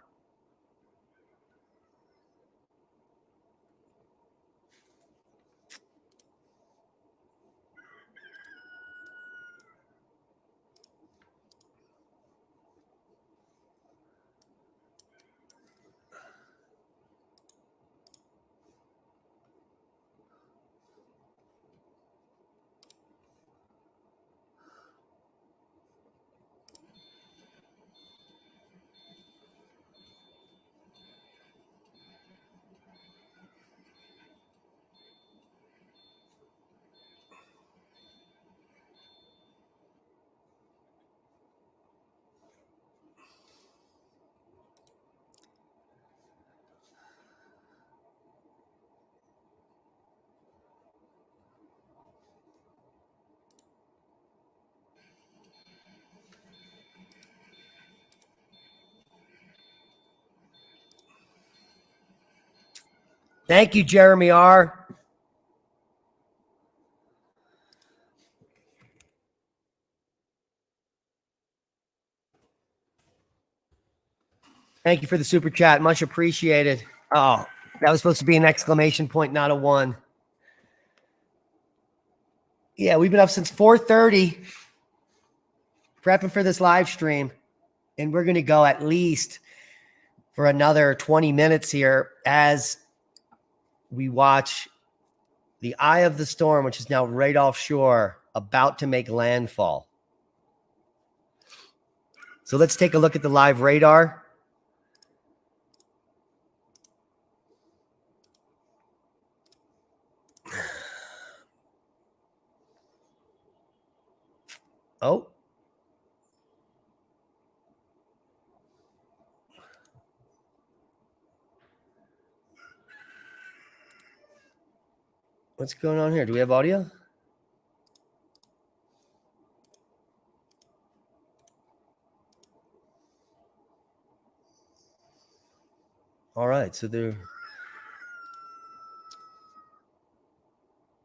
Thank you, Jeremy R. Thank you for the super chat. Much appreciated. Oh, that was supposed to be an exclamation point, not a 1. Yeah, we've been up since 4:30 prepping for this live stream, and we're going to go at least for another 20 minutes here as we watch the eye of the storm, which is now right offshore, about to make landfall. So let's take a look at the live radar. Oh. What's going on here? Do we have audio? All right, so they're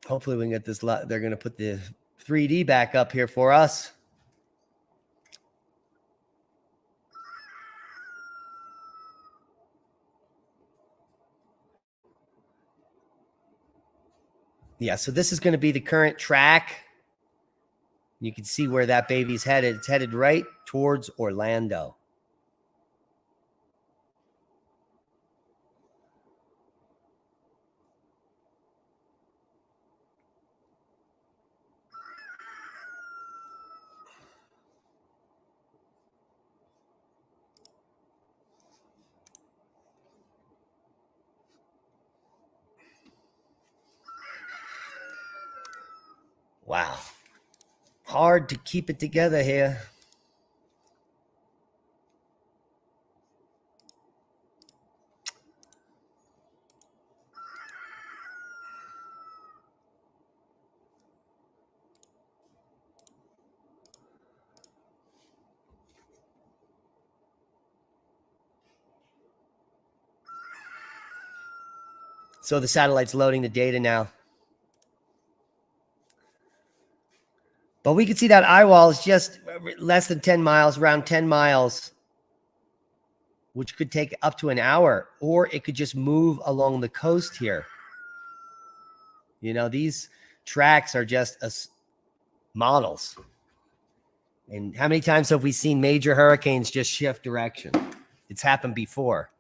hopefully we can get this. They're going to put the 3D back up here for us. Yeah, so this is going to be the current track. You can see where that baby's headed. It's headed right towards Orlando. Wow. Hard to keep it together here. So the satellite's loading the data now. But we can see that eye wall is just less than 10 miles, around 10 miles, which could take up to an hour, or it could just move along the coast here. You know, these tracks are just models. And how many times have we seen major hurricanes just shift direction? It's happened before.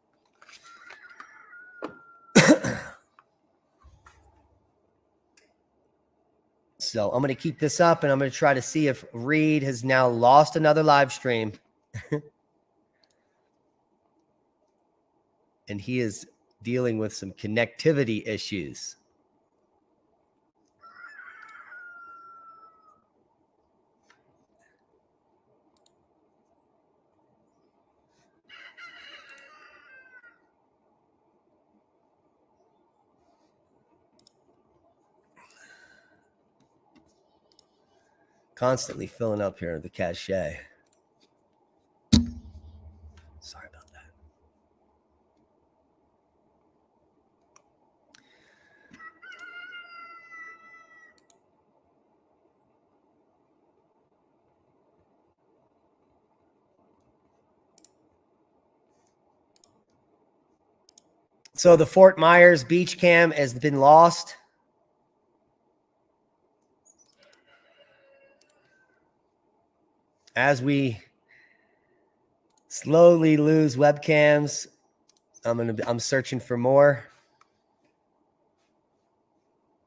So I'm going to keep this up, and I'm going to try to see if Reed has now lost another live stream. And he is dealing with some connectivity issues. Constantly filling up here the cache. Sorry about that. So the Fort Myers beach cam has been lost. As we slowly lose webcams, I'm searching for more.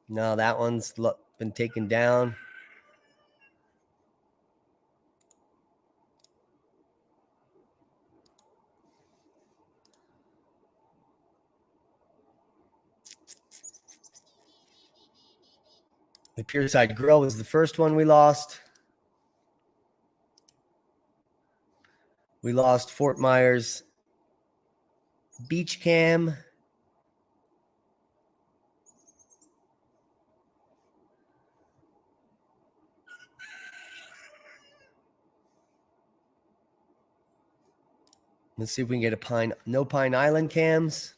No, that one's been taken down. The Pierside Grill was the first one we lost. We lost Fort Myers beach cam. Let's see if we can get no Pine Island cams.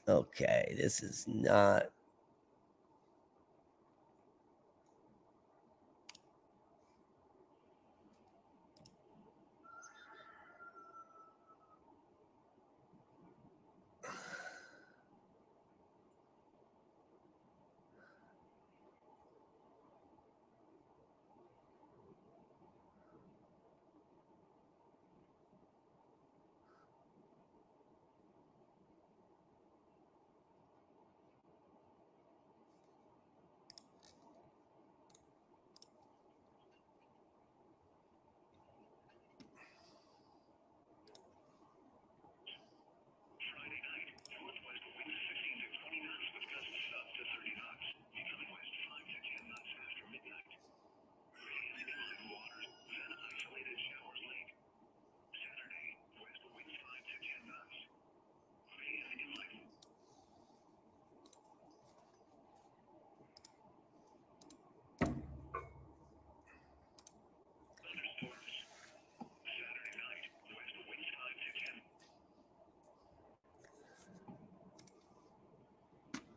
Okay, this is not.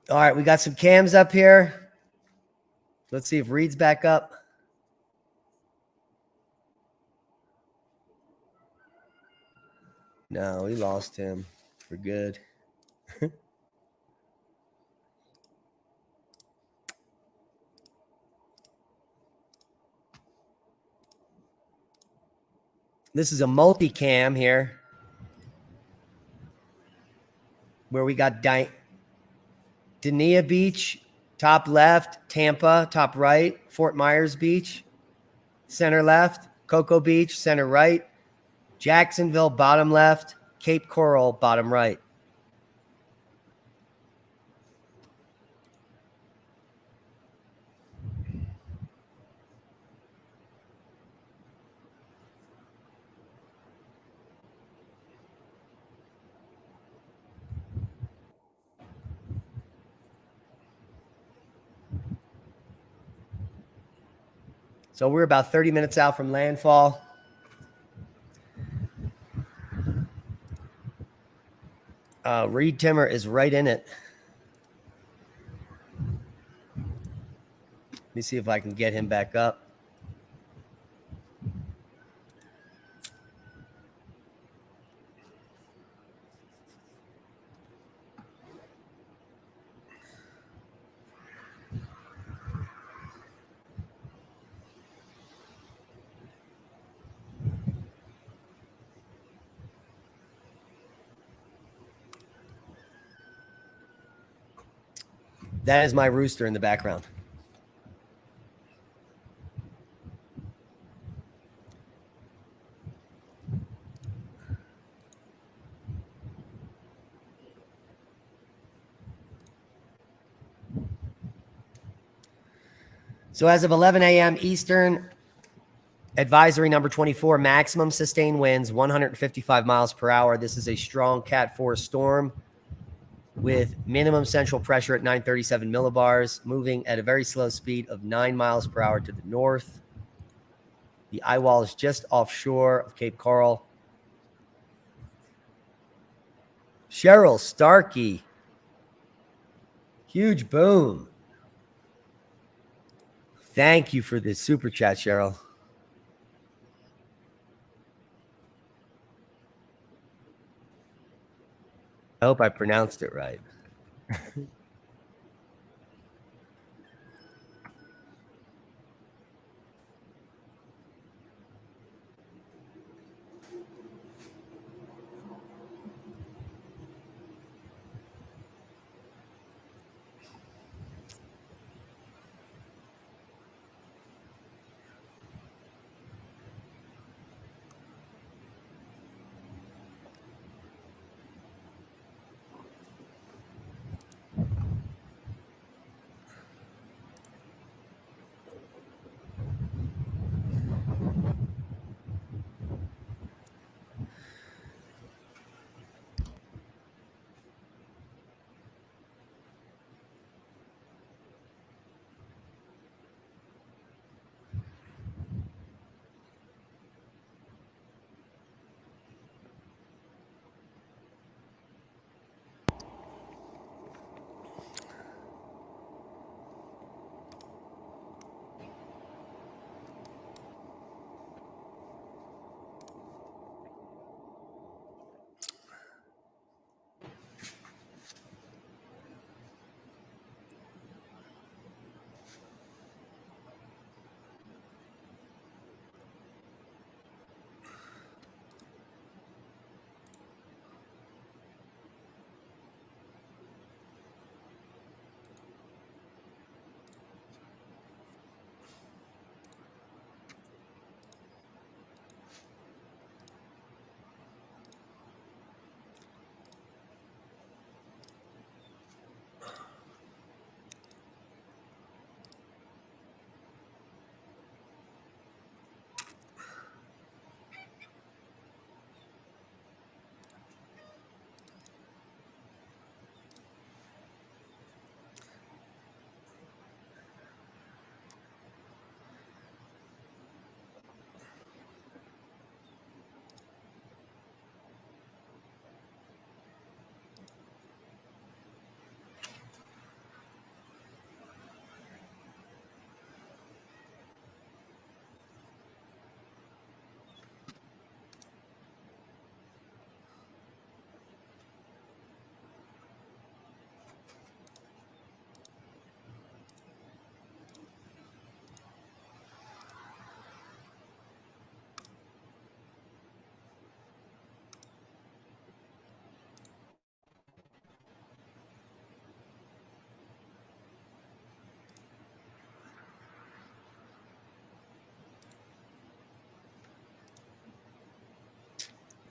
All right, we got some cams up here. Let's see if Reed's back up. No, we lost him for good. This is a multicam here where we got Dania Beach, top left, Tampa, top right, Fort Myers Beach, center left, Cocoa Beach, center right, Jacksonville, bottom left, Cape Coral, bottom right. So we're about 30 minutes out from landfall. Reed Timmer is right in it. Let me see if I can get him back up. That is my rooster in the background. So as of 11 a.m. Eastern, advisory number 24, maximum sustained winds, 155 miles per hour. This is a strong Cat 4 storm with minimum central pressure at 937 millibars, moving at a very slow speed of 9 miles per hour to the north. The eye wall is just offshore of Cape Coral. Cheryl Starkey. Huge boom. Thank you for this super chat, Cheryl. I hope I pronounced it right.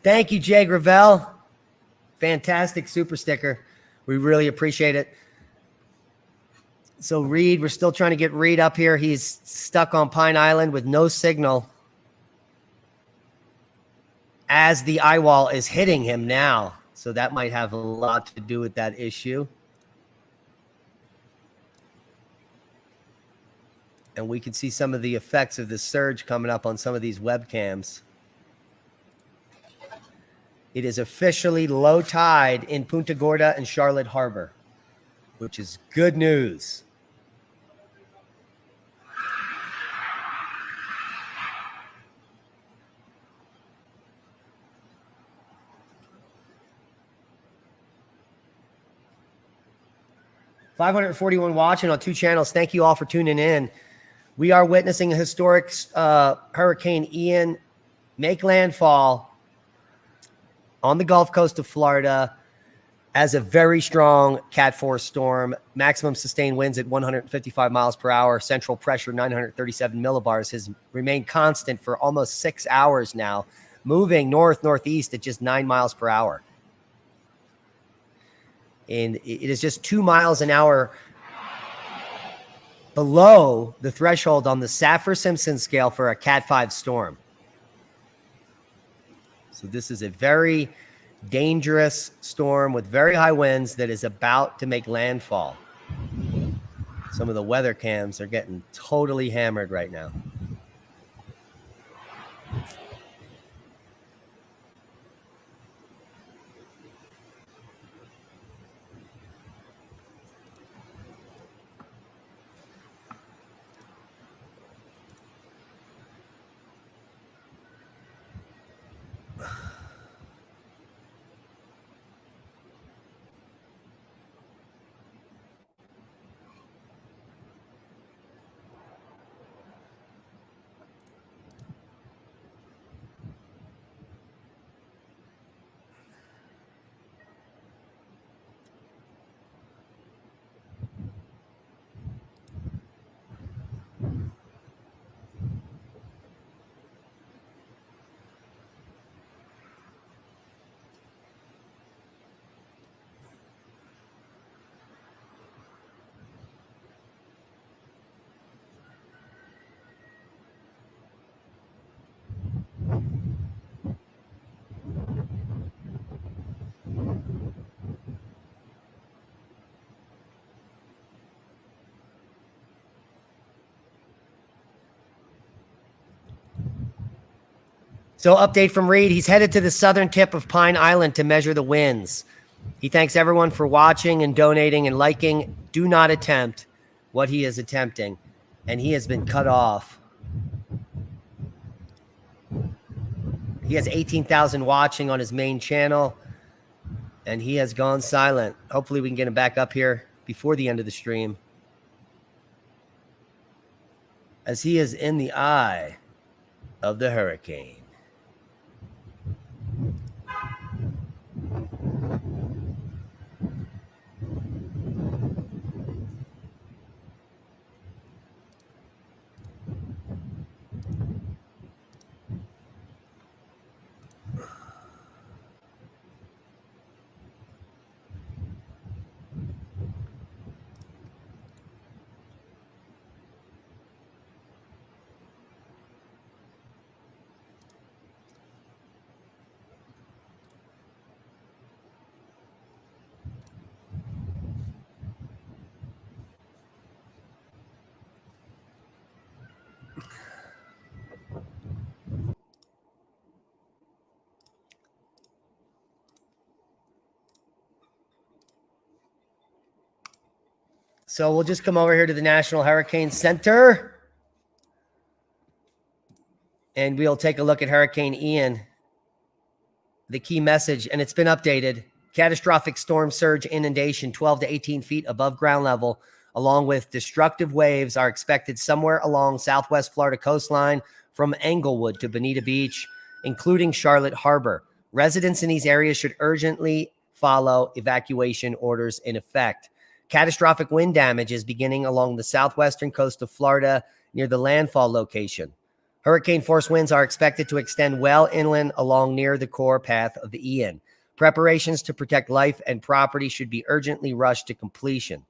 Thank you, Jay Gravel. Fantastic super sticker. We really appreciate it. So Reed, we're still trying to get Reed up here. He's stuck on Pine Island with no signal as the eye wall is hitting him now. So that might have a lot to do with that issue. And we can see some of the effects of the surge coming up on some of these webcams. It is officially low tide in Punta Gorda and Charlotte Harbor, which is good news. $541 watching on 2 channels. Thank you all for tuning in. We are witnessing a historic Hurricane Ian make landfall on the Gulf Coast of Florida as a very strong Cat 4 storm. Maximum sustained winds at 155 miles per hour. Central pressure 937 millibars has remained constant for almost 6 hours now, moving northeast at just 9 miles per hour. And it is just 2 miles an hour below the threshold on the Saffir-Simpson scale for a Cat 5 storm. So this is a very dangerous storm with very high winds that is about to make landfall. Some of the weather cams are getting totally hammered right now. So update from Reed. He's headed to the southern tip of Pine Island to measure the winds. He thanks everyone for watching and donating and liking. Do not attempt what he is attempting. And he has been cut off. He has 18,000 watching on his main channel. And he has gone silent. Hopefully we can get him back up here before the end of the stream, as he is in the eye of the hurricane. So we'll just come over here to the National Hurricane Center, and we'll take a look at Hurricane Ian. The key message, and it's been updated: catastrophic storm surge inundation 12 to 18 feet above ground level, along with destructive waves, are expected somewhere along southwest Florida coastline from Englewood to Bonita Beach, including Charlotte Harbor. Residents in these areas should urgently follow evacuation orders in effect. Catastrophic wind damage is beginning along the southwestern coast of Florida near the landfall location. Hurricane force winds are expected to extend well inland along near the core path of the Ian. Preparations to protect life and property should be urgently rushed to completion.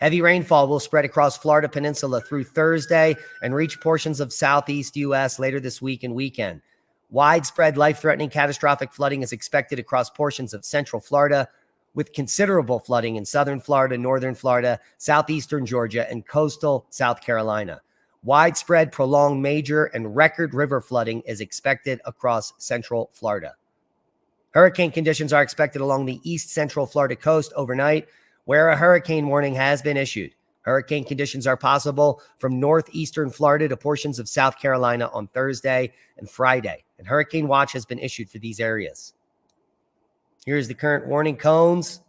Heavy rainfall will spread across Florida Peninsula through Thursday and reach portions of southeast U.S. later this week and weekend. Widespread life-threatening catastrophic flooding is expected across portions of central Florida, with considerable flooding in southern Florida, northern Florida, southeastern Georgia, and coastal South Carolina. Widespread, prolonged, major, and record river flooding is expected across central Florida. Hurricane conditions are expected along the east central Florida coast overnight, where a hurricane warning has been issued. Hurricane conditions are possible from northeastern Florida to portions of South Carolina on Thursday and Friday, and hurricane watch has been issued for these areas. Here's the current warning cones.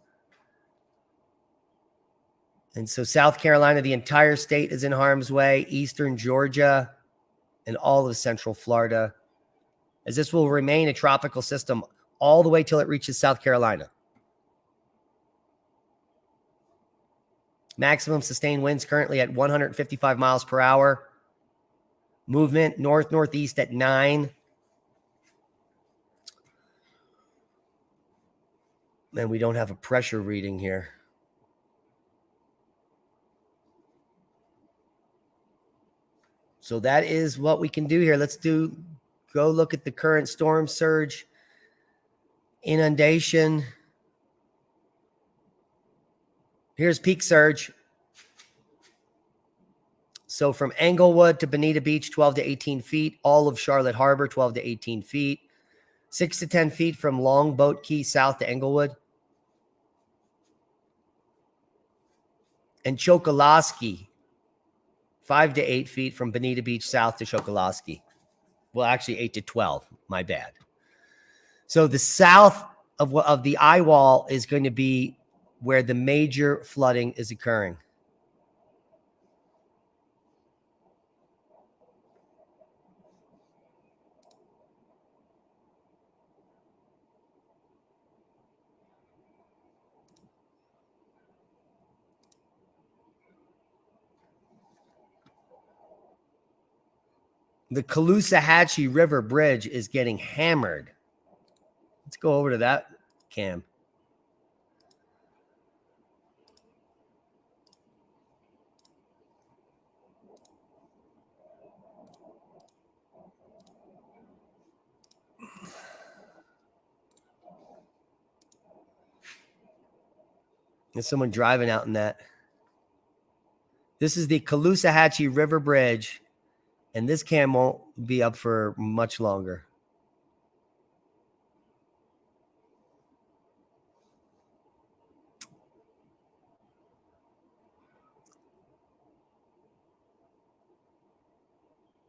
And so South Carolina, the entire state is in harm's way, eastern Georgia, and all of central Florida, as this will remain a tropical system all the way till it reaches South Carolina. Maximum sustained winds currently at 155 miles per hour. Movement north-northeast at 9. And we don't have a pressure reading here. So that is what we can do here. Let's go look at the current storm surge, inundation. Here's peak surge. So from Englewood to Bonita Beach, 12 to 18 feet. All of Charlotte Harbor, 12 to 18 feet. 6 to 10 feet from Longboat Key south to Englewood. And Chokoloskee, 5 to 8 feet from Bonita Beach south to Chokoloskee. Well, actually 8 to 12. My bad. So the south of the eye wall is going to be where the major flooding is occurring. The Caloosahatchee River Bridge is getting hammered. Let's go over to that cam. There's someone driving out in that. This is the Caloosahatchee River Bridge, and this cam won't be up for much longer.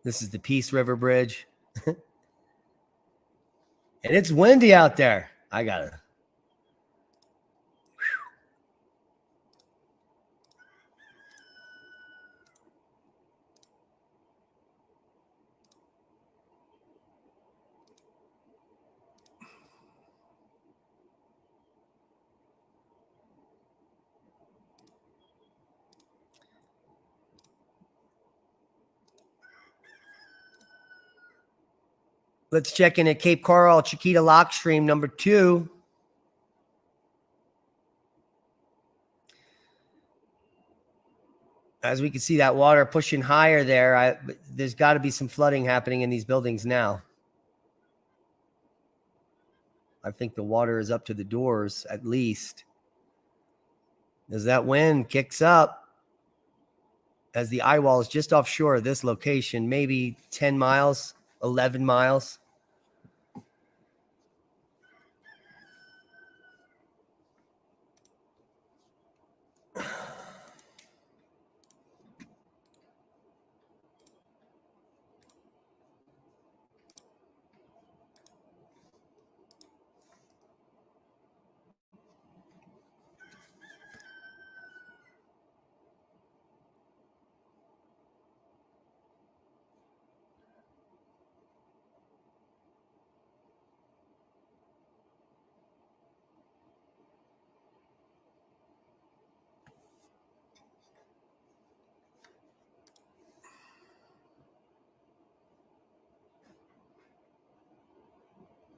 This is the Peace River Bridge. And it's windy out there. I got it. Let's check in at Cape Coral, Chiquita Lock Stream number 2. As we can see that water pushing higher there, there's got to be some flooding happening in these buildings now. I think the water is up to the doors at least. As that wind kicks up, as the eye wall is just offshore of this location, maybe 10 miles, 11 miles.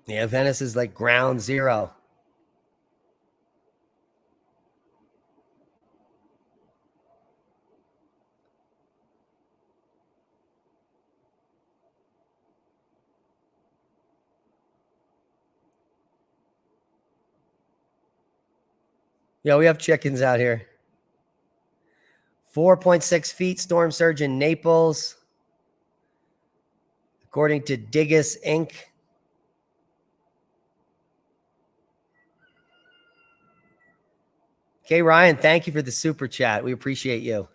Yeah, Venice is like ground zero. Yeah, we have chickens out here. 4.6 feet storm surge in Naples, according to Digus Inc. Okay, Ryan, thank you for the super chat. We appreciate you.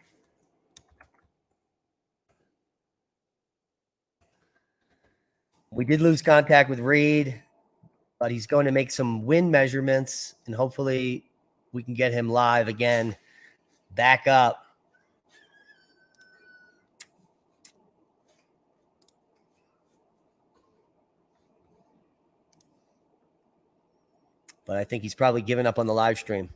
We did lose contact with Reed, but he's going to make some wind measurements, and hopefully we can get him live again, back up. But I think he's probably given up on the live stream.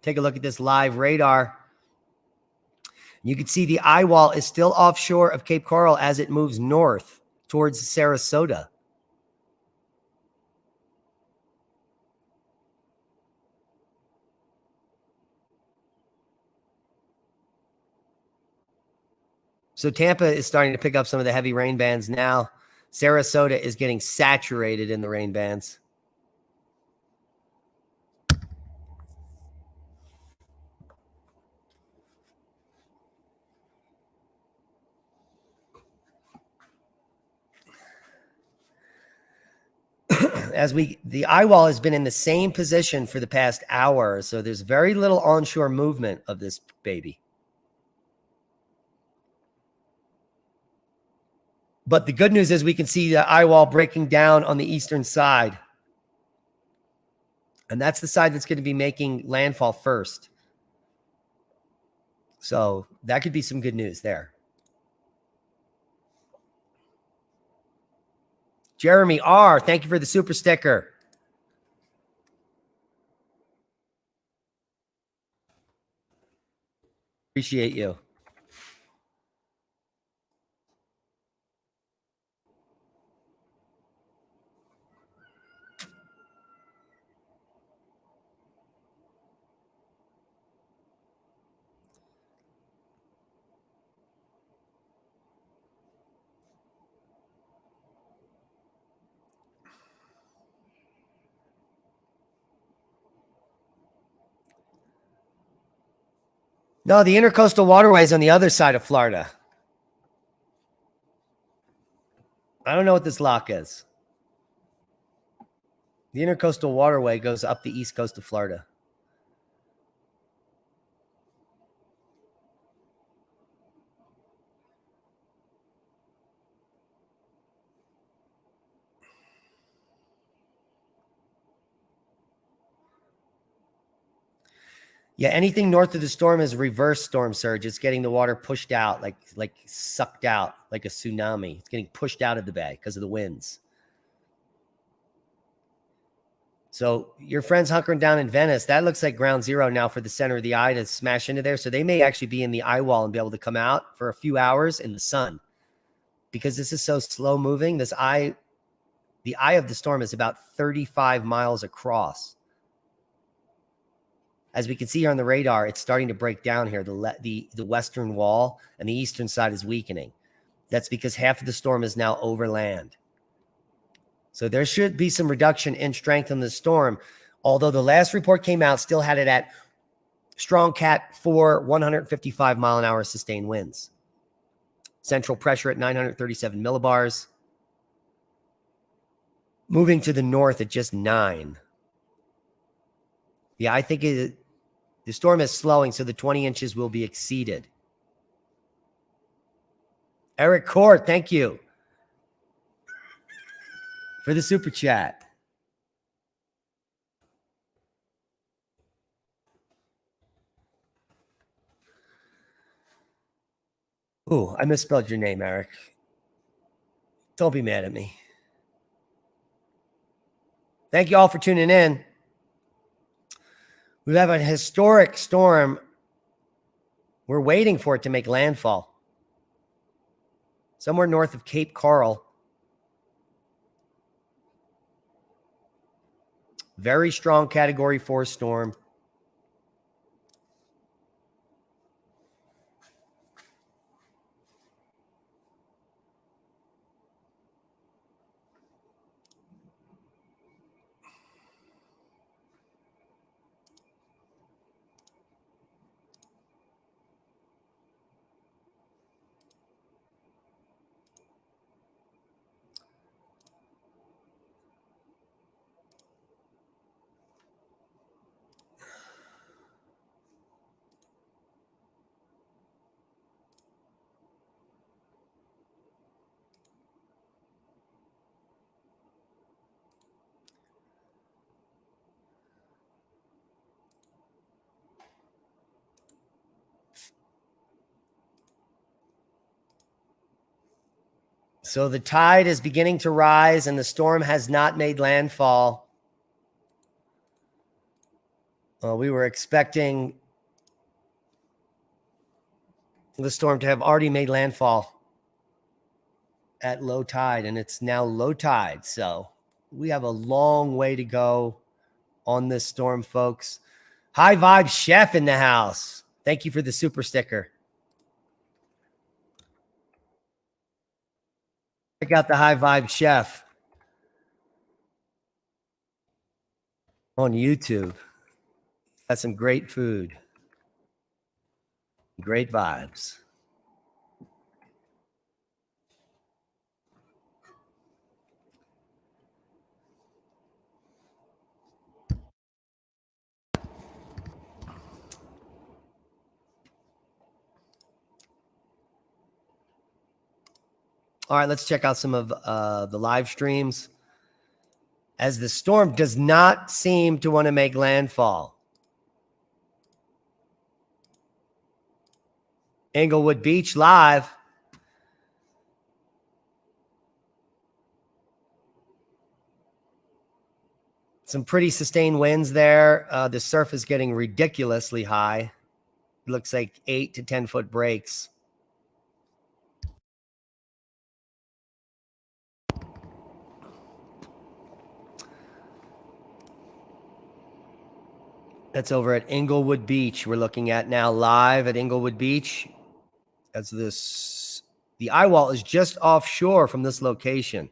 Take a look at this live radar. You can see the eye wall is still offshore of Cape Coral as it moves north towards Sarasota. So Tampa is starting to pick up some of the heavy rain bands now. Sarasota is getting saturated in the rain bands. The eye wall has been in the same position for the past hour, so there's very little onshore movement of this baby. But the good news is we can see the eye wall breaking down on the eastern side. And that's the side that's going to be making landfall first. So that could be some good news there. Jeremy R., thank you for the super sticker. Appreciate you. No, the intercoastal waterway is on the other side of Florida. I don't know what this lock is. The intercoastal waterway goes up the east coast of Florida. Yeah, anything north of the storm is reverse storm surge. It's getting the water pushed out, like sucked out, like a tsunami. It's getting pushed out of the bay because of the winds. So your friends hunkering down in Venice, that looks like ground zero now for the center of the eye to smash into there. So they may actually be in the eye wall and be able to come out for a few hours in the sun. Because this is so slow moving, the eye of the storm is about 35 miles across. As we can see here on the radar, it's starting to break down here. The western wall and the eastern side is weakening. That's because half of the storm is now over land. So there should be some reduction in strength on the storm. Although the last report came out, still had it at strong Cat 4, 155 mile an hour sustained winds. Central pressure at 937 millibars. Moving to the north at just 9. Yeah, I think the storm is slowing, so the 20 inches will be exceeded. Eric Court, thank you for the super chat. Ooh, I misspelled your name, Eric. Don't be mad at me. Thank you all for tuning in. We have a historic storm. We're waiting for it to make landfall. Somewhere north of Cape Coral. Very strong Category 4 storm. So the tide is beginning to rise and the storm has not made landfall. We were expecting the storm to have already made landfall at low tide, and it's now low tide. So we have a long way to go on this storm, folks. High Vibe Chef in the house. Thank you for the super sticker. Check out the High Vibe Chef on YouTube. Got some great food, great vibes. All right, let's check out some of the live streams. As the storm does not seem to want to make landfall. Englewood Beach live. Some pretty sustained winds there. The surf is getting ridiculously high. It looks like 8 to 10 foot breaks. That's over at Englewood Beach. We're looking at now live at Englewood Beach. As the eye wall is just offshore from this location.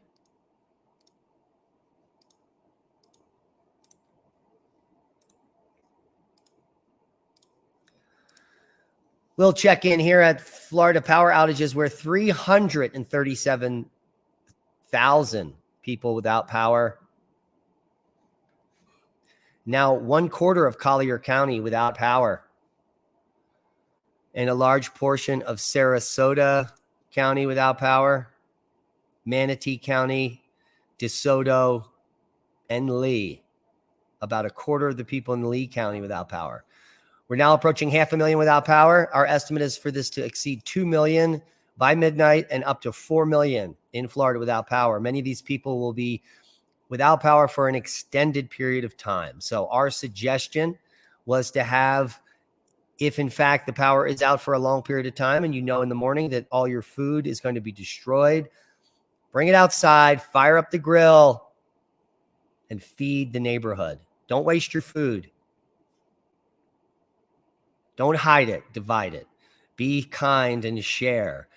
We'll check in here at Florida power outages where 337,000 people without power. Now 1/4 of Collier County without power. And a large portion of Sarasota County without power. Manatee County, DeSoto, and Lee. About 1/4 of the people in Lee County without power. We're now approaching 500,000 without power. Our estimate is for this to exceed 2 million by midnight and up to 4 million in Florida without power. Many of these people will be without power for an extended period of time. So our suggestion was to have, if in fact the power is out for a long period of time and you know in the morning that all your food is going to be destroyed, bring it outside, fire up the grill, and feed the neighborhood. Don't waste your food. Don't hide it, divide it. Be kind and share.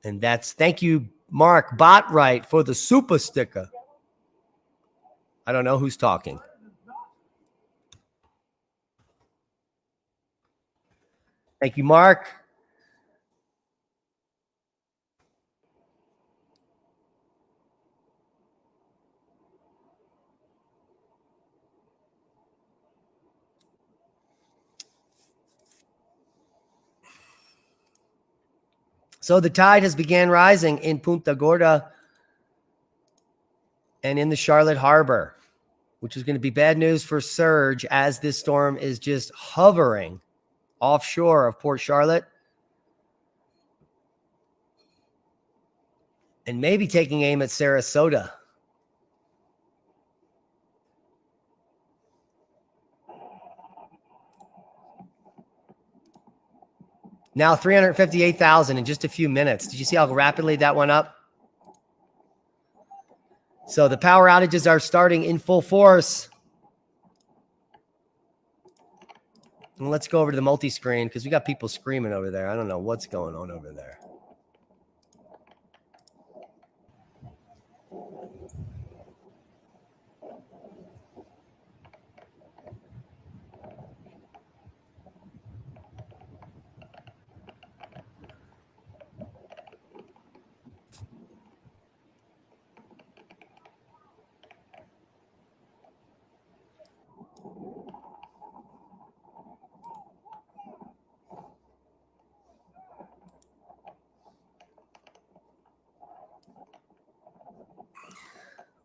And that's, thank you, Mark Botright, for the super sticker. I don't know who's talking. Thank you, Mark. So the tide has began rising in Punta Gorda and in the Charlotte Harbor, which is going to be bad news for surge as this storm is just hovering offshore of Port Charlotte and maybe taking aim at Sarasota. Now 358,000 in just a few minutes. Did you see how rapidly that went up? So the power outages are starting in full force. And let's go over to the multi-screen because we got people screaming over there. I don't know what's going on over there.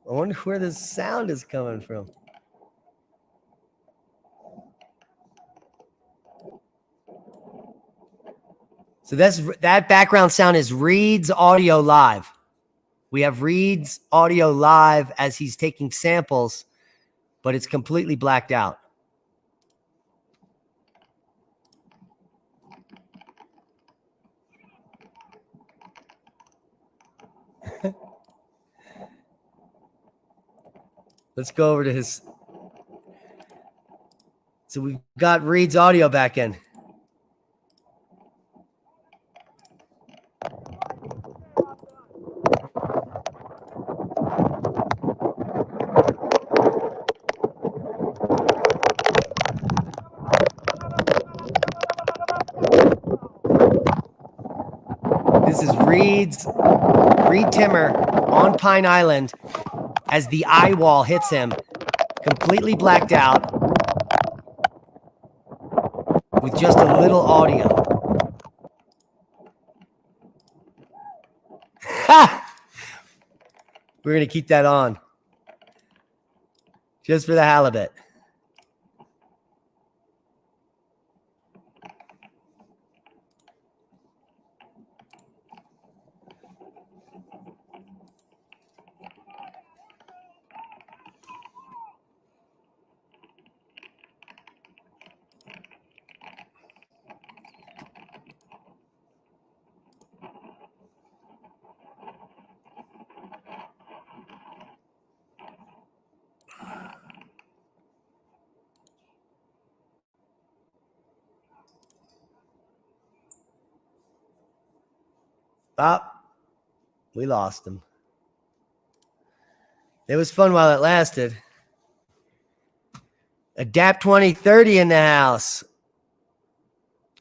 I wonder where this sound is coming from. So that background sound is Reed's audio live. We have Reed's audio live as he's taking samples, but it's completely blacked out. Let's go over to his. So we've got Reed's audio back in. This is Reed Timmer on Pine Island as the eye wall hits him, completely blacked out with just a little audio. Ha! We're going to keep that on just for the halibut. Oh, we lost him. It was fun while it lasted. Adapt 2030 in the house.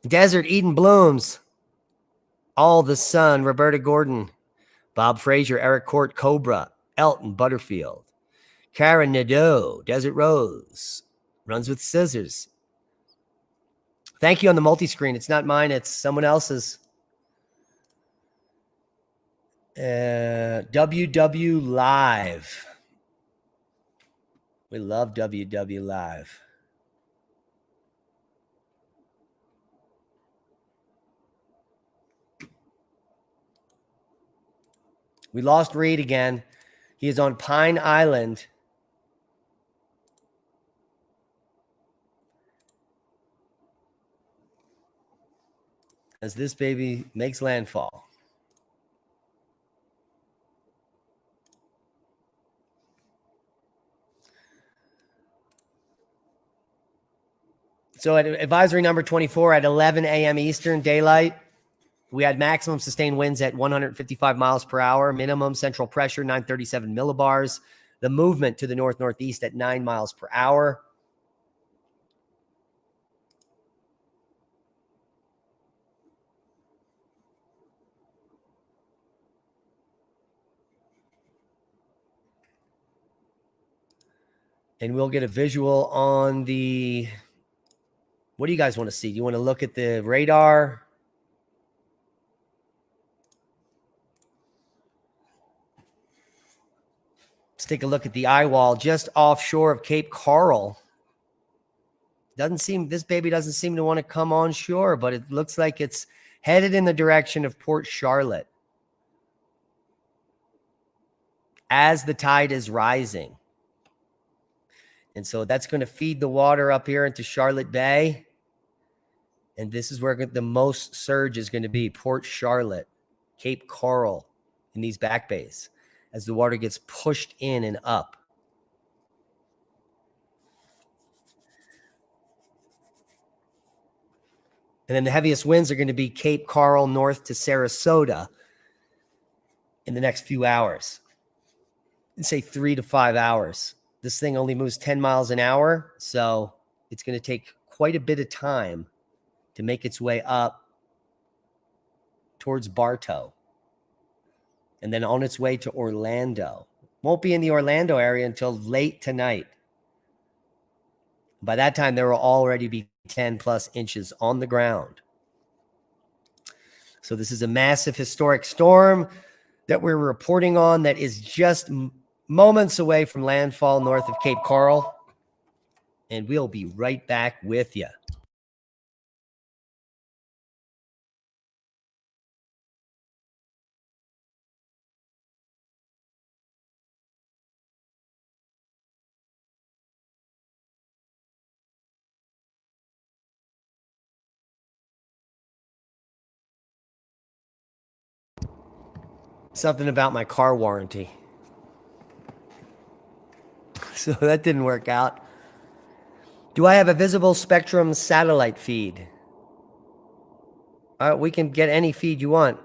Desert Eden Blooms. All the Sun. Roberta Gordon. Bob Frazier. Eric Court. Cobra. Elton Butterfield. Karen Nadeau. Desert Rose. Runs with Scissors. Thank you on the multi-screen. It's not mine. It's someone else's. WW Live. We love WW Live. We lost Reed again. He is on Pine Island. As this baby makes landfall. So at advisory number 24 at 11 a.m. Eastern daylight, we had maximum sustained winds at 155 miles per hour, minimum central pressure 937 millibars, the movement to the north-northeast at 9 miles per hour. And we'll get a visual on the, what do you guys want to see? Do you want to look at the radar? Let's take a look at the eye wall just offshore of Cape Coral. This baby doesn't seem to want to come on shore, but it looks like it's headed in the direction of Port Charlotte as the tide is rising. And so that's going to feed the water up here into Charlotte Bay. And this is where the most surge is going to be: Port Charlotte, Cape Coral, in these back bays, as the water gets pushed in and up. And then the heaviest winds are going to be Cape Coral north to Sarasota in the next few hours. I'd say 3 to 5 hours. This thing only moves 10 miles an hour, so it's going to take quite a bit of time to make its way up towards Bartow and then on its way to Orlando. Won't be in the Orlando area until late tonight. By that time, there will already be 10 plus inches on the ground. So this is a massive historic storm that we're reporting on that is just moments away from landfall north of Cape Coral. And we'll be right back with you. Something about my car warranty. So that didn't work out. Do I have a visible spectrum satellite feed? We can get any feed you want.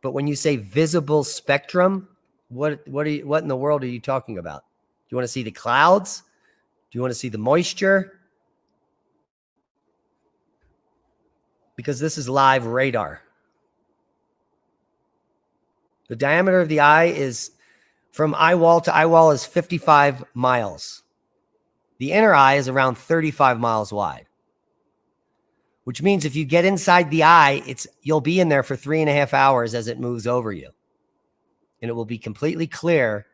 But when you say visible spectrum, what in the world are you talking about? Do you want to see the clouds? Do you want to see the moisture? Because this is live radar. The diameter of the eye is from eye wall to eye wall is 55 miles. The inner eye is around 35 miles wide, which means if you get inside the eye, you'll be in there for 3.5 hours as it moves over you. And it will be completely clear.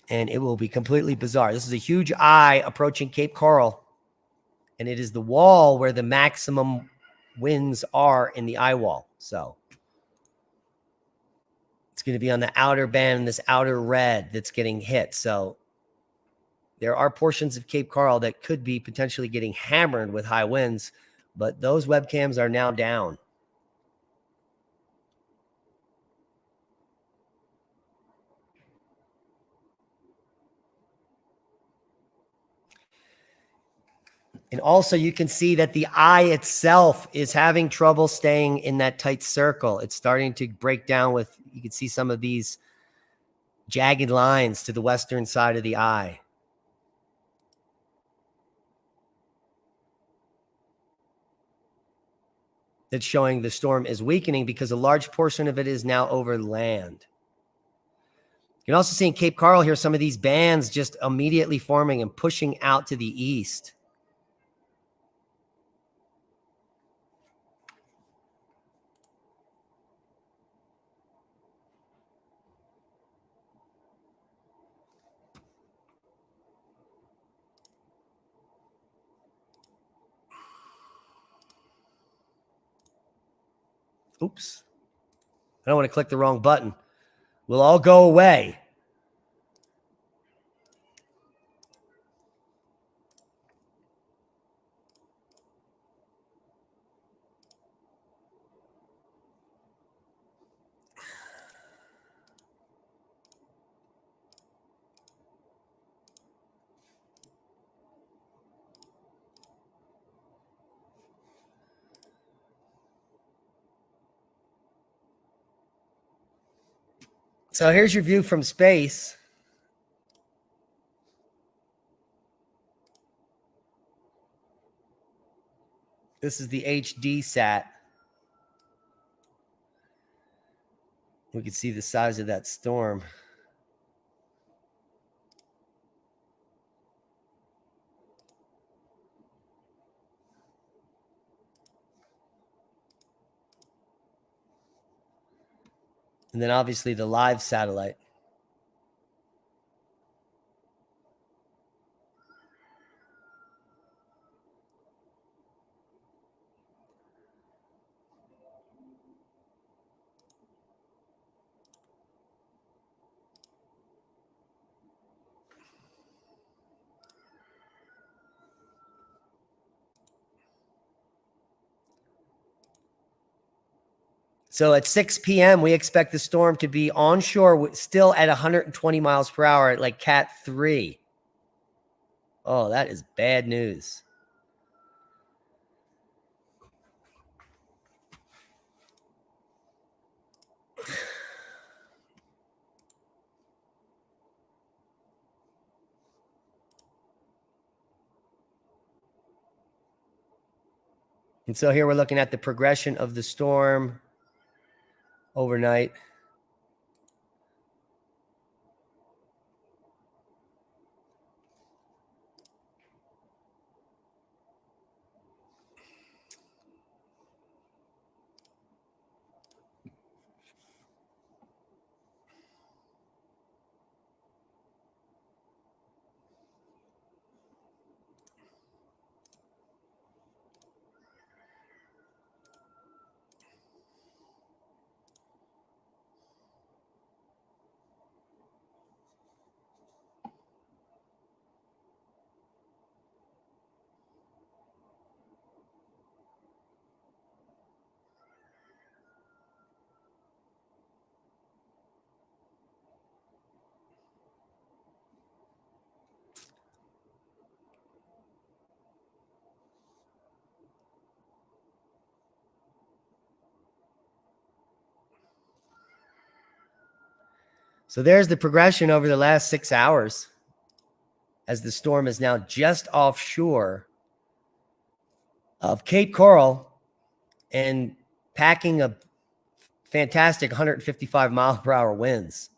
And it will be completely bizarre. This is a huge eye approaching Cape Coral. And it is the wall where the maximum winds are in the eye wall. So it's going to be on the outer band, this outer red that's getting hit. So there are portions of Cape Coral that could be potentially getting hammered with high winds, but those webcams are now down. And also you can see that the eye itself is having trouble staying in that tight circle. It's starting to break down with, you can see some of these jagged lines to the western side of the eye. That's showing the storm is weakening because a large portion of it is now over land. You can also see in Cape Coral here some of these bands just immediately forming and pushing out to the east. Oops. I don't want to click the wrong button. We'll all go away. So here's your view from space. This is the HD sat. We can see the size of that storm. And then obviously the live satellite. So at 6 p.m., we expect the storm to be onshore, still at 120 miles per hour at like Cat 3. Oh, that is bad news. And so here we're looking at the progression of the storm overnight. So there's the progression over the last 6 hours as the storm is now just offshore of Cape Coral and packing a fantastic 155 mile per hour winds.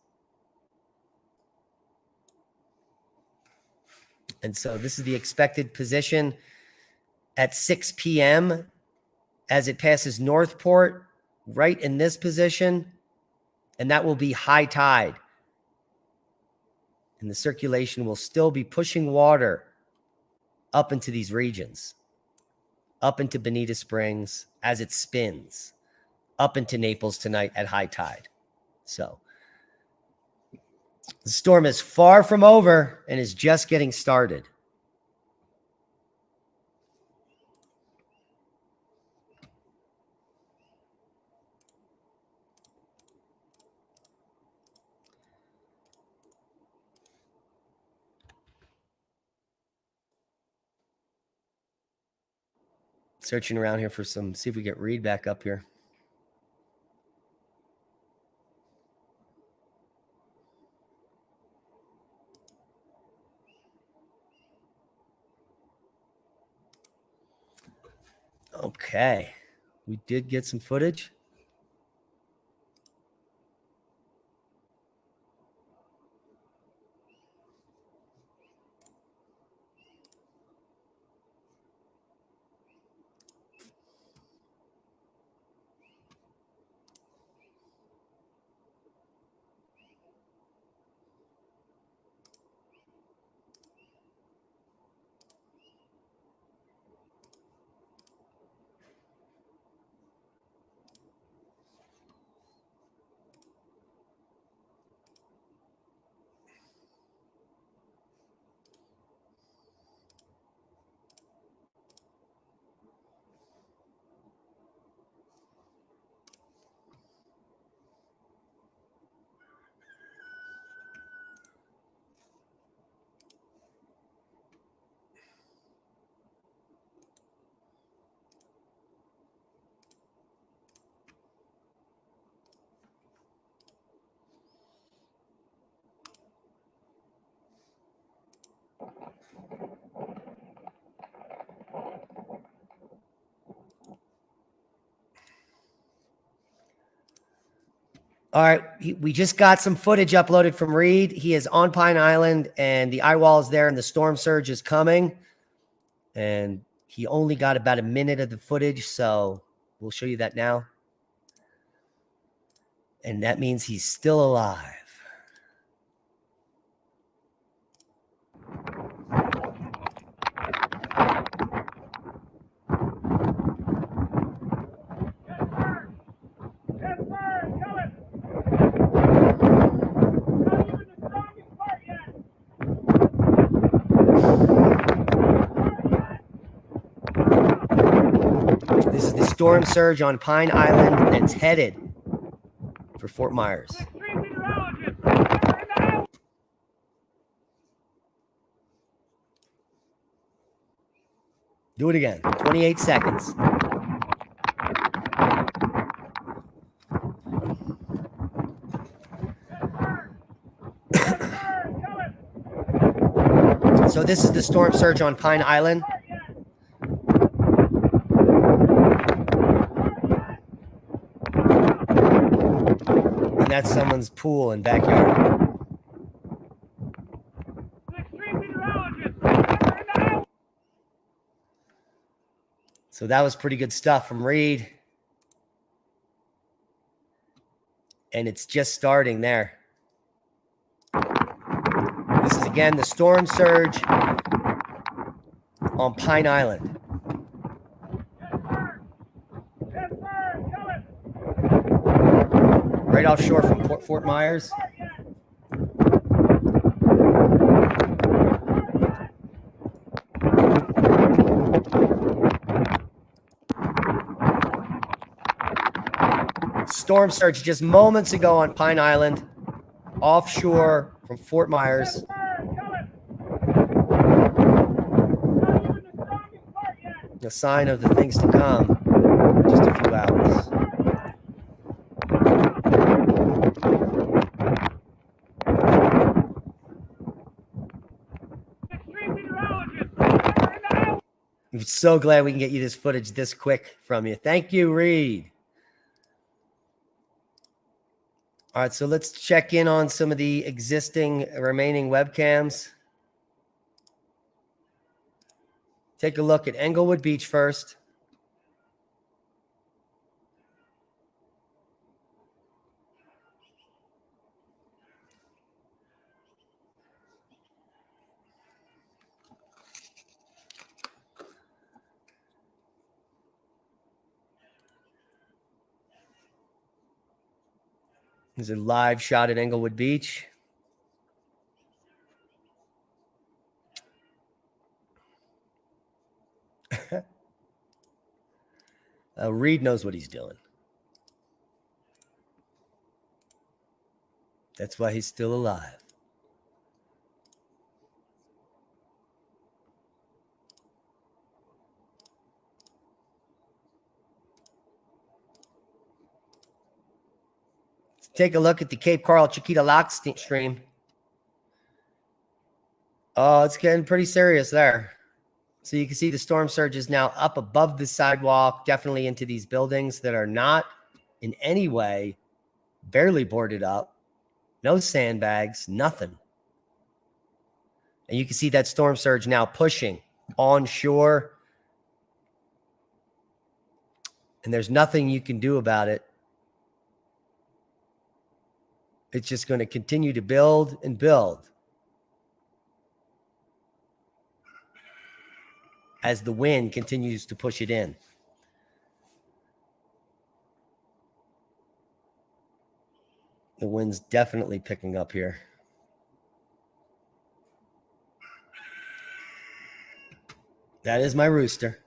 And so this is the expected position at 6 p.m. as it passes Northport, right in this position, and that will be high tide. And the circulation will still be pushing water up into these regions, up into Bonita Springs as it spins, up into Naples tonight at high tide. So the storm is far from over and is just getting started. Searching around here for some, see if we get Reed back up here. Okay, we did get some footage. All right, we just got some footage uploaded from Reed. He is on Pine Island, and the eye wall is there, and the storm surge is coming. And he only got about a minute of the footage, so we'll show you that now. And that means he's still alive. This is the storm surge on Pine Island that's headed for Fort Myers. Do it again. 28 seconds. So this is the storm surge on Pine Island. And that's someone's pool and backyard. So that was pretty good stuff from Reed. And it's just starting there. This is again the storm surge on Pine Island. Right offshore from Fort Myers. Storm surge just moments ago on Pine Island, offshore from Fort Myers. A sign of the things to come in just a few hours. I'm so glad we can get you this footage this quick from you. Thank you, Reed. All right, so let's check in on some of the existing remaining webcams. Take a look at Englewood Beach first. There's a live shot at Englewood Beach. Reed knows what he's doing. That's why he's still alive. Let's take a look at the Cape Coral Chiquita Lock stream. Oh, it's getting pretty serious there. So you can see the storm surge is now up above the sidewalk, definitely into these buildings that are not in any way barely boarded up. No sandbags, nothing. And you can see that storm surge now pushing onshore. And there's nothing you can do about it. It's just going to continue to build and build as the wind continues to push it in. The wind's definitely picking up here. That is my rooster.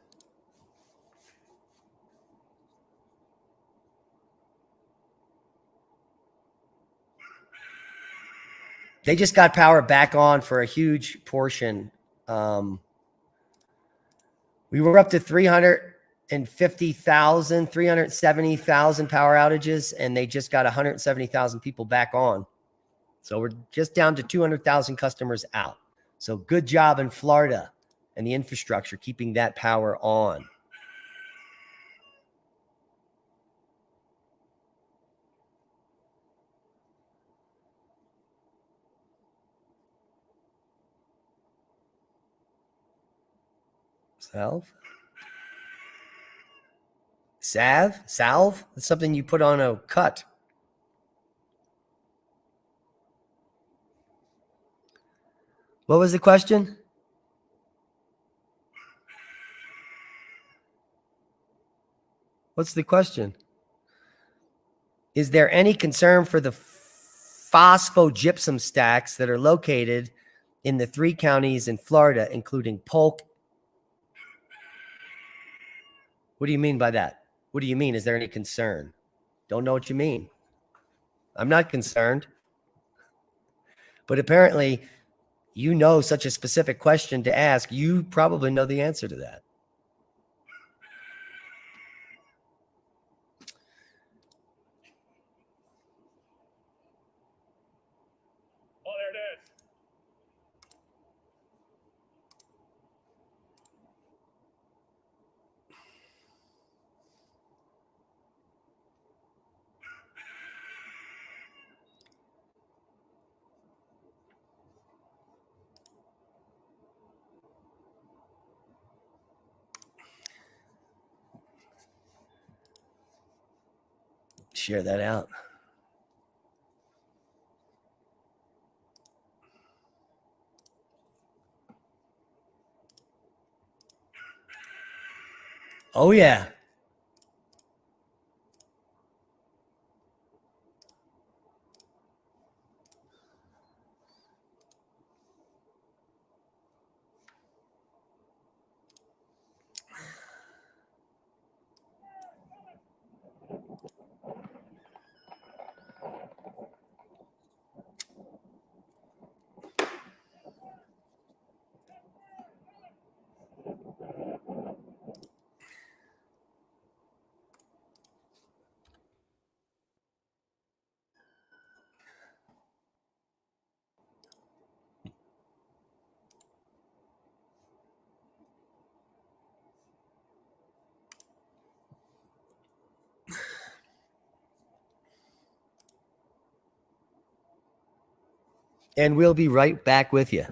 They just got power back on for a huge portion. We were up to 350,000, 370,000 power outages, and they just got 170,000 people back on. So we're just down to 200,000 customers out. So good job in Florida and the infrastructure keeping that power on. Salve? That's something you put on a cut. What was the question? What's the question? Is there any concern for the phosphogypsum stacks that are located in the 3 counties in Florida, including Polk? What do you mean by that? What do you mean? Is there any concern? Don't know what you mean. I'm not concerned. But apparently, you know such a specific question to ask. You probably know the answer to that. Oh, there it is. Share that out. Oh, yeah. And we'll be right back with you.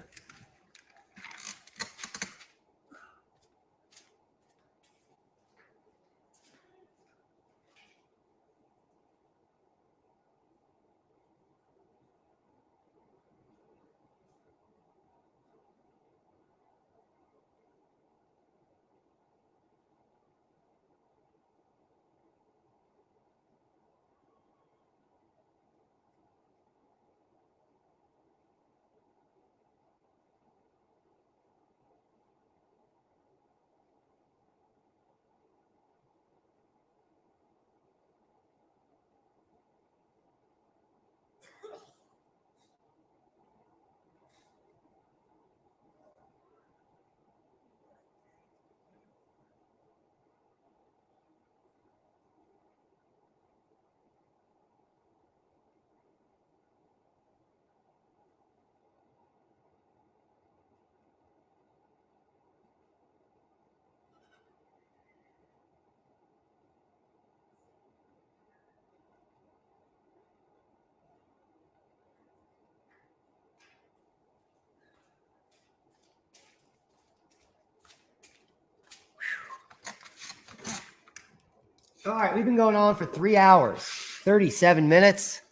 All right, we've been going on for 3 hours, 37 minutes,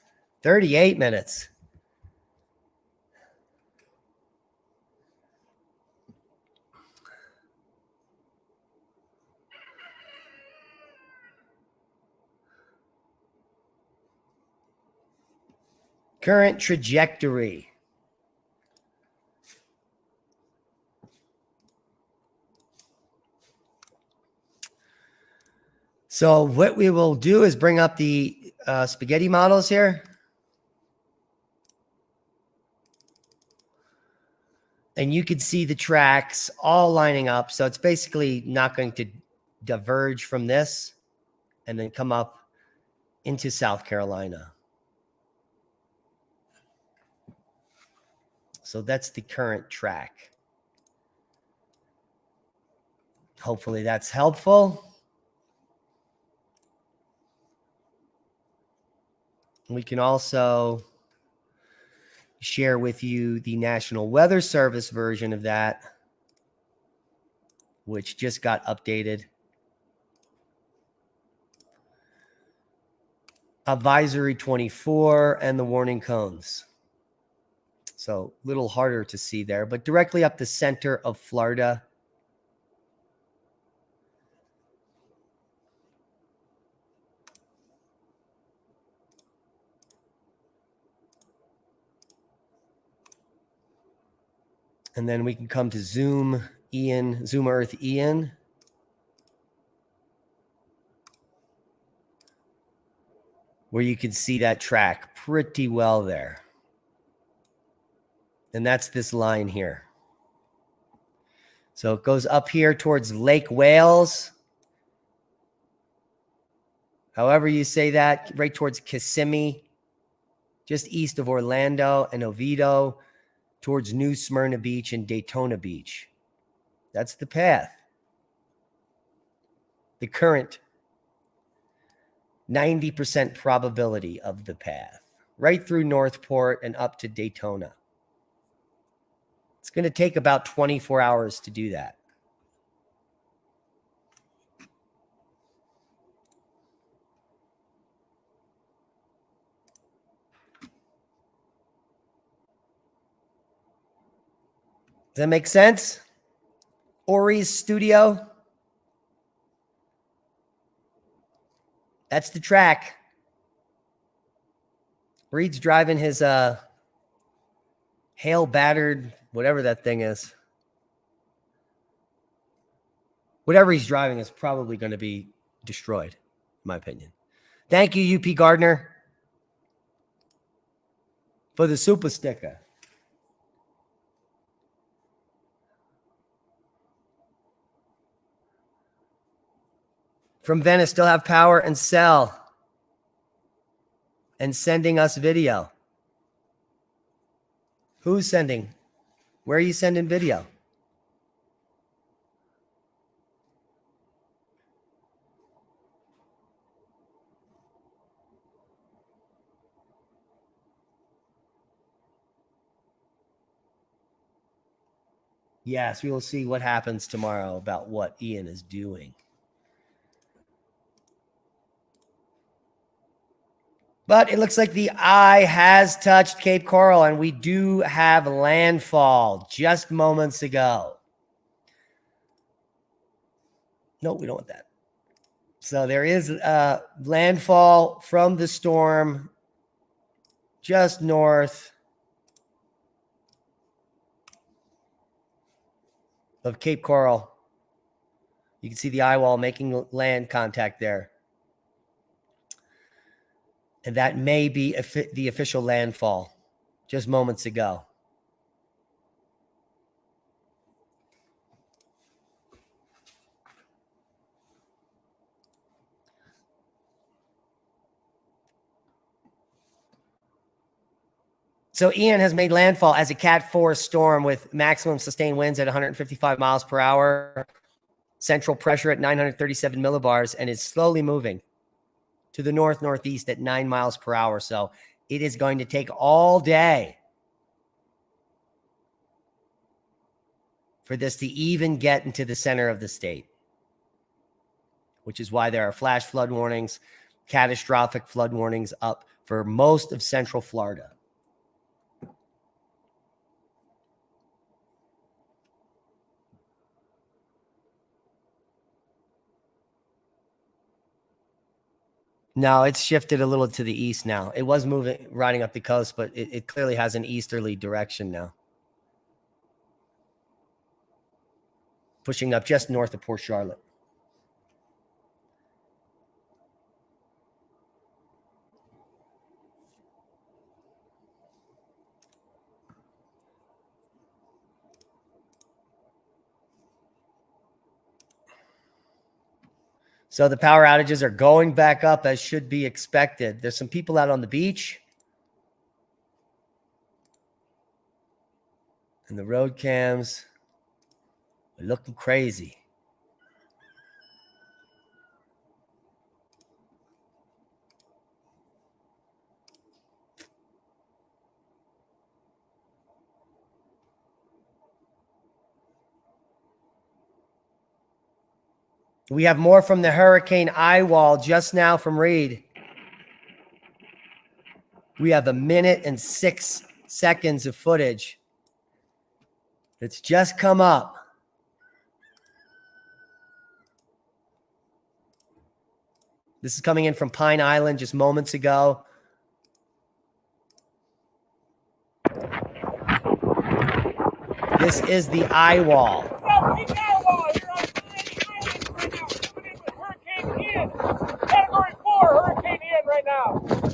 38 minutes. Current trajectory. So what we will do is bring up the spaghetti models here. And you could see the tracks all lining up. So it's basically not going to diverge from this and then come up into South Carolina. So that's the current track. Hopefully that's helpful. We can also share with you the National Weather Service version of that, which just got updated. Advisory 24 and the warning cones. So a little harder to see there, but directly up the center of Florida. And then we can come to Zoom Earth Ian. where you can see that track pretty well there. And that's this line here. So it goes up here towards Lake Wales. However you say that, right towards Kissimmee, just east of Orlando and Oviedo, towards New Smyrna Beach and Daytona Beach. That's the path. The current 90% probability of the path, right through Northport and up to Daytona. It's going to take about 24 hours to do that. Does that make sense? Ori's studio. That's the track. Reed's driving his hail battered, whatever that thing is. Whatever he's driving is probably going to be destroyed, in my opinion. Thank you, UP Gardner, for the super sticker. From Venice, still have power and sell. And sending us video. Who's sending? Where are you sending video? Yes, we will see what happens tomorrow about what Ian is doing. But it looks like the eye has touched Cape Coral, and we do have landfall just moments ago. No, we don't want that. So there is landfall from the storm just north of Cape Coral. You can see the eye wall making land contact there. And that may be the official landfall just moments ago. So Ian has made landfall as a Cat 4 storm with maximum sustained winds at 155 miles per hour, central pressure at 937 millibars, and is slowly moving to the north-northeast at 9 miles per hour. So it is going to take all day for this to even get into the center of the state, which is why there are flash flood warnings, catastrophic flood warnings up for most of central Florida. No, it's shifted a little to the east now. It was moving, riding up the coast, but it clearly has an easterly direction now. Pushing up just north of Port Charlotte. So the power outages are going back up as should be expected. There's some people out on the beach. And the road cams are looking crazy. We have more from the hurricane eye wall just now from Reed. We have 1 minute and 6 seconds of footage. It's just come up. This is coming in from Pine Island just moments ago. This is the eye wall. Category 4 Hurricane Ian right now.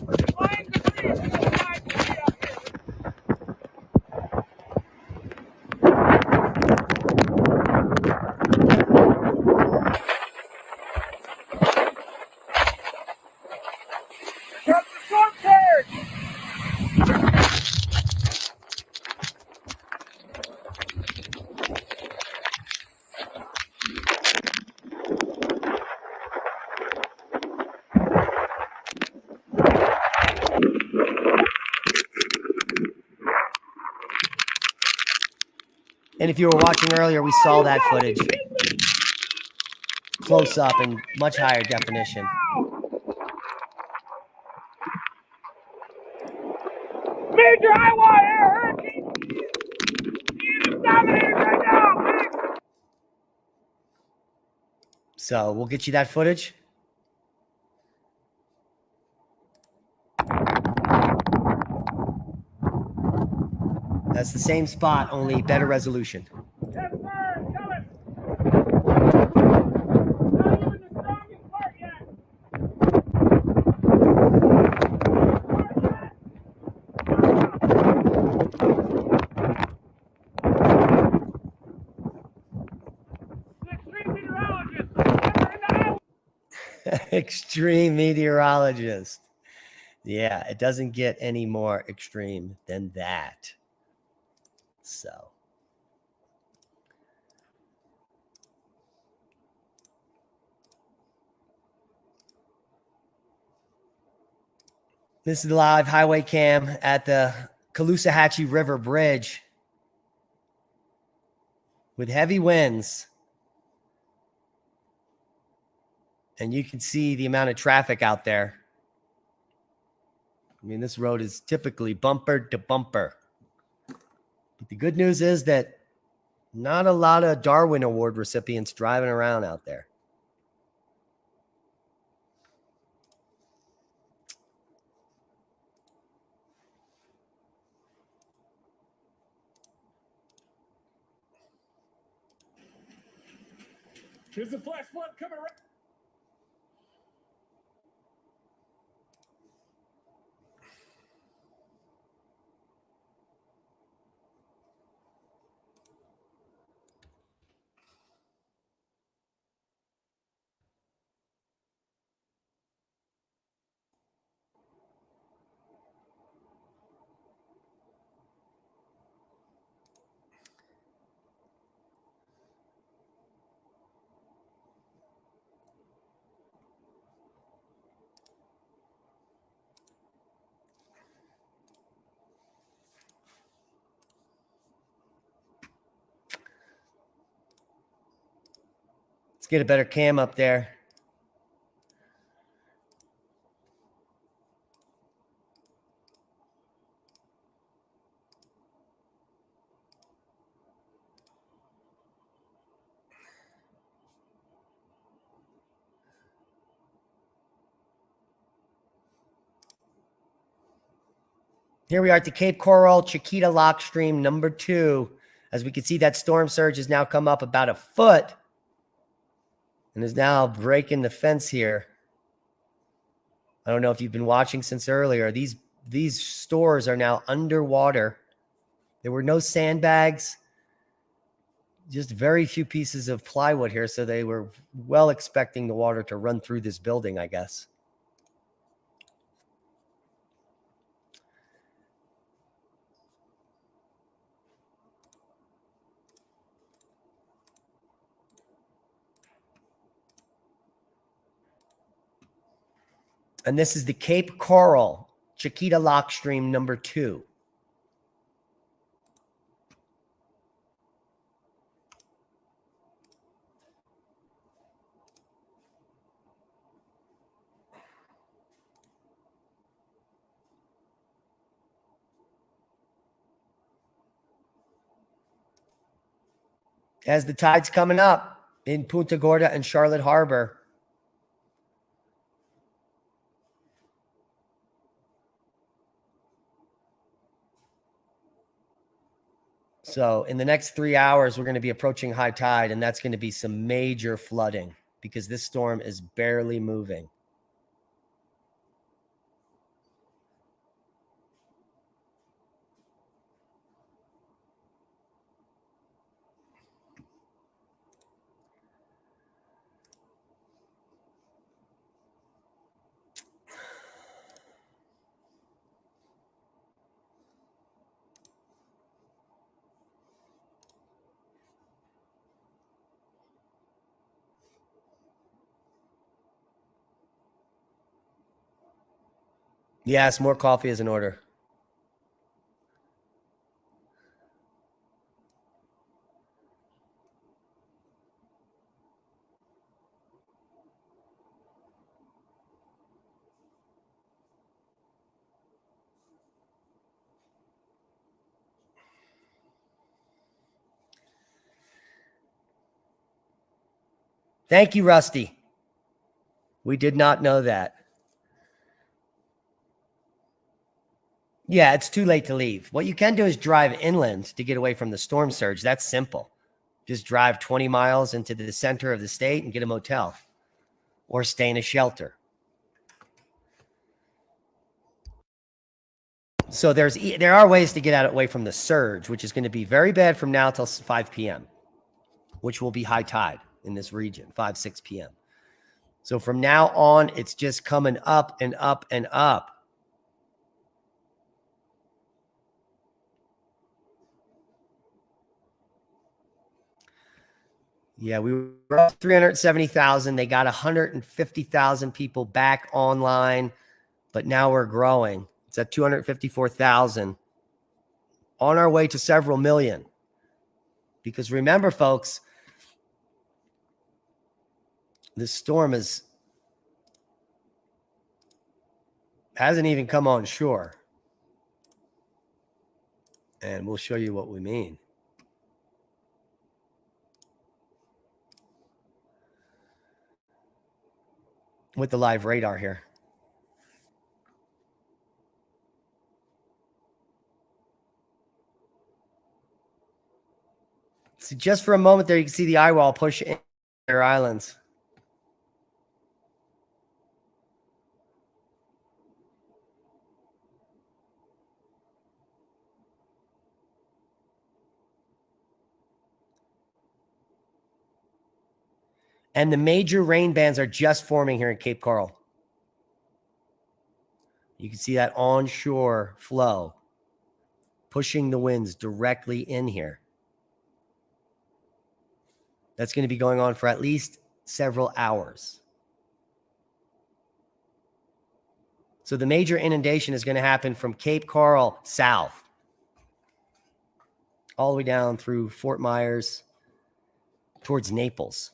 And if you were watching earlier, we saw that footage close up and much higher definition. Major high water hurricane. It's dominating right now. So we'll get you that footage. That's the same spot, only better resolution. Yes, sir. Coming. Not even the strongest part yet. Extreme meteorologist. Extreme meteorologist. Yeah, it doesn't get any more extreme than that. So. This is the live highway cam at the Caloosahatchee River Bridge with heavy winds. And you can see the amount of traffic out there. I mean, this road is typically bumper to bumper. But the good news is that not a lot of Darwin Award recipients driving around out there. Here's the flash flood coming right. Let's get a better cam up there. Here we are at the Cape Coral Chiquita Lock Stream number 2. As we can see, that storm surge has now come up about a foot and is now breaking the fence here. I don't know if you've been watching since earlier. These stores are now underwater. There were no sandbags, just very few pieces of plywood here. So they were well expecting the water to run through this building, I guess. And this is the Cape Coral Chiquita Lock Stream number 2. As the tide's coming up in Punta Gorda and Charlotte Harbor. So in the next 3 hours, we're going to be approaching high tide, and that's going to be some major flooding because this storm is barely moving. Yes, more coffee is in order. Thank you, Rusty. We did not know that. Yeah, it's too late to leave. What you can do is drive inland to get away from the storm surge. That's simple. Just drive 20 miles into the center of the state and get a motel or stay in a shelter. So there are ways to get out away from the surge, which is going to be very bad from now till 5 p.m., which will be high tide in this region, 5, 6 p.m. So from now on, it's just coming up and up and up. Yeah, we were up 370,000. They got 150,000 people back online, but now we're growing. It's at 254,000, on our way to several million. Because remember, folks, this storm hasn't even come on shore. And we'll show you what we mean. With the live radar here. So just for a moment there, you can see the eye wall push in their islands. And the major rain bands are just forming here in Cape Coral. You can see that onshore flow pushing the winds directly in here. That's going to be going on for at least several hours. So the major inundation is going to happen from Cape Coral south, all the way down through Fort Myers towards Naples.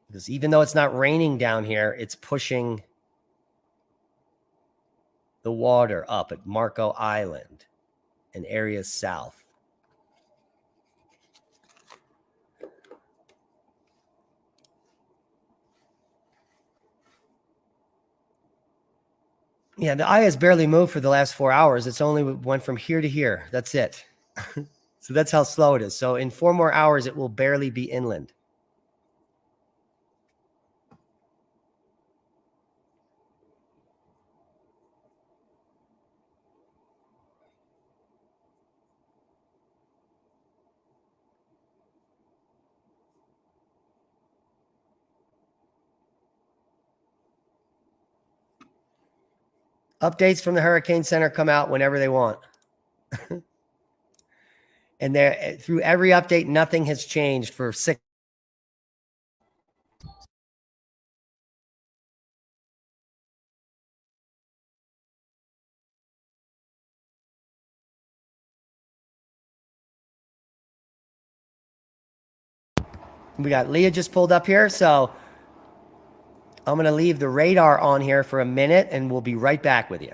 Because even though it's not raining down here, it's pushing the water up at Marco Island and areas south. Yeah, the eye has barely moved for the last 4 hours. It's only went from here to here. That's it. So that's how slow it is. So in 4 more hours, it will barely be inland. Updates from the Hurricane Center come out whenever they want. And there, through every update, nothing has changed for 6. We got Leah just pulled up here, so I'm going to leave the radar on here for a minute, and we'll be right back with you.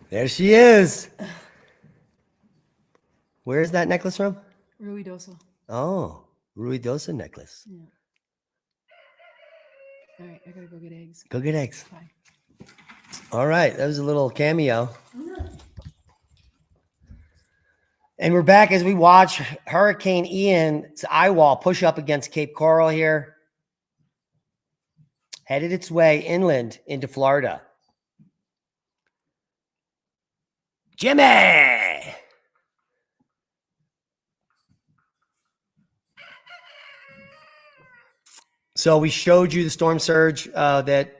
There she is. Where is that necklace from? Ruidoso. Oh, Ruidosa necklace. Yeah. All right, I gotta go get eggs. Go get eggs. Bye. All right, that was a little cameo. And we're back as we watch Hurricane Ian's eye wall push up against Cape Coral here, headed its way inland into Florida. Jimmy! So we showed you the storm surge that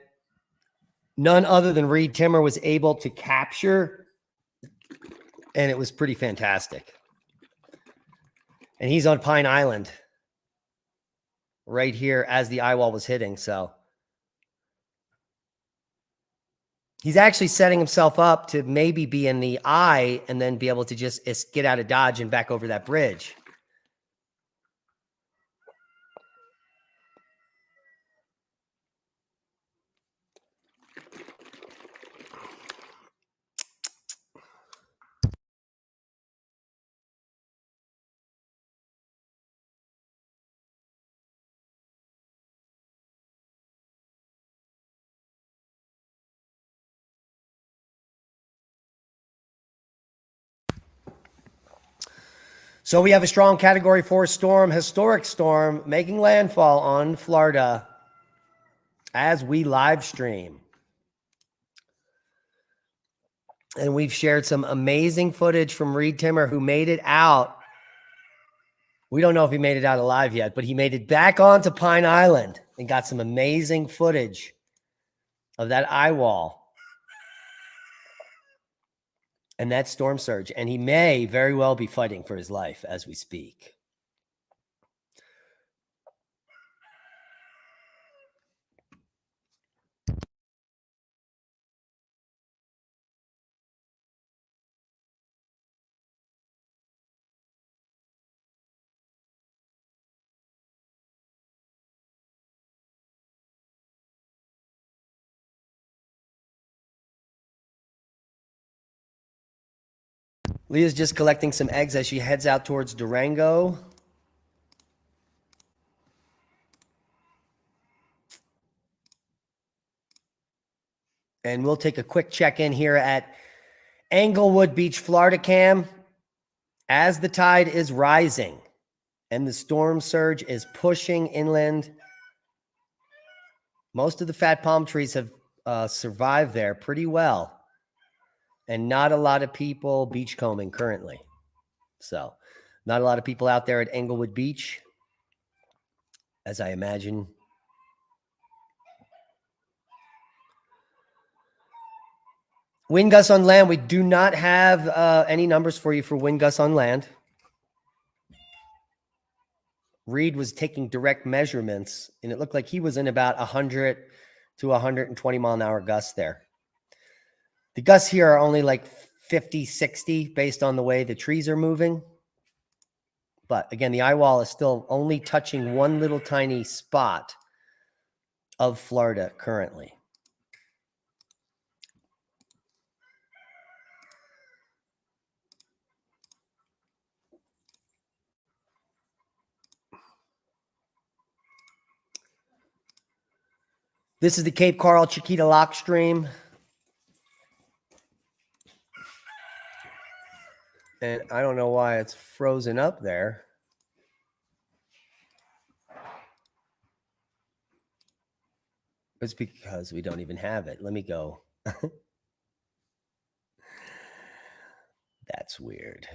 none other than Reed Timmer was able to capture, and it was pretty fantastic. And he's on Pine Island right here as the eye wall was hitting. So he's actually setting himself up to maybe be in the eye and then be able to just get out of Dodge and back over that bridge. So we have a strong Category 4 storm, historic storm, making landfall on Florida as we live stream. And we've shared some amazing footage from Reed Timmer, who made it out. We don't know if he made it out alive yet, but he made it back onto Pine Island and got some amazing footage of that eye wall and that storm surge. And he may very well be fighting for his life as we speak. Leah's just collecting some eggs as she heads out towards Durango. And we'll take a quick check-in here at Englewood Beach, Florida, Cam, as the tide is rising and the storm surge is pushing inland. Most of the fat palm trees have survived there pretty well. And not a lot of people beachcombing currently. So not a lot of people out there at Englewood Beach, as I imagine. Wind gusts on land. We do not have any numbers for you for wind gusts on land. Reed was taking direct measurements, and it looked like he was in about 100 to 120 mile an hour gusts there. The gusts here are only like 50, 60 based on the way the trees are moving. But again, the eye wall is still only touching one little tiny spot of Florida currently. This is the Cape Coral Chiquita Lock Stream. And I don't know why it's frozen up there. It's because we don't even have it. Let me go. That's weird.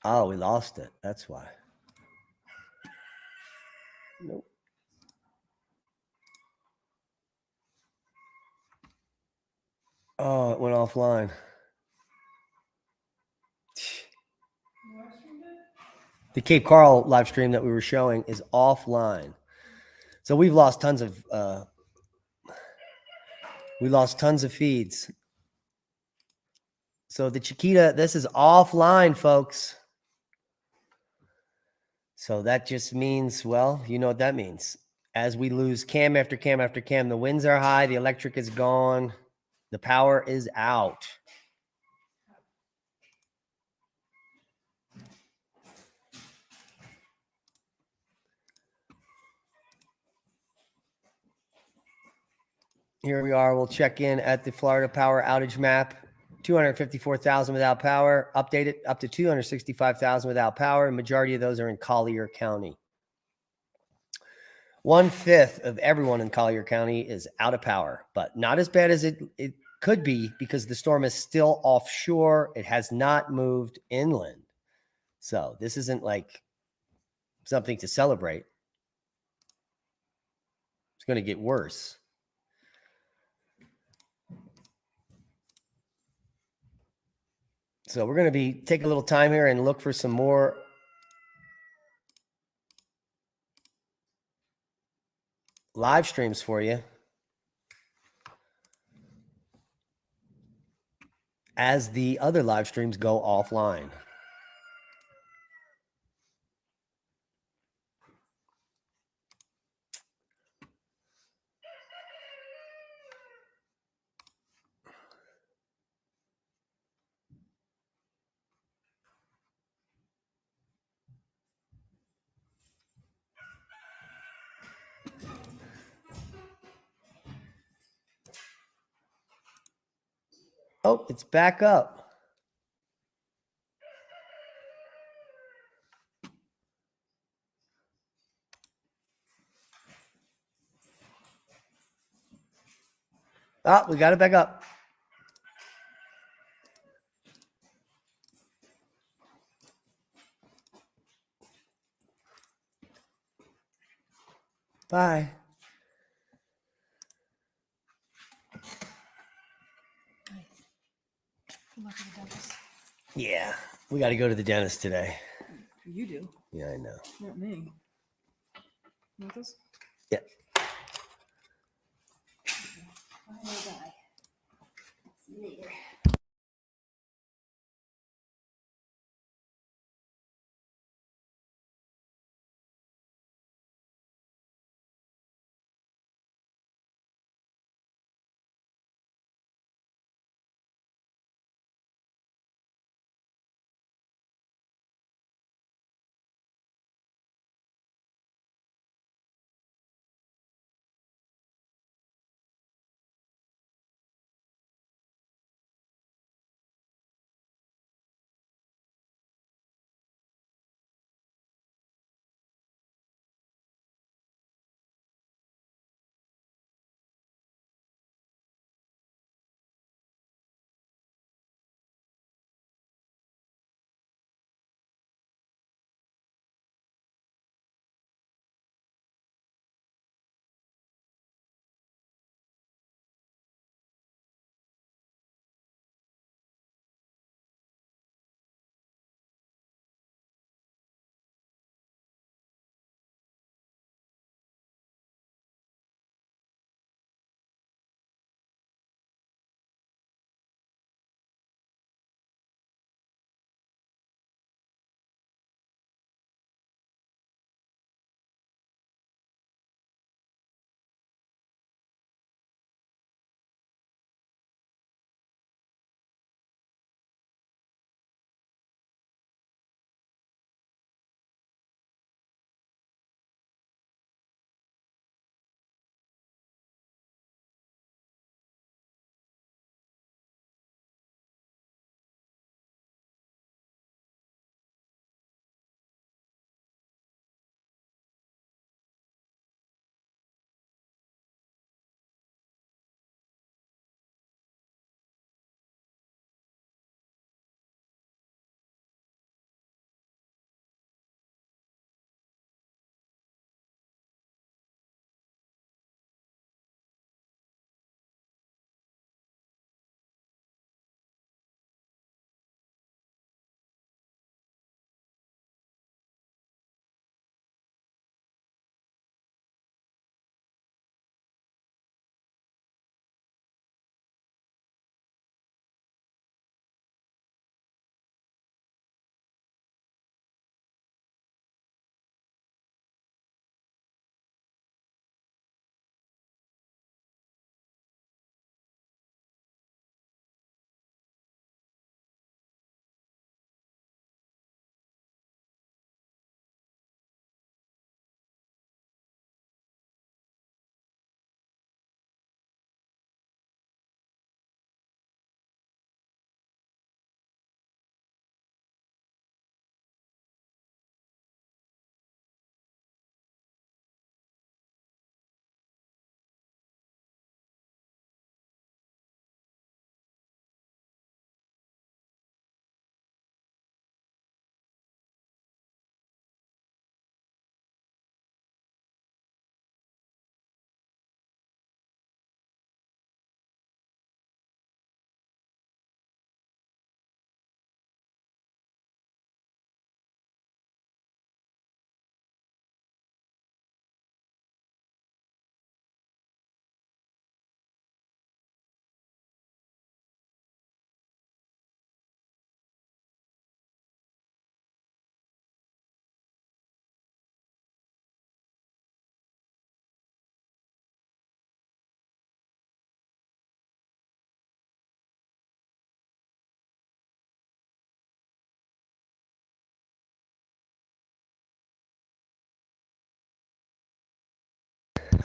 Oh, we lost it. That's why. Nope. Oh, it went offline. The Cape Coral live stream that we were showing is offline. So we've lost tons of feeds. So the Chiquita, this is offline, folks. So that just means, well, you know what that means. As we lose cam after cam after cam, the winds are high, the electric is gone, the power is out. Here we are. We'll check in at the Florida power outage map. 254,000 without power. Updated up to 265,000 without power. Majority of those are in Collier County. 1/5 of everyone in Collier County is out of power, but not as bad as it could be because the storm is still offshore. It has not moved inland. So this isn't like something to celebrate. It's going to get worse. So we're going to take a little time here and look for some more live streams for you as the other live streams go offline. Oh, it's back up. Oh, we got it back up. Bye. Good luck with the dentist. Yeah, we got to go to the dentist today. You do, Yeah, I know. not me. You want this? Yeah. Bye. See you later.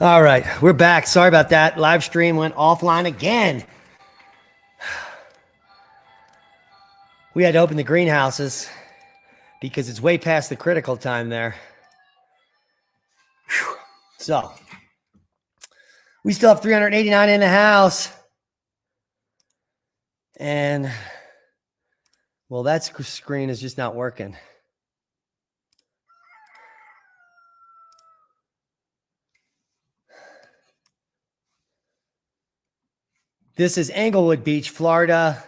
All right, we're back. Sorry about that. Live stream went offline again. We had to open the greenhouses because it's way past the critical time there. Whew. So, we still have 389 in the house. And, well, that screen is just not working. This is Englewood Beach, Florida,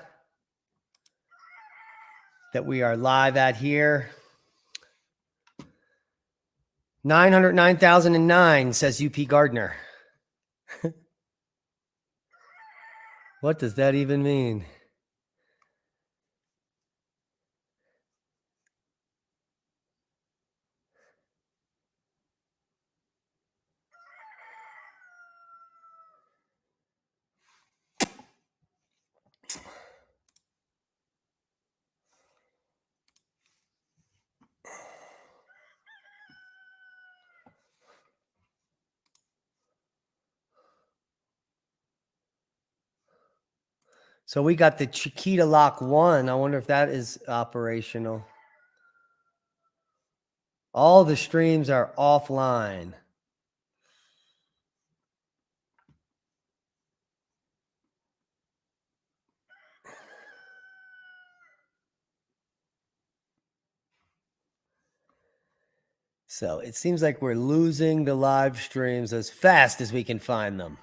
that we are live at here. 909,009, says UP Gardner. What does that even mean? So we got the Chiquita Lock 1. I wonder if that is operational. All the streams are offline. So it seems like we're losing the live streams as fast as we can find them.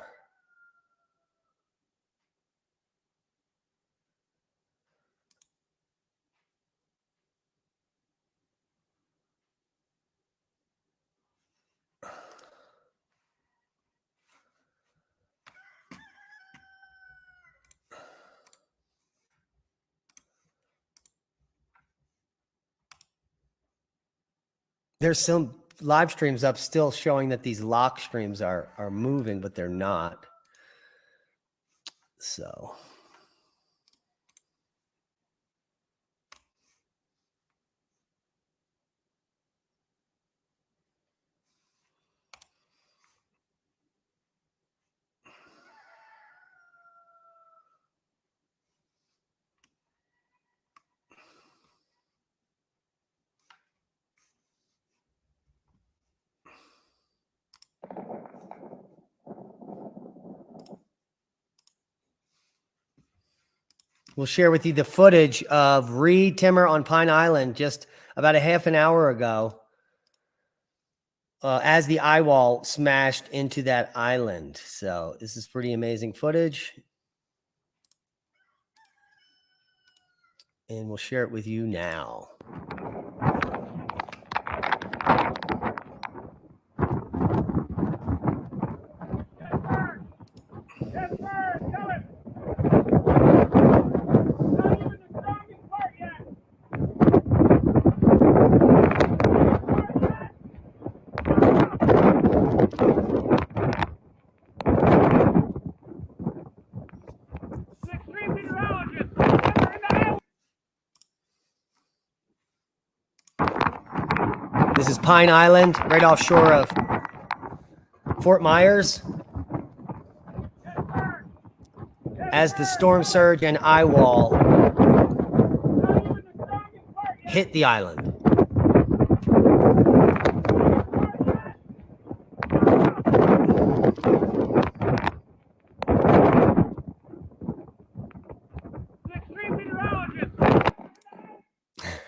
There's some live streams up still showing that these lock streams are moving, but they're not. So we'll share with you the footage of reed timber on Pine Island just about a half an hour ago as the eye wall smashed into that island. So this is pretty amazing footage. And we'll share it with you now. This is Pine Island, right offshore of Fort Myers. As the storm surge and eye wall hit the island.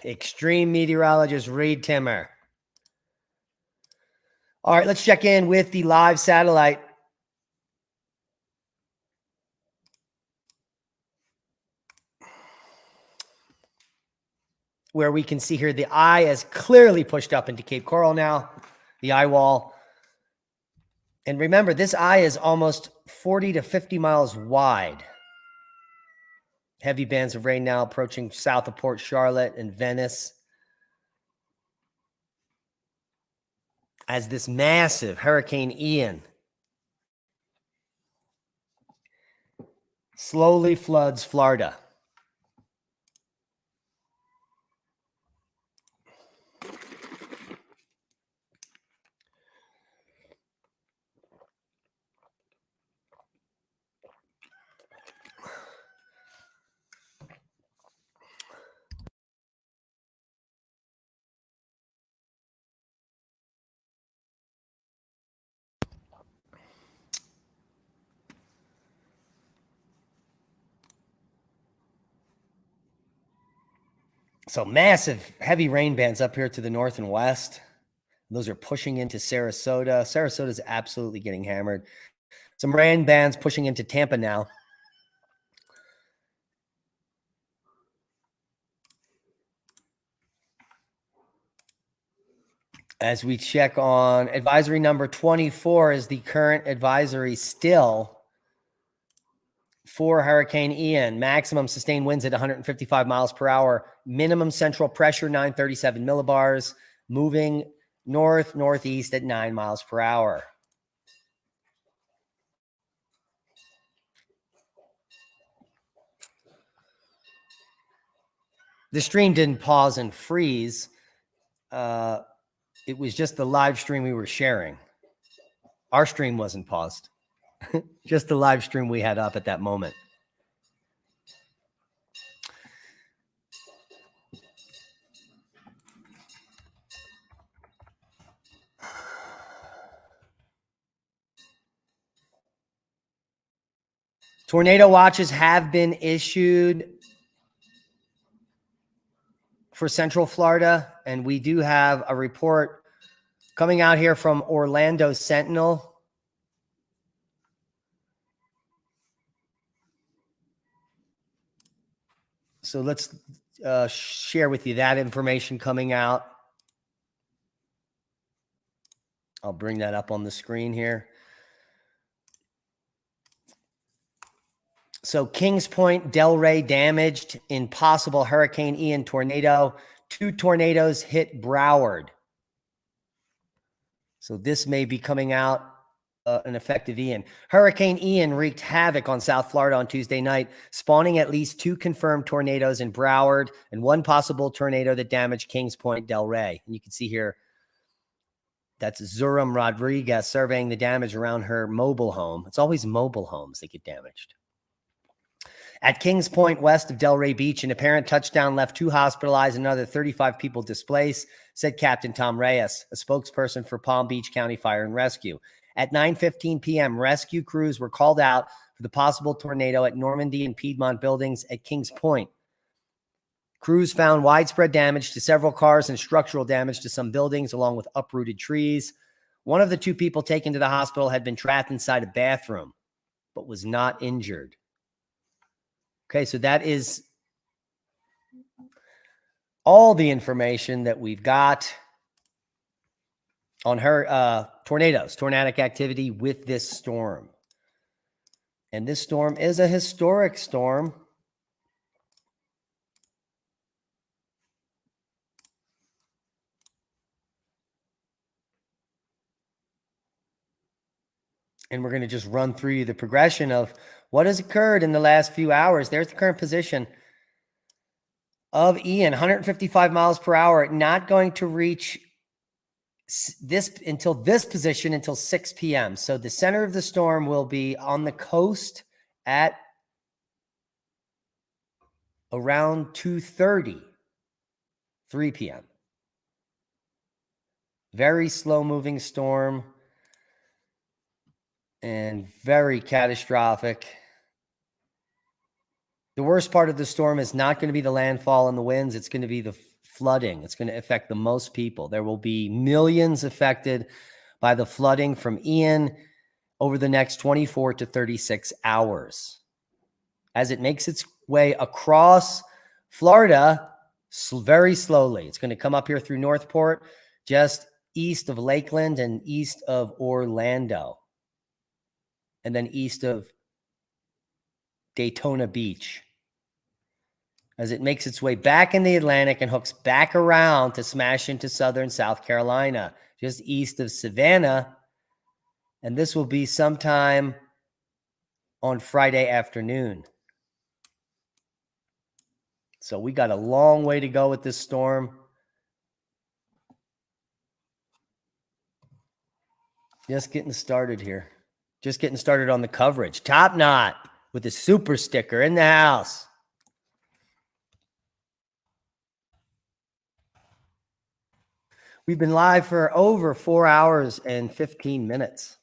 Extreme meteorologist Reed Timmer. All right, let's check in with the live satellite. Where we can see here the eye is clearly pushed up into Cape Coral now, the eye wall. And remember, this eye is almost 40 to 50 miles wide. Heavy bands of rain now approaching south of Port Charlotte and Venice. As this massive Hurricane Ian slowly floods Florida. So massive, heavy rain bands up here to the north and west. Those are pushing into Sarasota. Sarasota is absolutely getting hammered. Some rain bands pushing into Tampa now. As we check on advisory number 24 is the current advisory still for Hurricane Ian. Maximum sustained winds at 155 miles per hour. Minimum central pressure, 937 millibars. Moving north-northeast at 9 miles per hour. The stream didn't pause and freeze. It was just the live stream we were sharing. Our stream wasn't paused. Just the live stream we had up at that moment. Tornado watches have been issued for Central Florida, and we do have a report coming out here from Orlando Sentinel. So let's share with you that information coming out. I'll bring that up on the screen here. So Kings Point, Delray damaged in possible Hurricane Ian tornado. 2 tornadoes hit Broward. So this may be coming out an effective Ian. Hurricane Ian wreaked havoc on South Florida on Tuesday night, spawning at least 2 confirmed tornadoes in Broward and 1 possible tornado that damaged Kings Point, Delray. And you can see here, that's Zuram Rodriguez surveying the damage around her mobile home. It's always mobile homes that get damaged. At Kings Point, west of Delray Beach, an apparent touchdown left 2 hospitalized and another 35 people displaced, said Captain Tom Reyes, a spokesperson for Palm Beach County Fire and Rescue. At 9:15 p.m., rescue crews were called out for the possible tornado at Normandy and Piedmont buildings at Kings Point. Crews found widespread damage to several cars and structural damage to some buildings, along with uprooted trees. One of the 2 people taken to the hospital had been trapped inside a bathroom, but was not injured. Okay, so that is all the information that we've got on her tornadic activity with this storm. And this storm is a historic storm. And we're going to just run through the progression of what has occurred in the last few hours. There's the current position of Ian, 155 miles per hour, not going to reach this position until 6 p.m. So the center of the storm will be on the coast at around 2:30, 3 p.m. Very slow moving storm and very catastrophic. The worst part of the storm is not going to be the landfall and the winds. It's going to be the flooding. It's going to affect the most people. There will be millions affected by the flooding from Ian over the next 24 to 36 hours. As it makes its way across Florida very slowly. It's going to come up here through Northport, just east of Lakeland and east of Orlando, and then east of Daytona Beach. As it makes its way back in the Atlantic and hooks back around to smash into southern South Carolina, just east of Savannah. And this will be sometime on Friday afternoon. So we got a long way to go with this storm. Just getting started here. Just getting started on the coverage. Top Knot with the super sticker in the house. We've been live for over 4 hours and 15 minutes.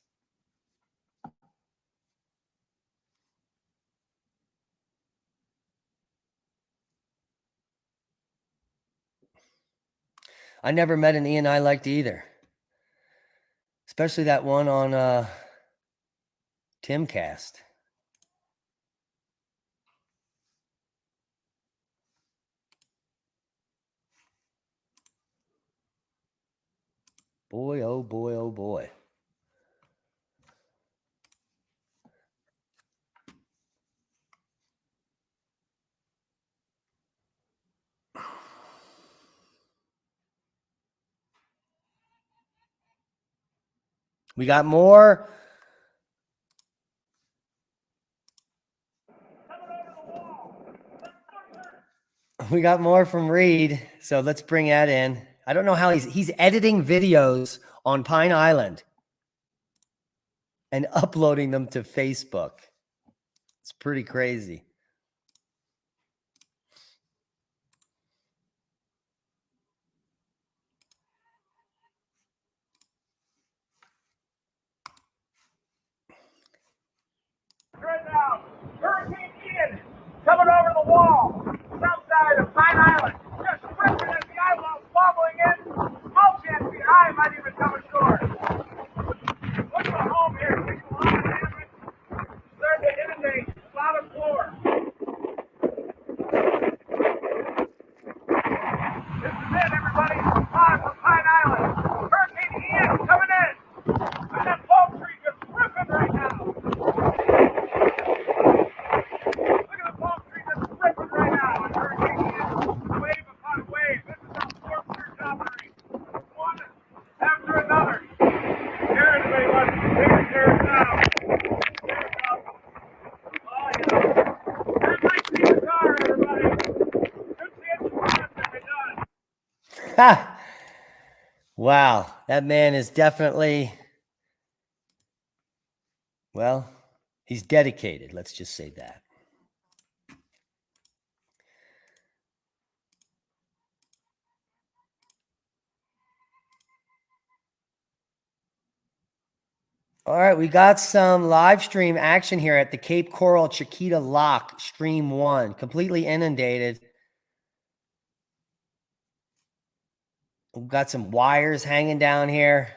I never met an Ian I liked either. Especially that one on Timcast. Boy, oh boy, oh boy. We got more. We got more from Reed, so let's bring that in. I don't know how he's editing videos on Pine Island and uploading them to Facebook. It's pretty crazy. Right now, Hurricane Ian coming over the wall, south side of Pine Island. Just ripping as the island's wobbling in. All chance the eye might even come ashore. Look at the home here. People on the damage. Starting to inundate the bottom floor. This is it, everybody. Live from Pine Island. Hurricane Ian coming in. And that palm tree just ripping right now. Look at the palm tree just ripping right now. And Hurricane Ian, wave upon wave. This is how storm surge operates. One after another. Here, anybody wants to take a chair now. There we go. Oh, yeah. That might be the car, everybody. Good chance for us if they're done. Ha! Wow, that man is definitely, well, he's dedicated. Let's just say that. All right, we got some live stream action here at the Cape Coral Chiquita Lock, Stream 1, completely inundated. We've got some wires hanging down here.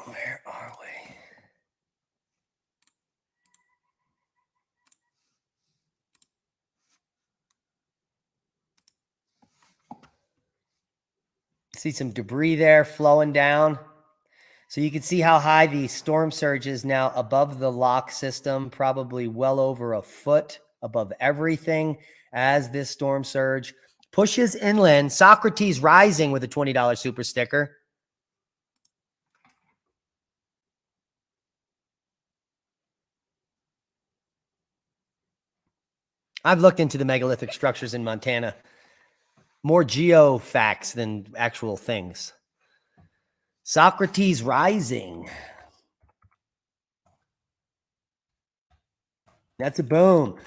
Where are we? See some debris there flowing down. So you can see how high the storm surge is now above the lock system, probably well over a foot above everything as this storm surge pushes inland. Socrates rising with a $20 super sticker. I've looked into the megalithic structures in Montana. More geo facts than actual things. Socrates rising. That's a boom.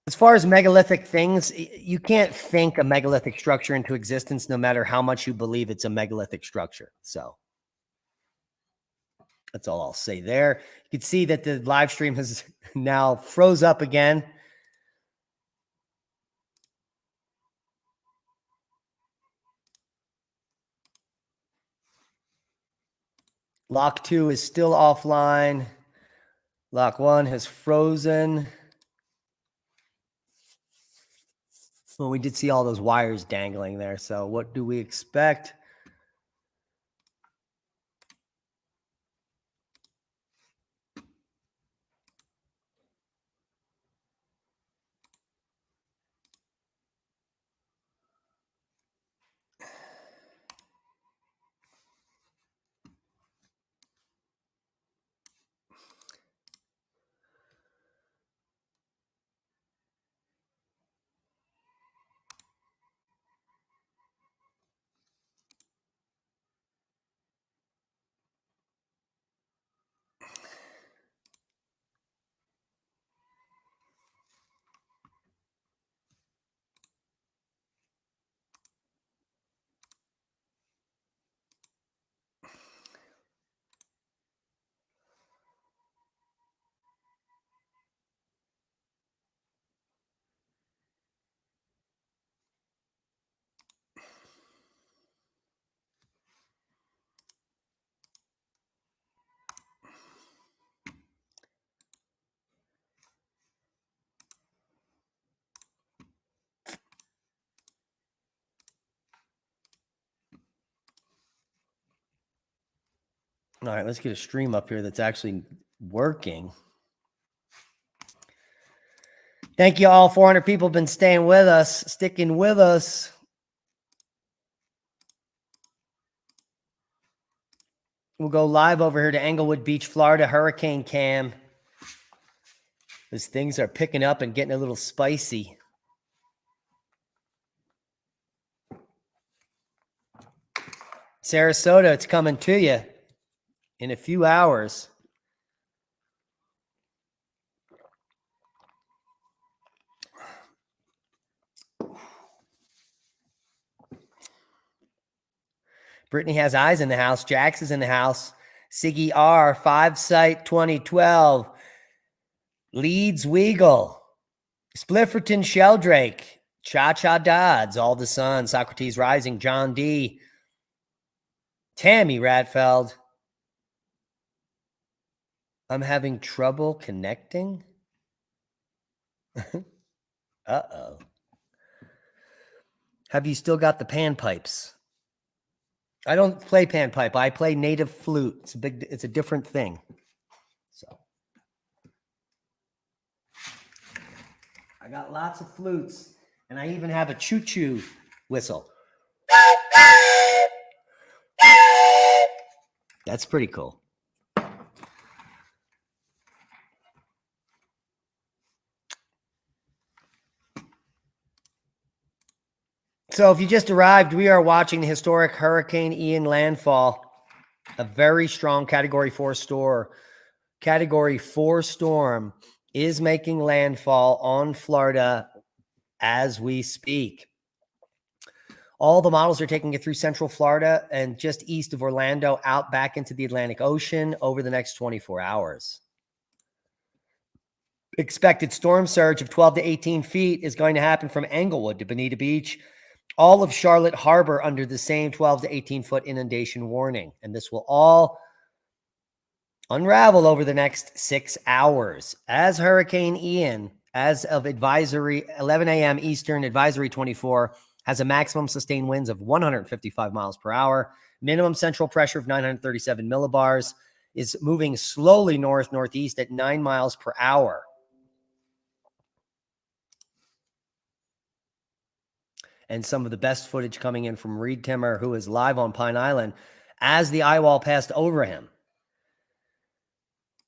As far as megalithic things, you can't think a megalithic structure into existence no matter how much you believe it's a megalithic structure. So that's all I'll say there. You can see that the live stream has now froze up again. Lock 2 is still offline. Lock 1 has frozen. Well, we did see all those wires dangling there. So what do we expect? All right, let's get a stream up here that's actually working. Thank you all. 400 people have been staying with us, sticking with us. We'll go live over here to Englewood Beach, Florida, hurricane cam. As things are picking up and getting a little spicy. Sarasota, it's coming to you in a few hours. Brittany has eyes in the house. Jax is in the house. Siggy R, 5 Site 2012. Leeds Weagle. Splifferton Sheldrake. Cha-Cha Dodds. All the Sun. Socrates Rising. John D. Tammy Radfeld. I'm having trouble connecting. Uh-oh. Have you still got the panpipes? I don't play panpipe. I play native flute. It's a different thing. So I got lots of flutes, and I even have a choo-choo whistle. That's pretty cool. So if you just arrived, we are watching the historic Hurricane Ian landfall. A very strong Category 4 storm. Category 4 storm is making landfall on Florida as we speak. All the models are taking it through central Florida and just east of Orlando out back into the Atlantic Ocean over the next 24 hours. Expected storm surge of 12 to 18 feet is going to happen from Englewood to Bonita Beach, all of Charlotte Harbor under the same 12 to 18 foot inundation warning. And this will all unravel over the next 6 hours. As Hurricane Ian, as of advisory 11 a.m. Eastern, advisory 24, has a maximum sustained winds of 155 miles per hour, minimum central pressure of 937 millibars, is moving slowly north-northeast at 9 miles per hour. And some of the best footage coming in from Reed Timmer, who is live on Pine Island, as the eye wall passed over him.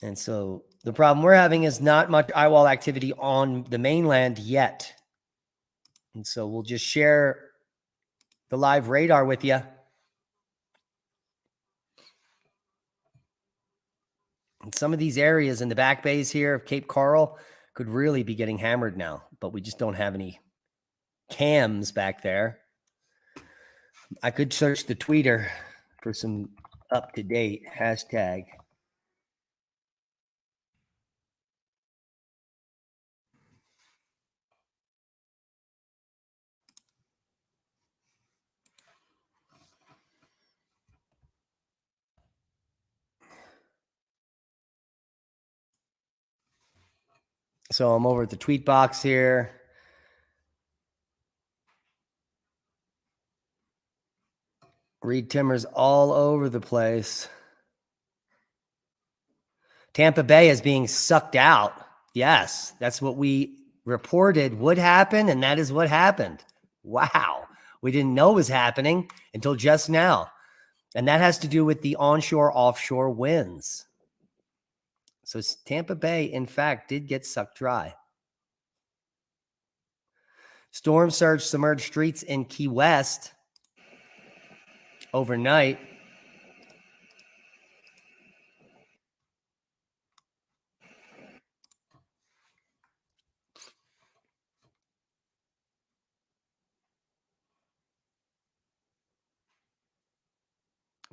And so the problem we're having is not much eye wall activity on the mainland yet. And so we'll just share the live radar with you. And some of these areas in the back bays here of Cape Coral could really be getting hammered now, but we just don't have any cams back there. I could search the Twitter for some up-to-date hashtag. So I'm over at the tweet box here. Reed Timmer's all over the place. Tampa Bay is being sucked out. Yes, that's what we reported would happen, and that is what happened. Wow. We didn't know it was happening until just now. And that has to do with the onshore-offshore winds. So Tampa Bay, in fact, did get sucked dry. Storm surge submerged streets in Key West overnight.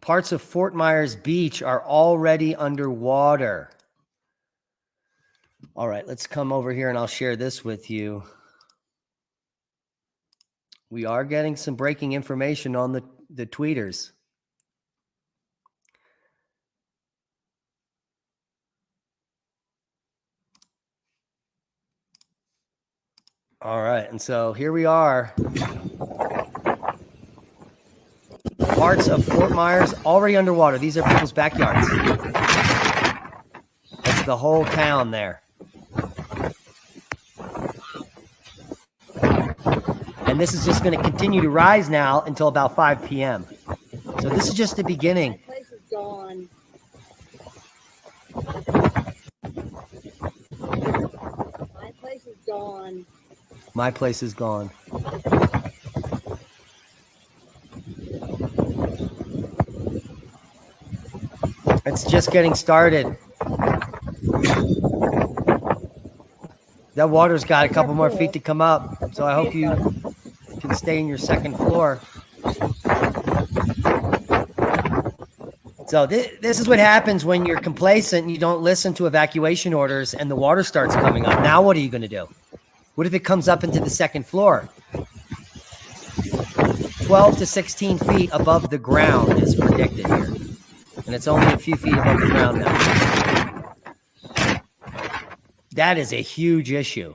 Parts of Fort Myers Beach are already underwater. All right, let's come over here and I'll share this with you. We are getting some breaking information on the tweeters. All right, and so here we are. parts of Fort Myers already underwater. These are people's backyards. It's the whole town there. And this is just going to continue to rise now until about 5 p.m. So this is just the beginning. My place is gone. My place is gone. My place is gone. It's just getting started. That water's got a couple more feet to come up, so I hope you can stay in your second floor. So this is what happens when you're complacent and you don't listen to evacuation orders and the water starts coming up. Now what are you going to do? What if it comes up into the second floor? 12 to 16 feet above the ground is predicted here. And it's only a few feet above the ground now. That is a huge issue.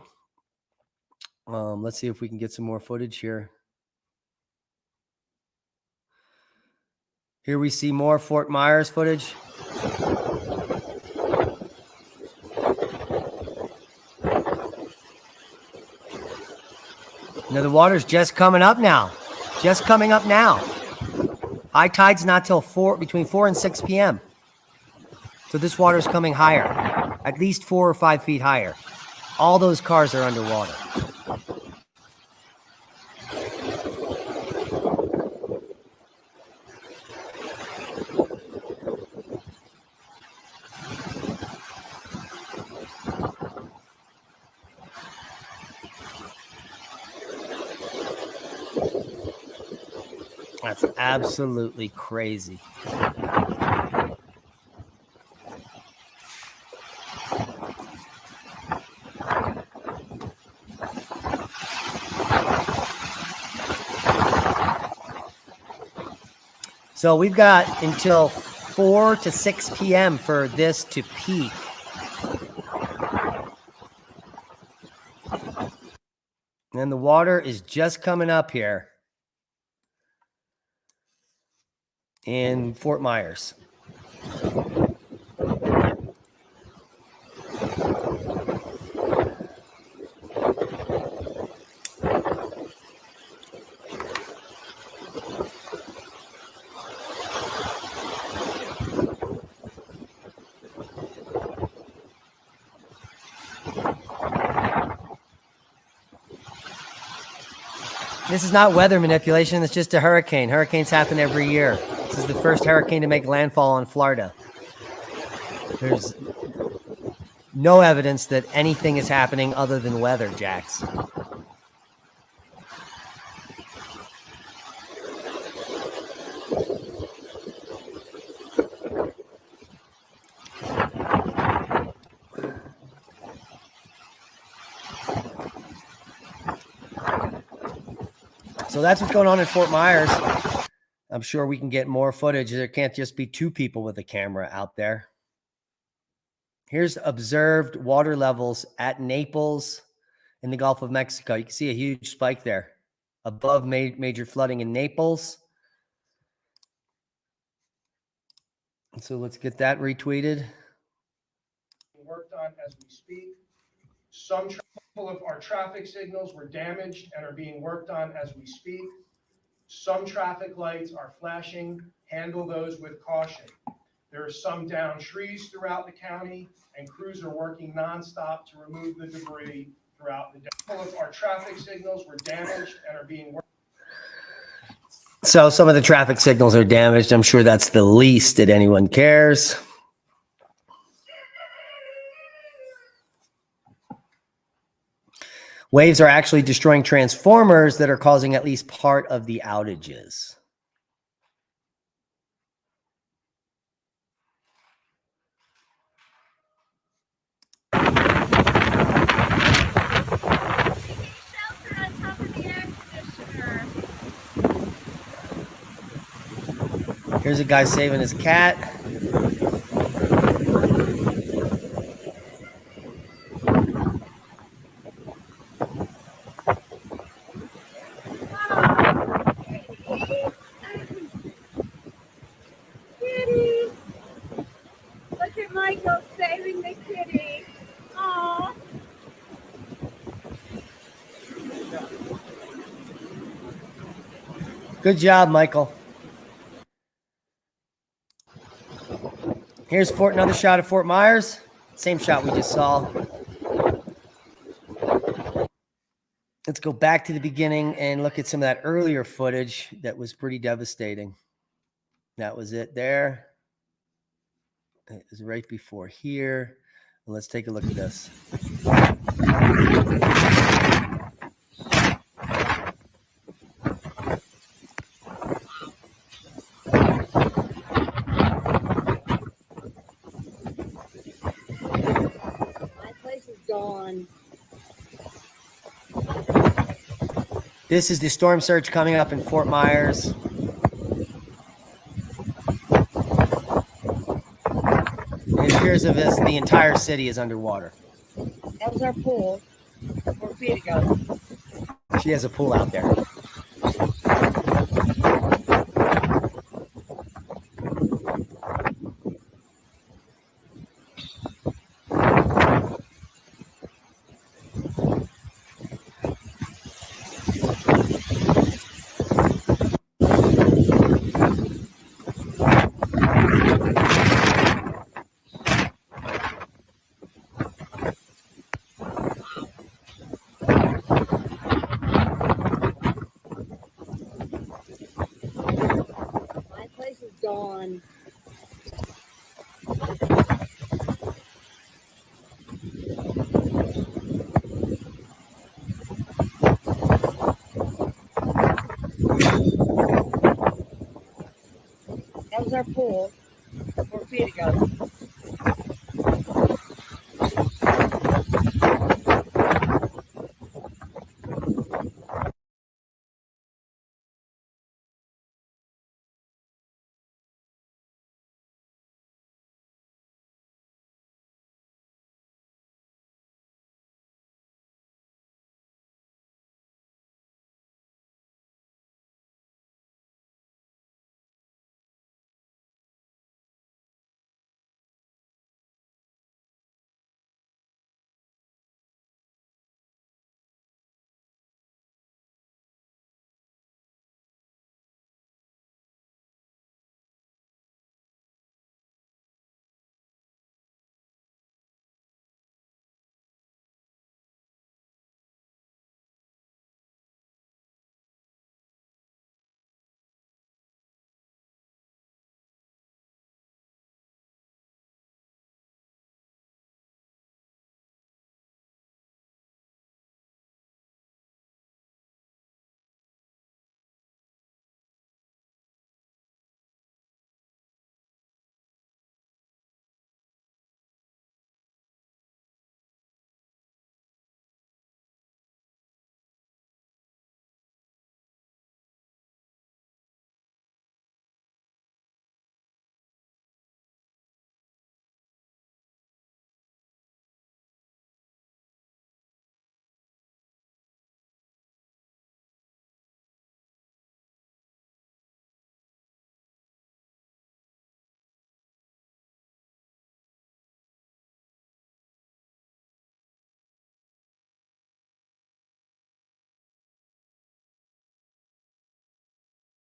Let's see if we can get some more footage here. Here we see more Fort Myers footage. Now the water's just coming up now. Just coming up now. High tide's not till between 4 and 6 p.m. So this water's coming higher, at least 4 or 5 feet higher. All those cars are underwater. That's absolutely crazy. So we've got until 4 to 6 p.m. for this to peak. And the water is just coming up here in Fort Myers. This is not weather manipulation. It's just a hurricane. Hurricanes happen every year. This is the first hurricane to make landfall on Florida. There's no evidence that anything is happening other than weather, Jax. So that's what's going on in Fort Myers. I'm sure we can get more footage. There can't just be 2 people with a camera out there. Here's observed water levels at Naples in the Gulf of Mexico. You can see a huge spike there above major flooding in Naples. So let's get that retweeted. Worked on as we speak. Some of our traffic signals were damaged and are being worked on as we speak. Some traffic lights are flashing. Handle those with caution. There are some downed trees throughout the county, and crews are working nonstop to remove the debris throughout the day. Some of our traffic signals were damaged and are being worked. So some of the traffic signals are damaged. I'm sure that's the least that anyone cares. Waves are actually destroying transformers that are causing at least part of the outages. Here's a guy saving his cat. Good job, Michael. Here's another shot of Fort Myers. Same shot we just saw. Let's go back to the beginning and look at some of that earlier footage that was pretty devastating. That was it there. It was right before here. And let's take a look at this. My place is gone. This is the storm surge coming up in Fort Myers. It appears as if the entire city is underwater. That was our pool 4 feet ago. She has a pool out there. My place is gone. That was our pool 4 feet ago.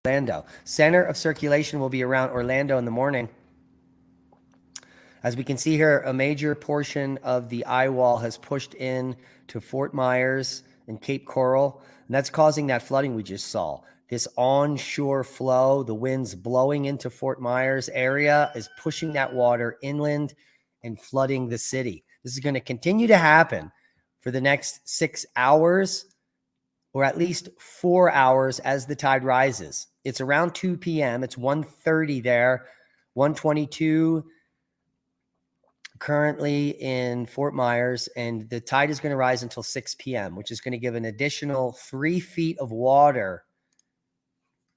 Orlando. Center of circulation will be around Orlando in the morning. As we can see here, a major portion of the eye wall has pushed in to Fort Myers and Cape Coral, and that's causing that flooding we just saw. This onshore flow, the winds blowing into Fort Myers area is pushing that water inland and flooding the city. This is going to continue to happen for the next 6 hours or at least 4 hours as the tide rises. It's around 2 p.m. It's 1:30 there, 1:22 currently in Fort Myers, and the tide is going to rise until 6 p.m., which is going to give an additional 3 feet of water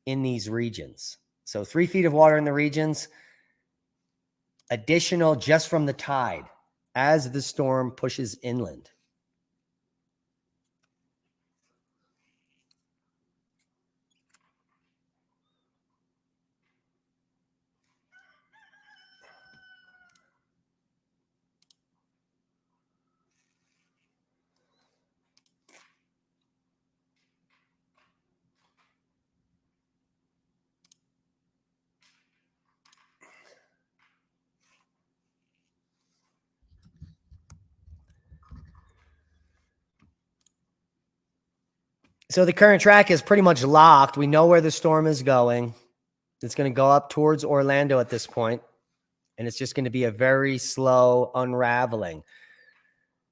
in these regions. So 3 feet of water in the regions, additional just from the tide as the storm pushes inland. So the current track is pretty much locked. We know where the storm is going. It's going to go up towards Orlando at this point, and it's just going to be a very slow unraveling.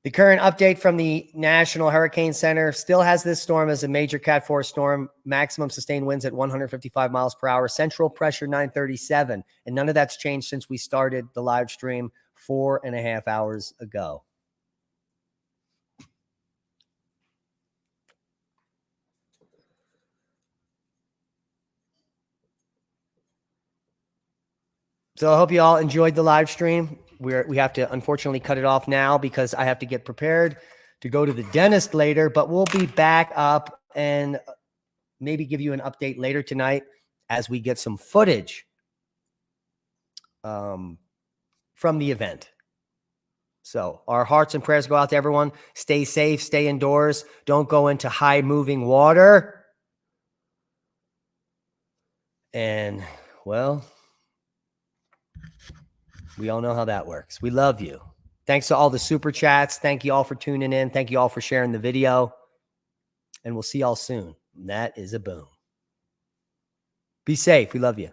The current update from the National Hurricane Center still has this storm as a major Cat 4 storm, maximum sustained winds at 155 miles per hour, central pressure 937, and none of that's changed since we started the live stream 4.5 hours ago. So I hope you all enjoyed the live stream. We have to unfortunately cut it off now because I have to get prepared to go to the dentist later, but we'll be back up and maybe give you an update later tonight as we get some footage from the event. So our hearts and prayers go out to everyone. Stay safe, stay indoors. Don't go into high moving water. And well, we all know how that works. We love you. Thanks to all the super chats. Thank you all for tuning in. Thank you all for sharing the video. And we'll see y'all soon. And that is a boom. Be safe. We love you.